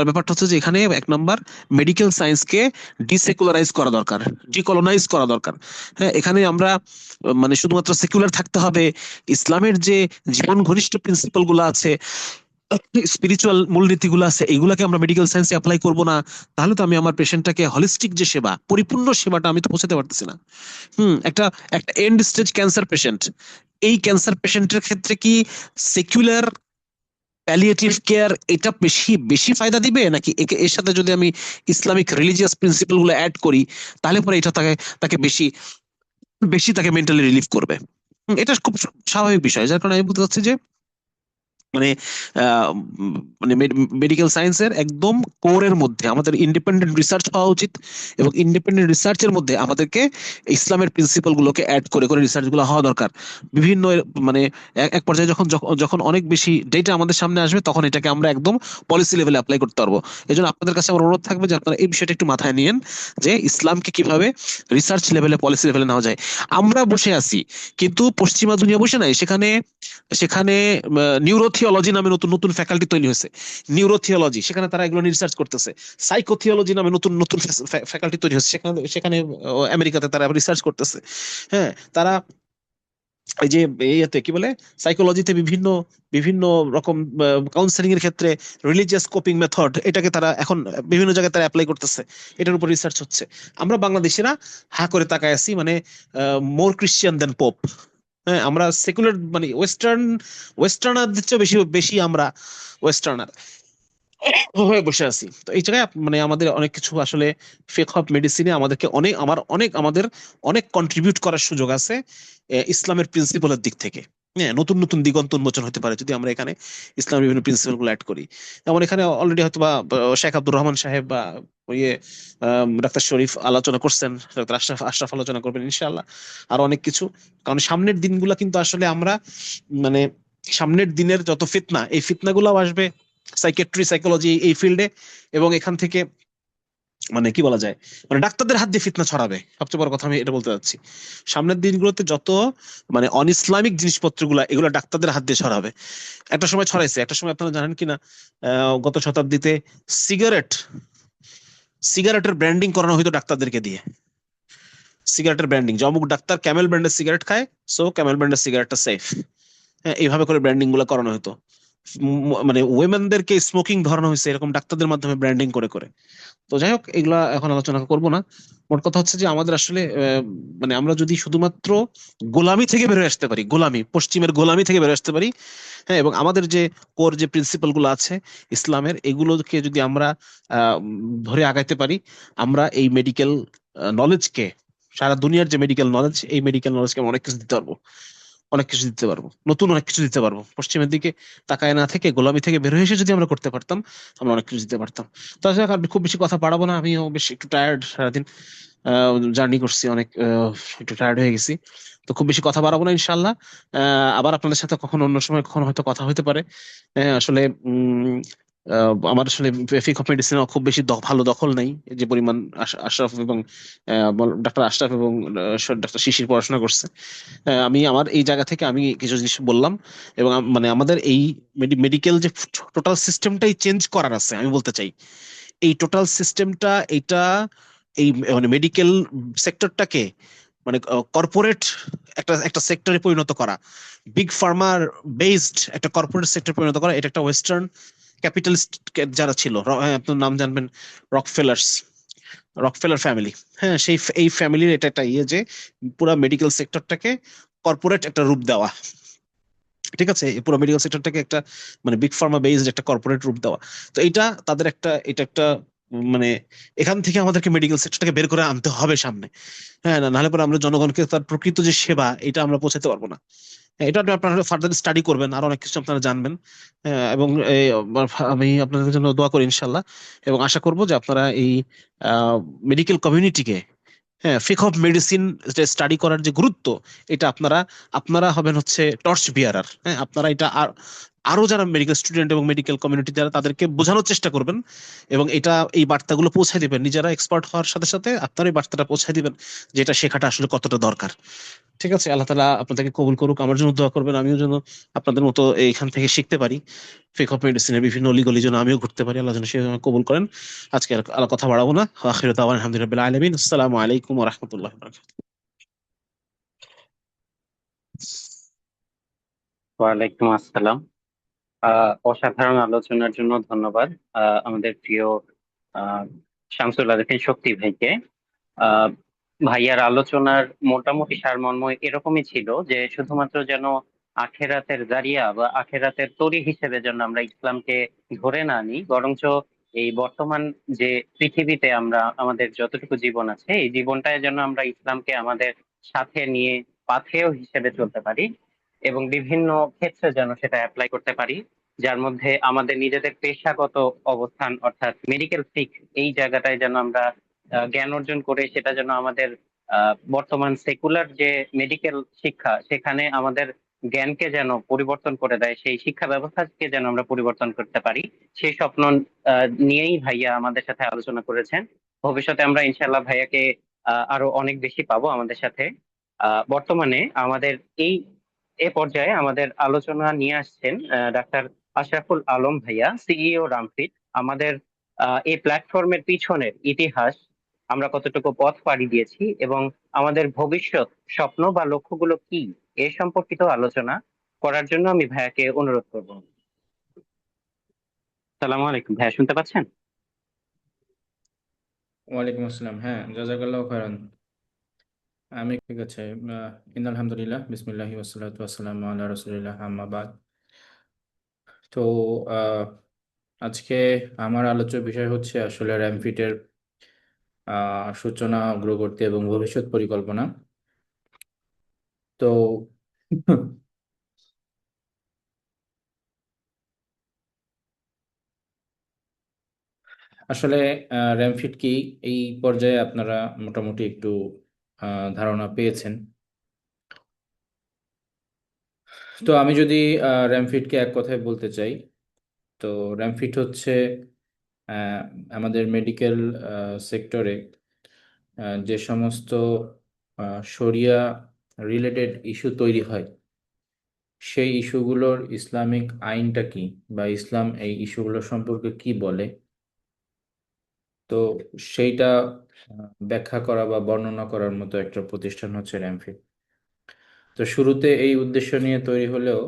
ব্যাপারটা হচ্ছে যে এখানে এক নাম্বার মেডিকেল সায়েন্সকে ডিসেকুলারাইজ করা দরকার, ডিকলোনাইজ করা দরকার। হ্যাঁ, এখানে আমরা মানে শুধুমাত্র সেকুলার থাকতে হবে, ইসলামের যে জীবন ঘনিষ্ঠ প্রিন্সিপাল গুলো আছে, স্পিরিচুয়াল মূলনীতিগুলো আছে, এইগুলাকে আমরা মেডিকেল সায়েন্সে অ্যাপ্লাই করব না, তাহলে তো আমি আমার পেশেন্টটাকে হলিস্টিক যে সেবা, পরিপূর্ণ সেবাটা আমি তো পৌঁছাতে পারতেছি না। একটা একটা এন্ড স্টেজ ক্যান্সার পেশেন্ট, এই ক্যান্সার পেশেন্টের ক্ষেত্রে কি সেকুলার প্যালিয়েটিভ কেয়ার এটা বেশি বেশি ফায়দা দিবে, নাকি এর সাথে যদি আমি ইসলামিক রিলিজিয়াস প্রিন্সিপাল গুলো অ্যাড করি, তাহলে পরে এটা তাকে তাকে বেশি বেশি তাকে মেন্টালি রিলিফ করবে? এটা খুব স্বাভাবিক বিষয়। যার কারণে আমি বলতে চাচ্ছি যে মানে মানে মেডিকেল সায়েন্সের একদম কোরের মধ্যে আমাদের ইন্ডিপেন্ডেন্ট রিসার্চ হওয়া উচিত, এবং ইন্ডিপেন্ডেন্ট রিসার্চের মধ্যে আমাদেরকে ইসলামের প্রিন্সিপাল গুলোকে অ্যাড করে করে রিসার্চ গুলো হওয়া দরকার। বিভিন্ন মানে এক পর্যায়ে যখন যখন অনেক বেশি ডেটা আমাদের সামনে আসবে, তখন এটাকে আমরা একদম পলিসি লেভেলে অ্যাপ্লাই করতে পারবো। এই জন্য আপনাদের কাছে আমার অনুরোধ থাকবে যে আপনারা এই বিষয়টা একটু মাথায় নিয়েন, যে ইসলামকে কিভাবে রিসার্চ লেভেলে, পলিসি লেভেলে নেওয়া যায়। আমরা বসে আছি, কিন্তু পশ্চিমা দুনিয়া বসে নাই। সেখানে সেখানে নিউরোথিওলজি নামে নতুন নতুন ফ্যাকাল্টি তৈরি হয়েছে, নিউরোথিওলজি, সেখানে তারা এগুলো রিসার্চ করতেছে। সাইকোথিওলজি নামে নতুন নতুন ফ্যাকাল্টি তৈরি হয়েছে, সেখানে সেখানে আমেরিকাতে তারা রিসার্চ করতেছে। হ্যাঁ, তারা এই যে ইয়েতে কি বলে, সাইকোলজিতে বিভিন্ন বিভিন্ন রকম কাউন্সেলিং এর ক্ষেত্রে রিলিজিয়াস কোপিং মেথড, এটাকে তারা এখন বিভিন্ন জায়গায় তারা অ্যাপ্লাই করতেছে, এটার উপর রিসার্চ হচ্ছে। আমরা বাংলাদেশিরা হা করে তাকায় আছি, মানে মোর ক্রিশ্চিয়ান দেন পোপ। হ্যাঁ, আমরা সেকুলার মানে ওয়েস্টার্নারদের চেয়ে বেশি বেশি আমরা ওয়েস্টার্নার হয়ে বসে আছি। তো এই জায়গায় মানে আমাদের অনেক কিছু আসলে ফিকহ অফ মেডিসিনে আমাদেরকে আমাদের অনেক কন্ট্রিবিউট করার সুযোগ আছে ইসলামের প্রিন্সিপালের দিক থেকে। হ্যাঁ, নতুন নতুন দিগন্ত উন্মোচন হতে পারে যদি আমরা এখানে ইসলামের বিভিন্ন প্রিন্সিপাল গুলো অ্যাড করি। যেমন এখানে অলরেডি হয়তো বা শেখ আব্দুর রহমান সাহেব বা ইয়ে ডাক্তার শরীফ আলোচনা করছেন, ডাক্তার আশরাফ আলোচনা করবেন ইনশাআল্লাহ, আর অনেক কিছু। কারণ সামনের দিনগুলা কিন্তু আসলে আমরা মানে সামনের দিনের যত ফিতনা, এই ফিতনাগুলো আসবে সাইকিয়াট্রি, সাইকোলজি এই ফিল্ডে, এবং এখান থেকে মানে কি বলা যায়, মানে ডাক্তারদের হাত দিয়ে ফিতনা ছড়াবে। সবচেয়ে বড় কথা আমি এটা বলতে চাচ্ছি, সামনের দিনগুলোতে যত মানে অনইসলামিক জিনিসপত্রগুলা, এগুলো ডাক্তারদের হাত দিয়ে ছড়াবে। একটা সময় ছড়াইছে, একটা সময় আপনারা জানেন কিনা, গত শতাব্দীতে সিগারেটের ব্র্যান্ডিং করানো হইতো ডাক্তারদেরকে দিয়ে। সিগারেটের ব্র্যান্ডিং, যে অমুক ডাক্তার ক্যামেল ব্র্যান্ডের সিগারেট খায়, সো ক্যামেল ব্র্যান্ডের সিগারেটটা সেফ। হ্যাঁ, এইভাবে করে ব্র্যান্ডিং গুলো করানো হতো। মানে ওয়েমেনদেরকে স্মোকিং ধরানো হয়েছে এরকম ডাক্তারদের মাধ্যমে ব্র্যান্ডিং করে করে। তো যাই হোক, এগুলা এখন আলোচনা করব না। মোট কথা হচ্ছে যে আমাদের আসলে মানে আমরা যদি শুধুমাত্র গোলামি থেকে বেরোয় আসতে পারি, পশ্চিমের গোলামি থেকে বেরোয় আসতে পারি, হ্যাঁ, এবং আমাদের যে কোর যে প্রিন্সিপাল গুলো আছে ইসলামের, এগুলোকে যদি আমরা ধরে আগাইতে পারি, আমরা এই মেডিকেল নলেজকে, সারা দুনিয়ার যে মেডিকেল নলেজ, এই মেডিকেল নলেজকে আমরা অনেক কিছু দিতে পারবো, অনেক কিছু দিতে পারবো, নতুন অনেক কিছু দিতে পারবো। পশ্চিমের দিকে তাকায় না থেকে গোলামি থেকে বের হয়ে এসে যদি আমরা করতে পারতাম, আমরা অনেক কিছু দিতে পারতাম। তো আসলে আর খুব বেশি কথা বাড়াবো না, আমিও বেশ একটু টায়ার্ড, সারাদিন জার্নি করছি অনেক, একটু টায়ার্ড হয়ে গেছি। তো খুব বেশি কথা বাড়াবো না, ইনশাল্লাহ আবার আপনাদের সাথে কখনো অন্য সময় কখনো হয়তো কথা হতে পারে। আসলে আমার আসলে ফিক অফ মেডিসিন খুব বেশি ভালো দখল নাই, যে পরিমাণ আশরাফ এবং ডাক্তার আশরাফ এবং ডাক্তার শিশির পড়াশোনা করছে। আমি আমার এই জায়গা থেকে আমি কিছু জিনিস বললাম, এবং মানে আমাদের এই মেডিকেল যে টোটাল সিস্টেমটাই চেঞ্জ করার আছে। আমি বলতে চাই এই টোটাল সিস্টেমটা, এটা এই মানে মেডিকেল সেক্টরটাকে মানে কর্পোরেট একটা একটা সেক্টরে পরিণত করা, বিগ ফার্মার বেসড একটা কর্পোরেট সেক্টর পরিণত করা, এটা একটা ওয়েস্টার্ন ক্যাপিটালিস্ট যারা ছিল, আপনার নাম জানবেন, রকফেলার ফ্যামিলি। হ্যাঁ, এই ফ্যামিলির এটা একটা ইয়ে যে পুরো মেডিকেল সেক্টরটাকে কর্পোরেট একটা রূপ দেওয়া। ঠিক আছে, এই পুরো মেডিকেল সেক্টরটাকে একটা মানে বিগ ফার্মা বেসড একটা কর্পোরেট রূপ দেওয়া। তো এটা তাদের এটা একটা মানে এখান থেকে আমাদেরকে মেডিকেল সেক্টরটাকে বের করে আনতে হবে সামনে। হ্যাঁ, নাহলে পরে আমরা জনগণকে তার প্রকৃত যে সেবা, এটা আমরা পৌঁছাতে পারবো না। এটা আপনারা ফার্দার স্টাডি করবেন, আর অনেক কিছু আপনারা জানবেন। এবং আমি আপনাদের জন্য দোয়া করি ইনশাল্লাহ, এবং আশা করব যে আপনারা এই মেডিকেল কমিউনিটিকে, হ্যাঁ, ফিক অফ মেডিসিন স্টাডি করার যে গুরুত্ব, এটা আপনারা হবেন হচ্ছে টর্চ বিয়ারার। হ্যাঁ, আপনারা এটা আর আরো যারা মেডিকেল স্টুডেন্ট এবং মেডিকেল কমিউনিটি যারা, তাদেরকে বোঝানোর চেষ্টা করবেন এবং এই বার্তাগুলো পৌঁছায় দিবেন। নিজেরা এক্সপার্ট হওয়ার সাথে সাথে আপনার এই বার্তাটা পৌঁছায় দিবেন যে এটা শেখাটা আসলে কতটা দরকার। ঠিক আছে, আল্লাহ তালা আপনাদেরকে কবুল করুক। আমার জন্য দোয়া করবেন, আমিও যেন আপনাদের মতো এইখান থেকে শিখতে পারি, ফেক অফ মেডিসিনের বিভিন্ন অলিগলি যেন আমিও ঘুরতে পারি। আল্লাহ যেন সে কবুল করেন। আজকে আর কথা বাড়াবো না। আখিরু দাওয়ানা আলহামদুলিল্লাহ আলামিন। আসসালামু আলাইকুম ওয়া রাহমাতুল্লাহি ওয়া বারাকাতুহু। ওয়ালাইকুম আসসালাম। অসাধারণ আলোচনার জন্য ধন্যবাদ আমাদের প্রিয় আহ শামসুল আরেফিন শক্তি ভাইকে। আহ ভাইয়ার আলোচনার মোটামুটি সারমর্ম এরকমই ছিল যে শুধুমাত্র যেন আখেরাতের জারিয়া বা আখেরাতের তরি হিসেবে যেন আমরা ইসলামকে ধরে না নিই, বরঞ্চ এই বর্তমান যে পৃথিবীতে আমরা আমাদের যতটুকু জীবন আছে এই জীবনটায় যেন আমরা ইসলামকে আমাদের সাথে নিয়ে পাথেয় হিসেবে চলতে পারি এবং বিভিন্ন ক্ষেত্রে যেন সেটা অ্যাপ্লাই করতে পারি, যার মধ্যে আমাদের নিজেদের পেশাগত অবস্থান অর্থাৎ মেডিকেল ফিক এই জায়গাটায় যেন আমরা জ্ঞান অর্জন করে সেটা যেন আমাদের বর্তমান সেকুলার যে মেডিকেল শিক্ষা সেখানে আমাদের জ্ঞানকে যেন পরিবর্তন করে দেয়, সেই শিক্ষা ব্যবস্থাকে যেন আমরা পরিবর্তন করতে পারি, সেই স্বপ্ন নিয়েই ভাইয়া আমাদের সাথে আলোচনা করেছেন। ভবিষ্যতে আমরা ইনশাল্লাহ ভাইয়াকে আরো অনেক বেশি পাবো আমাদের সাথে। বর্তমানে আমাদের এই এ পর্যায়ে আমাদের আলোচনা নিয়ে আসছেন ডাক্তার আশরাফুল আলম ভাইয়া, সিইও রামফিট। আমাদের এই প্ল্যাটফর্মের পিছনের ইতিহাস, আমরা কতটুকু পথ পাড়ি দিয়েছি এবং আমাদের ভবিষ্যৎ স্বপ্ন বা লক্ষ্যগুলো কি, এ সম্পর্কিত আলোচনা করার জন্য আমি ভাইয়াকে অনুরোধ করব। সালামু আলাইকুম ভাইয়া, শুনতে পাচ্ছেন? ওয়ালাইকুম আসসালাম। হ্যাঁ, জাযাকাল্লাহু খাইরান। আমি ঠিক আছে। আলহামদুলিল্লাহ, বিসমিল্লাহি ওয়াসসালাতু ওয়াসসালামু আলা রাসূলিল্লাহ, আম্মা বাদ। তো আহ, আজকে আমার আলোচ্য বিষয় হচ্ছে আসলে র্যামফিটের সূচনা, অগ্রগতি এবং ভবিষ্যৎ পরিকল্পনা। তো আসলে র্যামফিট কি, এই পর্যায়ে আপনারা মোটামুটি একটু ধারণা পেয়েছেন। তো আমি যদি র্যামফিটকে এক কথায় বলতে চাই, তো র্যামফিট হচ্ছে আহ, আমাদের মেডিকেল সেক্টরে যে সমস্ত শরিয়া রিলেটেড ইস্যু তৈরি হয়, সেই ইস্যুগুলোর ইসলামিক আইনটা কি বা ইসলাম এই ইস্যুগুলো সম্পর্কে কি বলে, তো সেইটা ব্যাখ্যা করা বা বর্ণনা করার মতো একটা প্রতিষ্ঠান হচ্ছে র্যামফিট। তো শুরুতে এই উদ্দেশ্য নিয়ে তৈরি হলেও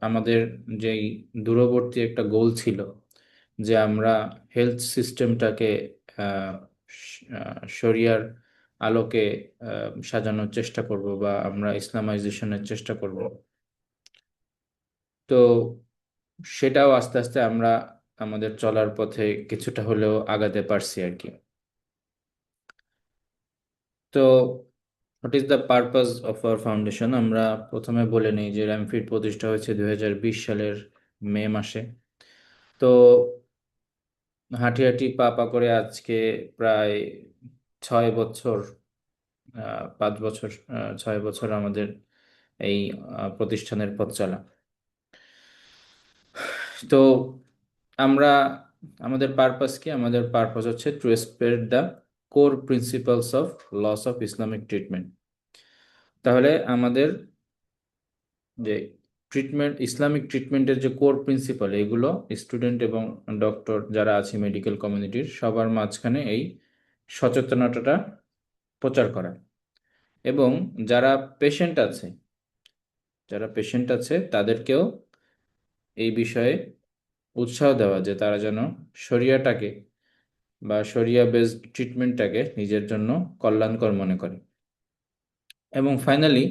আমাদের যেই দূরবর্তী একটা গোল ছিল যে আমরা হেলথ সিস্টেমটাকে শরিয়ার আলোকে সাজানোর চেষ্টা করব বা আমরা ইসলামাইজেশনের চেষ্টা করব, তো সেটাও আস্তে আস্তে আমরা আমাদের চলার পথে কিছুটা হলেও আগাতে পারছি আর কি। তো what is the purpose of our foundation, আমরা প্রথমে বলে নিই যে র্যামফিট প্রতিষ্ঠা হয়েছে 2020 সালের মে মাসে। তো হাঁটি হাঁটি পা পা করে আজকে প্রায় 6 বছর, 5 বছর, 6 বছর আমাদের এই প্রতিষ্ঠানের পথ চলা। তো আমরা আমাদের পারপাস কি, আমাদের পারপাস হচ্ছে to spread the core principles of laws of Islamic treatment. তাহলে আমাদের যে ট্রিটমেন্ট, ইসলামিক ট্রিটমেন্টের যে কোর প্রিন্সিপাল, এগুলো স্টুডেন্ট এবং ডক্টর যারা আছে মেডিকেল কমিউনিটির সবার মাঝখানে এই সচেতনতাটা প্রচার করা এবং যারা পেশেন্ট আছে, তাদেরকেও এই বিষয়ে উৎসাহ দেওয়া যে তারা যেন শরিয়াটাকে বা শরিয়া বেসড ট্রিটমেন্টটাকে নিজের জন্য কল্যাণকর মনে করে। এবং ফাইনালি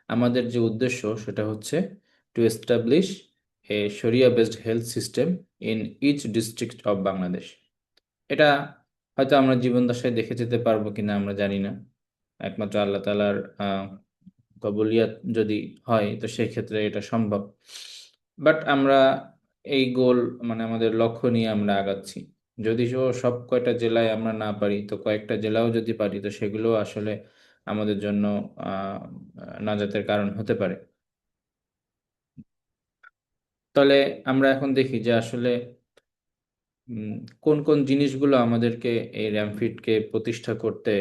আমাদের যে উদ্দেশ্য সেটা হচ্ছে টু এস্টাবলিশ এ শরিয়া based health system in each district of Bangladesh. এটা হয়তো আমরা জীবন দশায় দেখে যেতে পারবো কিনা আমরা জানি না, একমাত্র আল্লাহ তাআলার কবুলিয়াত যদি হয় তো সেই ক্ষেত্রে এটা সম্ভব। বাট আমরা এই গোল, মানে আমাদের লক্ষ্য নিয়ে আমরা আগাচ্ছি। যদি সব কয়টা জেলায় আমরা না পারি, তো কয়েকটা জেলাও যদি পারি, তো সেগুলো আসলে আমাদের জন্য নাজাতের কারণ হতে পারে। তাহলে আমরা এখন দেখি যে আসলে উম, কোন কোন জিনিসগুলো আমাদেরকে এই র্যামফিটকে প্রতিষ্ঠা করতে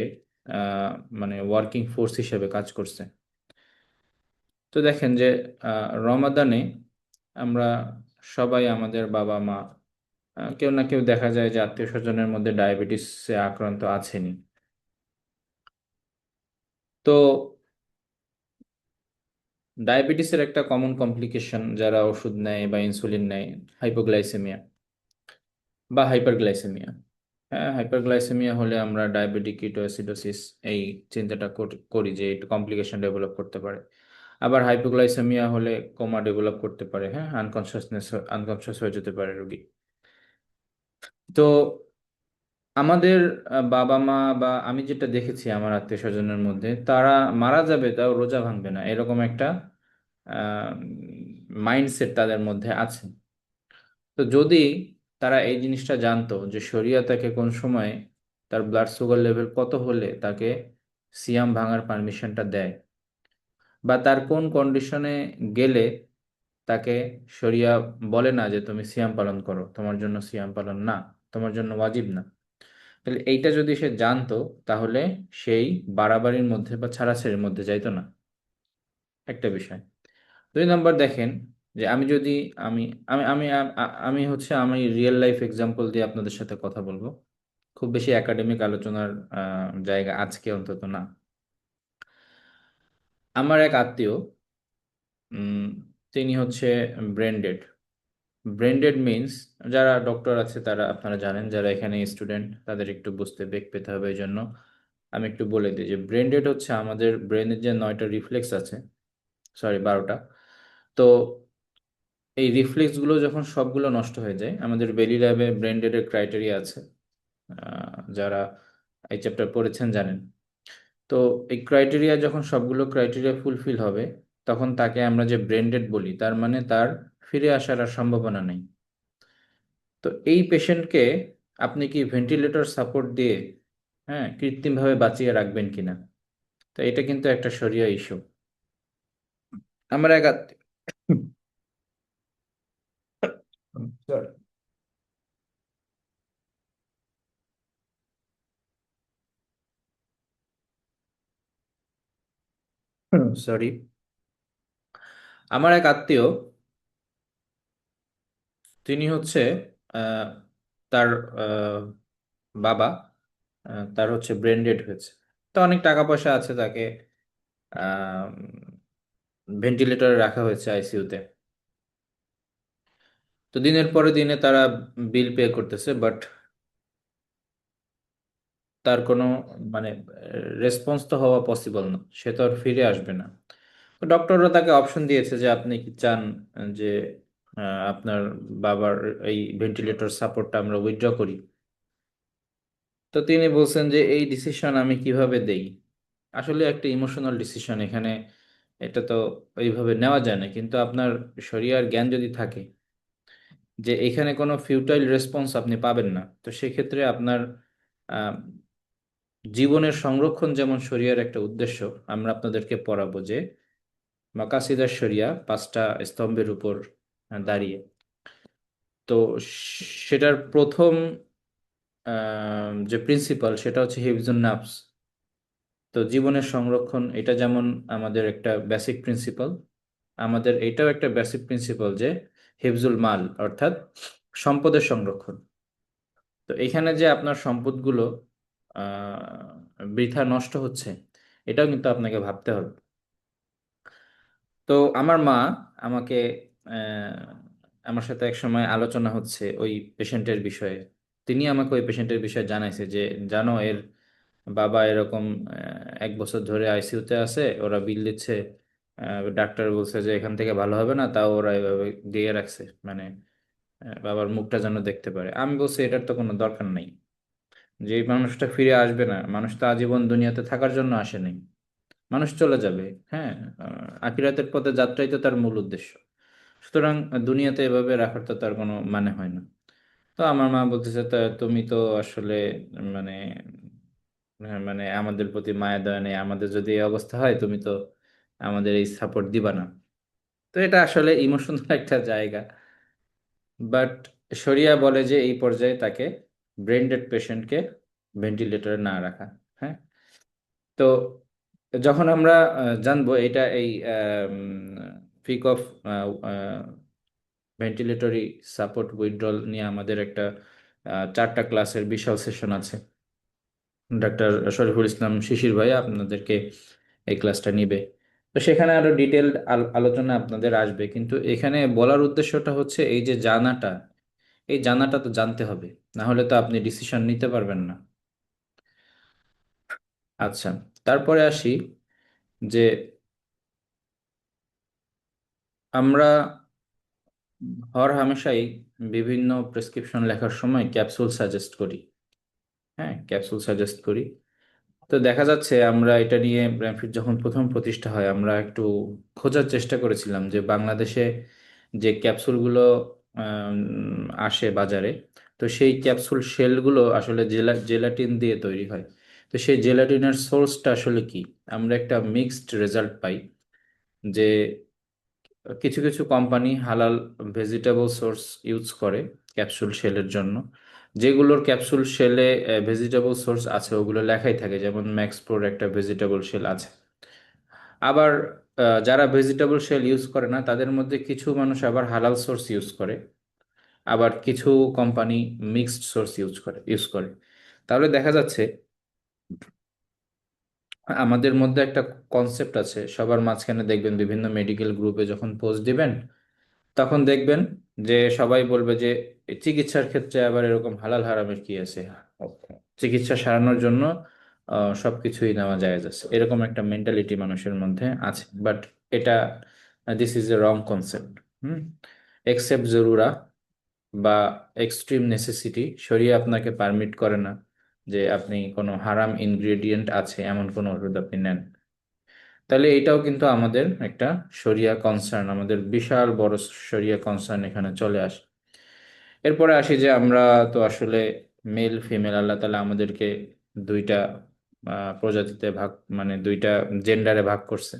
আহ, মানে ওয়ার্কিং ফোর্স হিসেবে কাজ করছে। তো দেখেন যে রমাদানে আমরা সবাই আমাদের বাবা মা কেউ না কেউ দেখা যায় যে আত্মীয় স্বজনের মধ্যে ডায়াবেটিসে আক্রান্ত আছেনই। তো ডায়াবেটিসের একটা কমন কমপ্লিকেশন যারা ওষুধ নেয় বা ইনসুলিন নেয় হাইপোগ্লাইসেমিয়া বা হাইপারগ্লাইসেমিয়া। হ্যাঁ, হাইপারগ্লাইসেমিয়া হলে আমরা ডায়াবেটিক কিটোঅ্যাসিডোসিস এই চিন্তাটা করি যে এটা কমপ্লিকেশন ডেভেলপ করতে পারে। আবার হাইপোগ্লাইসেমিয়া হলে কোমা ডেভেলপ করতে পারে, হ্যাঁ, আনকনশাস হয়ে যেতে পারে রোগী। তো আমাদের বাবা মা বা আমি যেটা দেখেছি আমার আত্মীয় স্বজনের মধ্যে, তারা মারা যাবে তাও রোজা ভাঙবে না, এরকম একটা মাইন্ডসেট তাদের মধ্যে আছে। তো যদি তারা এই জিনিসটা জানতো যে শরিয়া তাকে কোন সময় তার ব্লাড সুগার লেভেল কত হলে তাকে সিয়াম ভাঙার পারমিশনটা দেয়, বা তার কোন কন্ডিশনে গেলে তাকে শরিয়া বলে না যে তুমি সিয়াম পালন করো, তোমার জন্য সিয়াম পালন না, তোমার জন্য ওয়াজিব না, তাহলে এইটা যদি সে জানতো তাহলে সেই বাড়াবাড়ির মধ্যে বা ছাড়াছাড়ির মধ্যে যাইতো না। একটা বিষয়। 2 নম্বর দেখেন যে আমি যদি আমি আমি আমি আমি হচ্ছে আমি রিয়েল লাইফ এক্সাম্পল দিয়ে আপনাদের সাথে কথা বলবো। খুব বেশি একাডেমিক আলোচনার জায়গা আজকে অন্তত না। আমার এক আত্মীয়, উম, তিনি হচ্ছে ব্রেনডেড। ব্রেনডেড মিনস, যারা ডক্টর আছে তারা আপনারা জানেন, যারা এখানে স্টুডেন্ট তাদের একটু বুঝতে বেগ পেতে হবে, এই জন্য আমি একটু বলে দিই যে ব্রেনডেড হচ্ছে আমাদের ব্রেনের যে 9টা রিফ্লেক্স আছে, সরি 12টা। তো এই রিফ্লেক্সগুলো যখন সবগুলো নষ্ট হয়ে যায়, আমাদের বেলি ল্যাবে ব্রেনডেডের ক্রাইটেরিয়া আছে, যারা এই চ্যাপ্টার পড়েছেন জানেন। তো এই ক্রাইটেরিয়া যখন সবগুলো ক্রাইটেরিয়া ফুলফিল হবে, তখন তাকে আমরা যে ব্রেনডেড বলি, তার মানে তার ফিরে আসার আর সম্ভাবনা নেই। তো এই পেশেন্টকে আপনি কি ভেন্টিলেটর সাপোর্ট দিয়ে, হ্যাঁ, কৃত্রিমভাবে বাঁচিয়ে রাখবেন কিনা? তো এটা কিন্তু একটা শরিয়া ইস্যু। আমার এক সরি, আমার এক আত্মীয়, তিনি হচ্ছে আহ, তার আহ, বাবা, তার হচ্ছে ব্রেন ডেড হয়েছে। তো অনেক টাকা পয়সা আছে, তাকে ভেন্টিলেটরে রাখা হয়েছে আইসিইউতে। তো দিনের পরে দিনে তারা বিল পে করতেছে, বাট তার কোনো মানে রেসপন্স তো হওয়া পসিবল না, সে তো আর ফিরে আসবে না। তো ডক্টররা তাকে অপশন দিয়েছে যে আপনি কি চান যে আপনার বাবার এই ভেন্টিলেটর সাপোর্টটা আমরা উইথড্র করি। তো তিনি বলছেন যে এই ডিসিশন আমি কিভাবে দেই। আসলে একটা ইমোশনাল ডিসিশন এখানে, এটা তো এইভাবে নেওয়া যায় না, কিন্তু আপনার শরিয়ার জ্ঞান যদি থাকে যে এখানে কোনো ফিউটাইল রেসপন্স আপনি পাবেন না, তো সেক্ষেত্রে আপনার আহ, জীবনের সংরক্ষণ যেমন শরিয়ার একটা উদ্দেশ্য, আমরা আপনাদেরকে পড়াবো যে মাকাসিদার শরিয়া 5টা স্তম্ভের উপর দাঁড়িয়ে। তো সেটার প্রথম যে প্রিন্সিপাল সেটা হচ্ছে হিফজুন নাফস। তো জীবনের সংরক্ষণ এটা যেমন আমাদের একটা বেসিক প্রিন্সিপাল, আমাদের এটাও একটা বেসিক প্রিন্সিপাল যে হিফজুল মাল, অর্থাৎ সম্পদের সংরক্ষণ। তো এখানে যে আপনার সম্পদগুলো বৃথা নষ্ট হচ্ছে, এটাও কিন্তু আপনাকে ভাবতে হবে। তো আমার মা আমাকে আমার সাথে এক সময় আলোচনা হচ্ছে ওই পেশেন্টের বিষয়ে। তিনি আমাকে ওই পেশেন্টের বিষয়ে জানাইছে যে জানো এর বাবা এরকম 1 বছর ধরে আইসিইউতে আছে, ওরা বিল দিচ্ছে, ডাক্তার বলছে যে এখান থেকে ভালো হবে না, তাও ওরা এভাবে দিয়ে রাখছে, মানে বাবার মুখটা যেন দেখতে পারে। আমি বলছি এটার তো কোনো দরকার নাই, যে এই মানুষটা ফিরে আসবে না, মানুষ তো আজীবন দুনিয়াতে থাকার জন্য আসে নাই, মানুষ চলে যাবে। হ্যাঁ, আখিরাতের পথে যাত্রাই তো তার মূল উদ্দেশ্য। সুতরাং দুনিয়াতে এভাবে রাখার তো তার কোনো মানে হয় না। তো আমার মা বলতেছে তা তুমি তো আসলে মানে মানে আমাদের প্রতি মায়া দয়া নেই, আমাদের যদি এই অবস্থা হয় তুমি তো আমাদের এই সাপোর্ট দিবা না। তো এটা আসলে ইমোশনাল একটা জায়গা। বাট শরিয়া বলে যে এই পর্যায়ে তাকে ব্রেন ডেড পেশেন্টকে ভেন্টিলেটরে না রাখা। হ্যাঁ, তো যখন আমরা জানবো এটা এই ফিক অফ ভেন্টিলেটরি সাপোর্ট উইথড্রল নিয়ে আমাদের একটা 4টা ক্লাসের বিশাল সেশন আছে। ডাক্তার শরীফুল ইসলাম শিশির ভাই আপনাদেরকে এই ক্লাসটা নিবে, তো সেখানে আরো ডিটেলড আলোচনা আপনাদের আসবে। কিন্তু এখানে বলার উদ্দেশ্যটা হচ্ছে এই যে জানাটা, এই জানাটা তো জানতে হবে, না হলে তো আপনি ডিসিশন নিতে পারবেন না। আচ্ছা, তারপরে আসি যে আমরা হর হামেশাই বিভিন্ন প্রেসক্রিপশন লেখার সময় ক্যাপসুল সাজেস্ট করি। হ্যাঁ, ক্যাপসুল সাজেস্ট করি। তো দেখা যাচ্ছে আমরা এটা নিয়ে ব্র্যামফিট যখন প্রথম প্রতিষ্ঠা হয় আমরা একটু খোঁজার চেষ্টা করেছিলাম যে বাংলাদেশে যে ক্যাপসুলগুলো আসে বাজারে, তো সেই ক্যাপসুল শেলগুলো আসলে জেলাটিন দিয়ে তৈরি হয়। তো সেই জেলাটিনের সোর্সটা আসলে কি? আমরা একটা মিক্সড রেজাল্ট পাই যে কিছু কিছু কোম্পানি হালাল ভেজিটেবল সোর্স ইউজ করে ক্যাপসুল শেলের জন্য। যেগুলোর ক্যাপসুল শেলে ভেজিটেবল সোর্স আছে ওগুলো লেখাই থাকে, যেমন ম্যাক্সপ্রোর একটা ভেজিটেবল শেল আছে। আবার যারা ভেজিটেবল শেল ইউজ করে না তাদের মধ্যে কিছু মানুষ আবার হালাল সোর্স ইউজ করে, আবার কিছু কোম্পানি মিক্সড সোর্স ইউজ করে। তাহলে দেখা যাচ্ছে আমাদের মধ্যে একটা কনসেপ্ট আছে, সবার মাঝখানে দেখবেন বিভিন্ন মেডিকেল গ্রুপে যখন পোস্ট দিবেন তখন দেখবেন যে সবাই বলবে যে চিকিৎসার ক্ষেত্রে আবার এরকম হালাল হারামের কি আছে, চিকিৎসা সারানোর জন্য সবকিছুই নেওয়া জায়েজ আছে, এরকম একটা মেন্টালিটি মানুষের মধ্যে আছে। বাট এটা this is a wrong concept. Except জরুরা বা এক্সট্রিম নেসেসিটি শরিয়া আপনাকে পারমিট করে না যে আপনি কোনো হারাম ইনগ্রেডিয়েন্ট আছে এমন কোনো ওষুধ আপনি নেন। তাহলে এটাও কিন্তু আমাদের একটা শরিয়া কনসার্ন, আমাদের বিশাল বড় শরিয়া কনসার্ন এখানে চলে আসে। এরপরে আসি যে আমরা তো আসলে মেল ফিমেল, আল্লাহ তাআলা আমাদেরকে দুইটা প্রজাতিতে ভাগ, মানে দুইটা জেন্ডারে ভাগ করছে।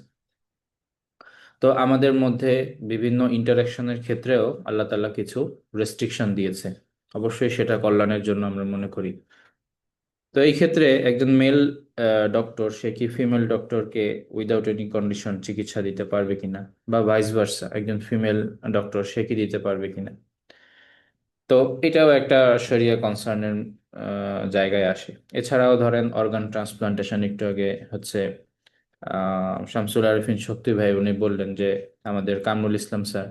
তো আমাদের মধ্যে বিভিন্ন ইন্টারাকশনের ক্ষেত্রেও আল্লাহ তাআলা কিছু রেস্ট্রিকশন দিয়েছে, অবশ্যই সেটা কল্যাণের জন্য আমরা মনে করি। তো এই ক্ষেত্রে একজন মেল ডক্টর সে কি ফিমেল ডক্টরকে উইদাউট এনি কন্ডিশন চিকিৎসা দিতে পারবে কিনা, বা ভাইস ভার্সা একজন ফিমেল ডক্টর সে কি দিতে পারবে কিনা। তো এটাও একটা শরিয়া কনসার্নের জায়গায় আসে। এছাড়াও ধরেন অর্গান ট্রান্সপ্লান্টেশন, একটু আগে হচ্ছে শামসুল আরিফিন শক্তি ভাই উনি বললেন যে আমাদের কামরুল ইসলাম স্যার,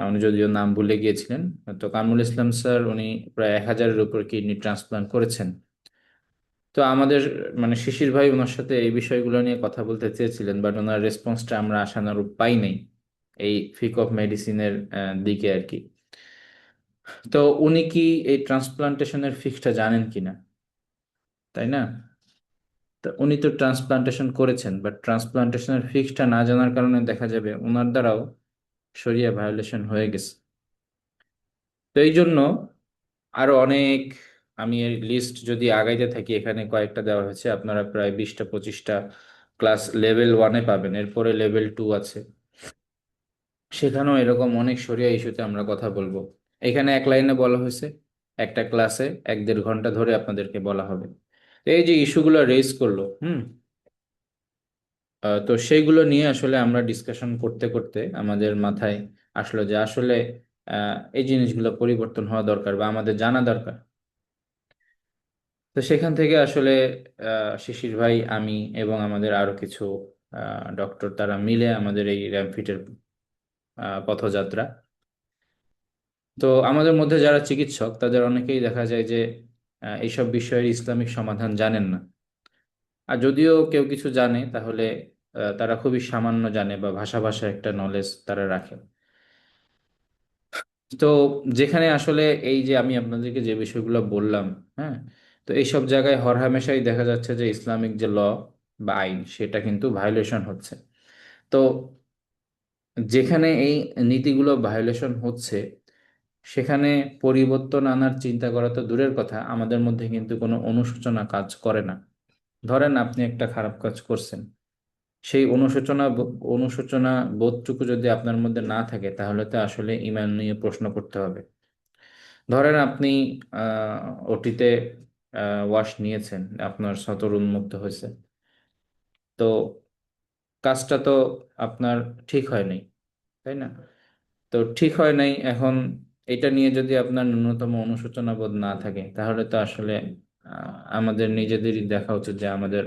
উনি যদিও নাম ভুলে গিয়েছিলেন, তো কামরুল ইসলাম স্যার উনি প্রায় 1000-এর উপর কিডনি ট্রান্সপ্লান্ট করেছেন। তো আমাদের মানে শিশির ভাই ওনার সাথে এই বিষয়গুলো নিয়ে কথা বলতে চেয়েছিলেন, বাট ওনার রেসপন্সটা আমরা আশানুরূপ পাই নাই এই ফিক অফ মেডিসিনের দিকে আর কি। তো উনি কি এই ট্রান্সপ্লান্টেশনের ফিক্সটা জানেন কিনা, তাই না? তো উনি তো ট্রান্সপ্লান্টেশন করেছেন, বাট ট্রান্সপ্লান্টেশনের ফিক্সটা না জানার কারণে দেখা যাবে ওনার দ্বারাও শরিয়া ভায়োলেশন হয়ে গেছে। তো এই জন্য আরো অনেক, আমি এর লিস্ট যদি আগাইতে থাকি, এখানে কয়েকটা দেওয়া হয়েছে, আপনারা প্রায় 20টা-25টা ক্লাস লেভেল 1-এ পাবেন, এরপরে লেভেল 2 আছে, সেখানেও এরকম অনেক শরিয়া ইস্যুতে আমরা কথা বলবো। এখানে এক লাইনে বলা হয়েছে, একটা ক্লাসে 1-1.5 ঘন্টা ধরে আপনাদেরকে বলা হবে। তো এই যে ইস্যুগুলো রেজ করলো, তো সেইগুলো নিয়ে আসলে আমরা ডিসকাশন করতে করতে আমাদের মাথায় আসলো যে আসলে এই জিনিসগুলো পরিবর্তন হওয়া দরকার বা আমাদের জানা দরকার। তো সেখান থেকে আসলে শিশির ভাই, আমি এবং আমাদের আরো কিছু ডক্টর তারা মিলে আমাদের এই র্যামফিটের পথযাত্রা। তো আমাদের মধ্যে যারা চিকিৎসক তাদের অনেকেই দেখা যায় যে এইসব বিষয়ের ইসলামিক সমাধান জানেন না, আর যদিও কেউ কিছু জানে তাহলে তারা খুবই সামান্য জানে বা ভাষা ভাষা একটা নলেজ তারা রাখে। তো যেখানে আসলে এই যে আমি আপনাদেরকে যে বিষয়গুলো বললাম, হ্যাঁ, তো এইসব জায়গায় হরহামেশাই দেখা যাচ্ছে যে ইসলামিক যে ল বা আইন সেটা কিন্তু ভায়োলেশন হচ্ছে। তো যেখানে এই নীতিগুলো ভায়োলেশন হচ্ছে সেখানে পরিবর্তন আনার চিন্তা করা তো দূরের কথা, আমাদের মধ্যে কিন্তু কোনো অনুশোচনা কাজ করে না। ধরেন আপনি একটা খারাপ কাজ করছেন, সেই অনুশোচনা বোধটুকু যদি আপনার মধ্যে না থাকে, তাহলে তো আসলে ইমান নিয়ে প্রশ্ন করতে হবে। ধরেন আপনি ওটিতে ওয়াশ নিয়েছেন, আপনার সতর উন্মুক্ত হয়েছে, তো কাজটা তো আপনার ঠিক হয় নাই, তাই না? তো ঠিক হয় নাই, এখন এটা নিয়ে যদি আপনার ন্যূনতম অনুশোচনা বোধ না থাকে, তাহলে তো আসলে আমাদের নিজেদেরই দেখা উচিত যে আমাদের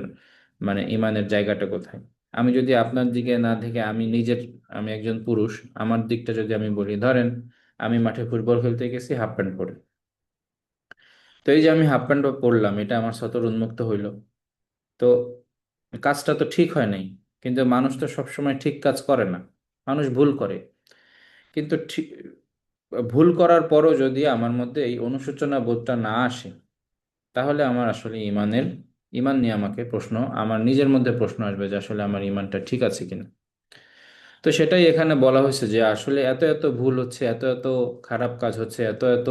মানে ইমানের জায়গাটা কোথায়। আমি যদি আপনার দিকে না থেকে আমি একজন পুরুষ, আমার দিকটা যদি আমি বলি, ধরেন আমি মাঠে ফুটবল খেলতে গেছি হাফ প্যান্ট পরে। তো এই যে আমি হাফ প্যান্ট পরলাম, এটা আমার সতর উন্মুক্ত হইলো, তো কাজটা তো ঠিক হয় নাই। কিন্তু মানুষ তো সবসময় ঠিক কাজ করে না, মানুষ ভুল করে। কিন্তু ভুল করার পরও যদি আমার মধ্যে এই অনুশোচনা বোধটা না আসে, তাহলে আমার আসলে ইমান নিয়ে আমার নিজের মধ্যে প্রশ্ন আসবে যে আসলে আমার ইমানটা ঠিক আছে কিনা। তো সেটাই এখানে বলা হয়েছে যে আসলে এত এত ভুল হচ্ছে, এত এত খারাপ কাজ হচ্ছে, এত এত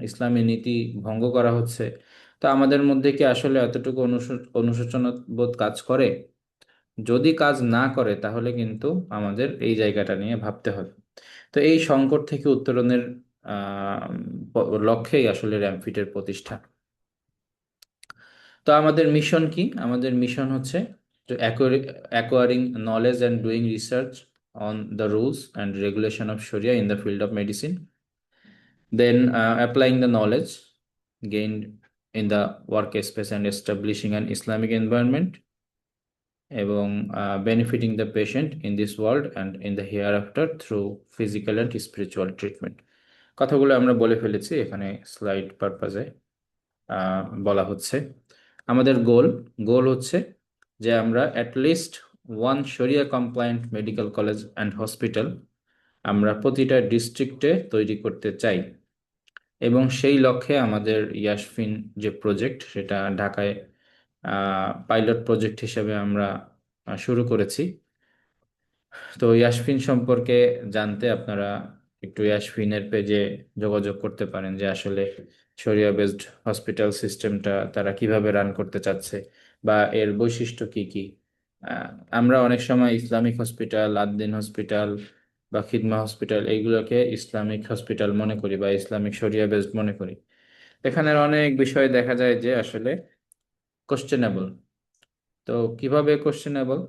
ইসলামী নীতি ভঙ্গ করা হচ্ছে, তো আমাদের মধ্যে কি আসলে এতটুকু অনুশোচনা বোধ কাজ করে? যদি কাজ না করে, তাহলে কিন্তু আমাদের এই জায়গাটা নিয়ে ভাবতে হবে। তো এই সংকট থেকে উত্তরণের লক্ষ্যেই আসলে র্যামফিটের প্রতিষ্ঠা। তো আমাদের মিশন কি? আমাদের মিশন হচ্ছে to acquiring knowledge and doing research on the rules and regulation of Sharia in the field of medicine, then applying the knowledge gained in the workspace and establishing an Islamic environment, এবং benefiting the patient in this world and in the hereafter through physical and spiritual treatment। কথাগুলো আমরা বলে ফেলেছি, এখানে স্লাইড পারপাজে বলা হচ্ছে। আমাদের গোল হচ্ছে যে আমরা অ্যাটলিস্ট ওয়ান শরিয়া compliant medical college and hospital আমরা প্রতিটা ডিস্ট্রিক্টে তৈরি করতে চাই, এবং সেই লক্ষ্যে আমাদের ইয়াসফিন যে প্রজেক্ট, সেটা ঢাকায় পাইলট প্রজেক্ট হিসেবে আমরা শুরু করেছি। তো ইয়াসফিন সম্পর্কে জানতে আপনারা একটু ইয়াসফিনের পেজে যোগাযোগ করতে পারেন, যে আসলে শরিয়া বেসড হসপিটাল সিস্টেমটা তারা কিভাবে রান করতে চাচ্ছে বা এর বৈশিষ্ট্য কি কি। আহ, আমরা অনেক সময় ইসলামিক হসপিটাল, আদ্দিন হসপিটাল বা খিদমা হসপিটাল, এইগুলোকে ইসলামিক হসপিটাল মনে করি বা ইসলামিক শরিয়া বেসড মনে করি। এখানের অনেক বিষয় দেখা যায় যে আসলে কোশ্চেনেবল। তো কিভাবে কোশ্চেনেবল?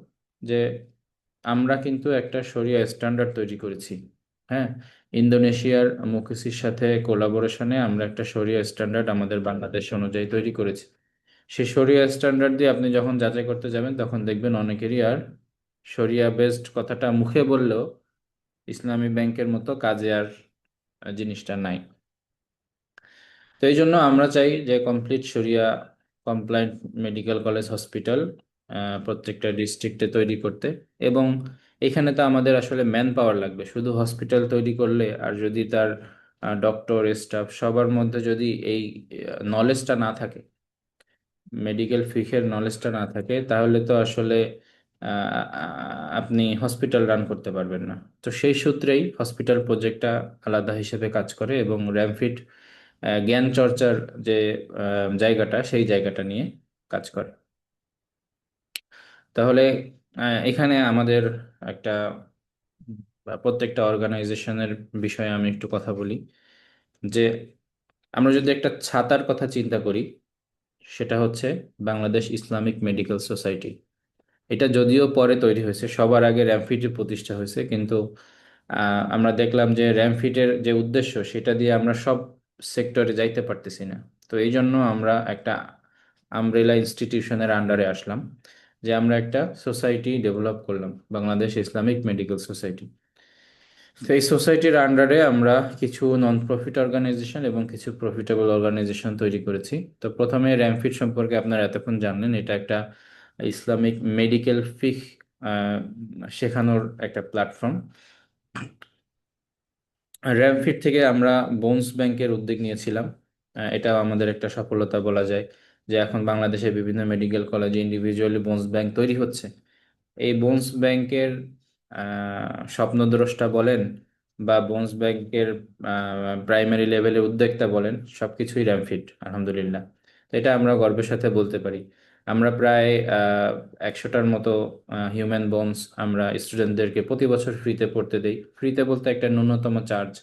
যে আমরা কিন্তু একটা শরিয়া স্ট্যান্ডার্ড তৈরি করেছি। হ্যাঁ, ইন্দোনেশিয়ার মুকেসির সাথে কোলাবোরেশনে আমরা একটা শরিয়া স্ট্যান্ডার্ড আমাদের বাংলাদেশ অনুযায়ী তৈরি করেছি। সেই শরিয়া স্ট্যান্ডার্ড দিয়ে আপনি যখন যাচাই করতে যাবেন, তখন দেখবেন অনেকেরই আর শরিয়া বেসড কথাটা মুখে বললেও ইসলামী ব্যাংকের মতো কাজে আর জিনিসটা নাই। তো এই জন্য আমরা চাই যে কমপ্লিট শরিয়া কমপ্লায়েন্ট মেডিকেল কলেজ হসপিটাল প্রত্যেকটা ডিস্ট্রিক্টে তৈরি করতে। এবং এখানে তো আমাদের আসলে ম্যান পাওয়ার লাগবে। শুধু হসপিটাল তৈরি করলে আর যদি তার ডক্টর, স্টাফ সবার মধ্যে যদি এই নলেজটা না থাকে, মেডিকেল ফিকের নলেজটা না থাকে, তাহলে তো আসলে আপনি হসপিটাল রান করতে পারবেন না। তো সেই সূত্রেই হসপিটাল প্রজেক্টটা আলাদা হিসেবে কাজ করে, এবং র্যামফিট জ্ঞান চর্চার যে জায়গাটা, সেই জায়গাটা নিয়ে কাজ করে। তাহলে এখানে আমাদের একটা প্রত্যেকটা অর্গানাইজেশনের বিষয়ে আমি একটু কথা বলি। যে আমরা যদি একটা ছাতার কথা চিন্তা করি, সেটা হচ্ছে বাংলাদেশ ইসলামিক মেডিকেল সোসাইটি। এটা যদিও পরে তৈরি হয়েছে, সবার আগে র্যামফিটের প্রতিষ্ঠা হয়েছে, কিন্তু আমরা দেখলাম যে র্যামফিটের যে উদ্দেশ্য, সেটা দিয়ে আমরা সব সেক্টরে যাইতে পারতেছি না। তো এই জন্য আমরা একটা আমব্রেলা ইনস্টিটিউশনের আন্ডারে আসলাম, যে আমরা একটা সোসাইটি ডেভেলপ করলাম, বাংলাদেশ ইসলামিক মেডিকেল সোসাইটি। তো এই সোসাইটির আন্ডারে আমরা কিছু নন প্রফিট অর্গানাইজেশন এবং কিছু প্রফিটেবল অর্গানাইজেশন তৈরি করেছি। তো প্রথমে র্যামফিট সম্পর্কে আপনারা এতক্ষণ জানলেন। এটা একটা ইসলামিক মেডিকেল ফিক শেখানোর একটা প্ল্যাটফর্ম। র্যামফিট থেকে আমরা বোনস ব্যাংকের উদ্যোগ নিয়েছিলাম। এটা আমাদের একটা সফলতা বলা যায়, যে এখন বাংলাদেশের বিভিন্ন মেডিকেল কলেজে ইন্ডিভিজুয়ালি বোনস ব্যাংক তৈরি হচ্ছে। এই বোনস ব্যাংকের স্বপ্নদ্রষ্টা বলেন বা বোনস ব্যাংকের প্রাইমারি লেভেলের উদ্যোক্তা বলেন, সবকিছুই র্যামফিট, আলহামদুলিল্লাহ। তো এটা আমরা গর্বের সাথে বলতে পারি। আমরা প্রায় 100টার মতো হিউম্যান বোনস আমরা স্টুডেন্টদেরকে প্রতি বছর ফ্রিতে পড়তে দেই। ফ্রিতে বলতে একটা ন্যূনতম চার্জ,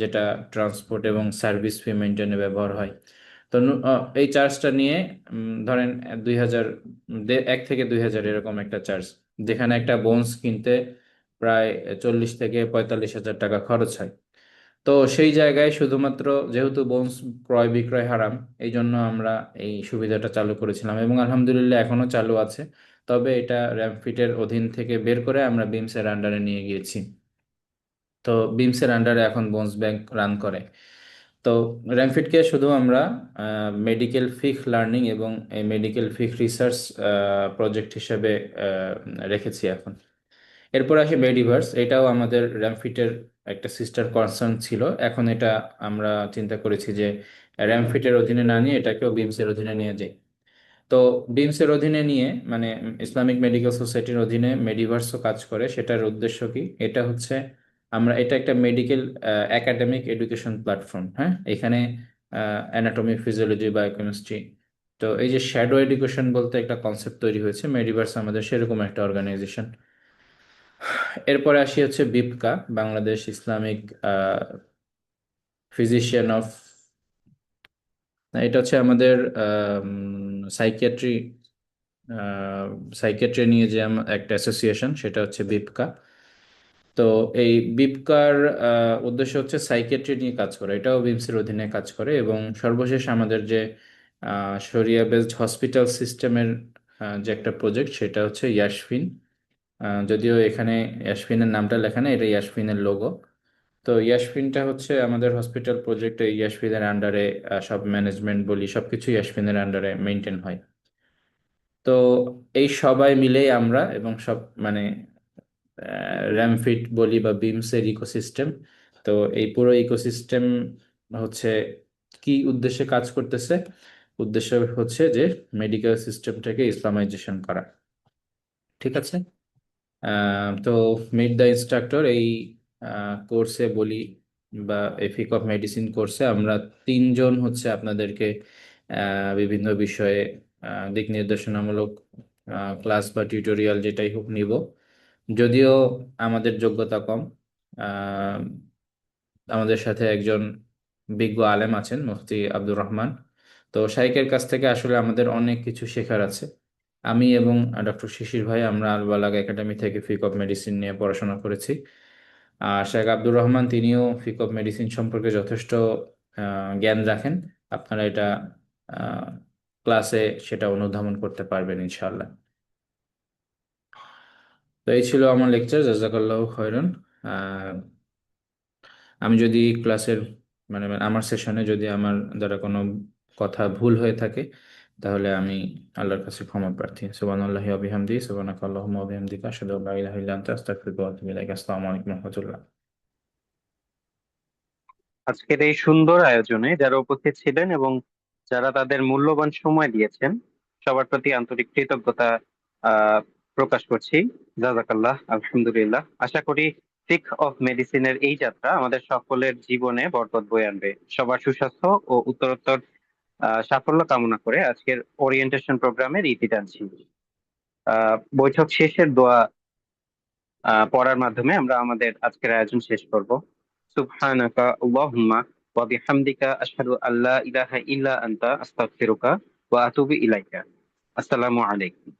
যেটা ট্রান্সপোর্ট এবং সার্ভিস ফি মেনটেনে ব্যবহার হয়। তো এই চার্জটা নিয়ে ধরেন 2000, 1 থেকে 2000 এরকম একটা চার্জ, যেখানে একটা বোনস কিনতে প্রায় 40 থেকে 45 হাজার টাকা খরচ হয়। তো সেই জায়গায় শুধুমাত্র যেহেতু বোনস ক্রয় বিক্রয় হারাম, এই জন্য আমরা এই সুবিধাটা চালু করেছিলাম এবং আলহামদুলিল্লাহ এখনো চালু আছে। তবে এটা র্যামফিটের অধীন থেকে বের করে আমরা বিমসের আন্ডারে নিয়ে গিয়েছি। তো বিমসের আন্ডারে এখন বোনস ব্যাংক রান করে। তো র্যামফিটকে শুধু আমরা মেডিকেল ফিক লার্নিং এবং এই মেডিকেল ফিক রিসার্চ প্রজেক্ট হিসেবে রেখেছি এখন। এরপর আসে মেডিভার্স, এটাও আমাদের র্যামফিটের একটা সিস্টার কনসার্ন ছিল। এখন এটা আমরা চিন্তা করেছি যে র্যামফিটের অধীনে না নিয়ে এটাকেও বিমসের অধীনে নিয়ে যাই। তো বিমসের অধীনে নিয়ে মানে ইসলামিক মেডিকেল সোসাইটির অধীনে মেডিভার্সও কাজ করে। সেটার উদ্দেশ্য কি? এটা হচ্ছে এটা একটা মেডিকেল একাডেমিক এডুকেশন প্ল্যাটফর্ম। হ্যাঁ, এখানে অ্যানাটমি, ফিজিওলজি, বায়োকেমিস্ট্রি, তো এই যে শ্যাডো এডুকেশন বলতে একটা কনসেপ্ট তৈরি হয়েছে, মেডিভার্স আমাদের সেরকম একটা অর্গানাইজেশন। এরপরে আসি হচ্ছে বিপকা, বাংলাদেশ ইসলামিক ফিজিশিয়ান অফ, এটা হচ্ছে আমাদের সাইকিয়াট্রি সাইকিয়াট্রি নিয়ে যে একটা অ্যাসোসিয়েশন, সেটা হচ্ছে বিপকা। তো এই বিপকার উদ্দেশ্য হচ্ছে সাইকিয়াট্রি নিয়ে কাজ করা, এটাও বিমসের অধীনে কাজ করে। এবং সর্বশেষ আমাদের যে শরিয়া বেসড হসপিটাল সিস্টেমের যে একটা প্রজেক্ট, সেটা হচ্ছে ইয়াসফিন। যদিও এখানে ইয়াসফিনের নামটা লেখা নেই, এটা ইয়াসফিনের লোগো। তো ইয়াসফিনটা হচ্ছে আমাদের হসপিটাল প্রজেক্টে ইয়াসফিনের আন্ডারে সব ম্যানেজমেন্ট বলি সবকিছু ইয়াসফিনের আন্ডারে মেনটেন হয়। তো এই সবাই মিলেই আমরা এবং সব মানে র্যামফিট বলি বা বিমসের ইকোসিস্টেম। তো এই পুরো ইকোসিস্টেম হচ্ছে কি উদ্দেশ্যে কাজ করতেছে? উদ্দেশ্য হচ্ছে যে মেডিকেল সিস্টেমটাকে ইসলামাইজেশন করা। ঠিক আছে। তো মিট দ্য ইনস্ট্রাক্টর এই কোর্সে বলি বা এফিক অফ মেডিসিন কোর্সে আমরা 3 জন হচ্ছে আপনাদেরকে বিভিন্ন বিষয়ে দিক নির্দেশনামূলক ক্লাস বা টিউটোরিয়াল যেটাই হোক নিব। যদিও আমাদের যোগ্যতা কম, আহ, আমাদের সাথে একজন বিজ্ঞ আলেম আছেন, মুফতি আব্দুর রহমান। তো শাইখের কাছ থেকে আসলে আমাদের অনেক কিছু শেখার আছে। আমি এবং ডক্টর শিশির ভাই আমরা আল বালাগ একাডেমি থেকে ফিক অফ মেডিসিন নিয়ে পড়াশোনা করেছি। আর শেখ আব্দুর রহমান তিনিও ফিক অফ মেডিসিন সম্পর্কে যথেষ্ট জ্ঞান রাখেন। আপনারা এটা ক্লাসে সেটা অনুধাবন করতে পারবেন ইনশাআল্লাহ। তো এই ছিল আমার লেকচার, জাযাকাল্লাহু খায়রান। আমি যদি ক্লাসের আমার সেশনে যদি আমার দ্বারা কোনো কথা ভুল হয়ে থাকে, তাহলে আমি আল্লাহর কাছে ক্ষমা প্রার্থী। সুবহানাল্লাহি ওয়া বিহামদিহি, সুবহানাকাল্লাহুম্মা ওয়া বিহামদিকা, আশহাদু আল্লা ইলাহা ইল্লা আনতা, আস্তাগফিরুকা ওয়া আতুবু ইলাইক। আসসালামু আলাইকুম ওয়া রাহমাতুল্লাহ। আজকের এই সুন্দর আয়োজনে যারা উপস্থিত ছিলেন এবং যারা তাদের মূল্যবান সময় দিয়েছেন, সবার প্রতি আন্তরিক কৃতজ্ঞতা আহ প্রকাশ করছি। জাযাকাল্লাহ, আলহামদুলিল্লাহ। আশা করি ফিক অফ মেডিসিনের এই যাত্রা আমাদের সকলের জীবনে বরকত বয়ে আনবে। সবার সুস্বাস্থ্য ও উত্তরোত্তর সাফল্য কামনা করে আজকের ওরিয়েন্টেশন প্রোগ্রামের ইতি টানছি। বৈঠক শেষের দোয়া পড়ার মাধ্যমে আমরা আমাদের আজকের আয়োজন শেষ করব। সুবহানাকা আল্লাহুম্মা ওয়া বিহামদিকা, আশহাদু আল্লা ইলাহা ইল্লা আনতা, আস্তাগফিরুকা ওয়া আতুবু ইলাইকা। আসসালামু আলাইকুম।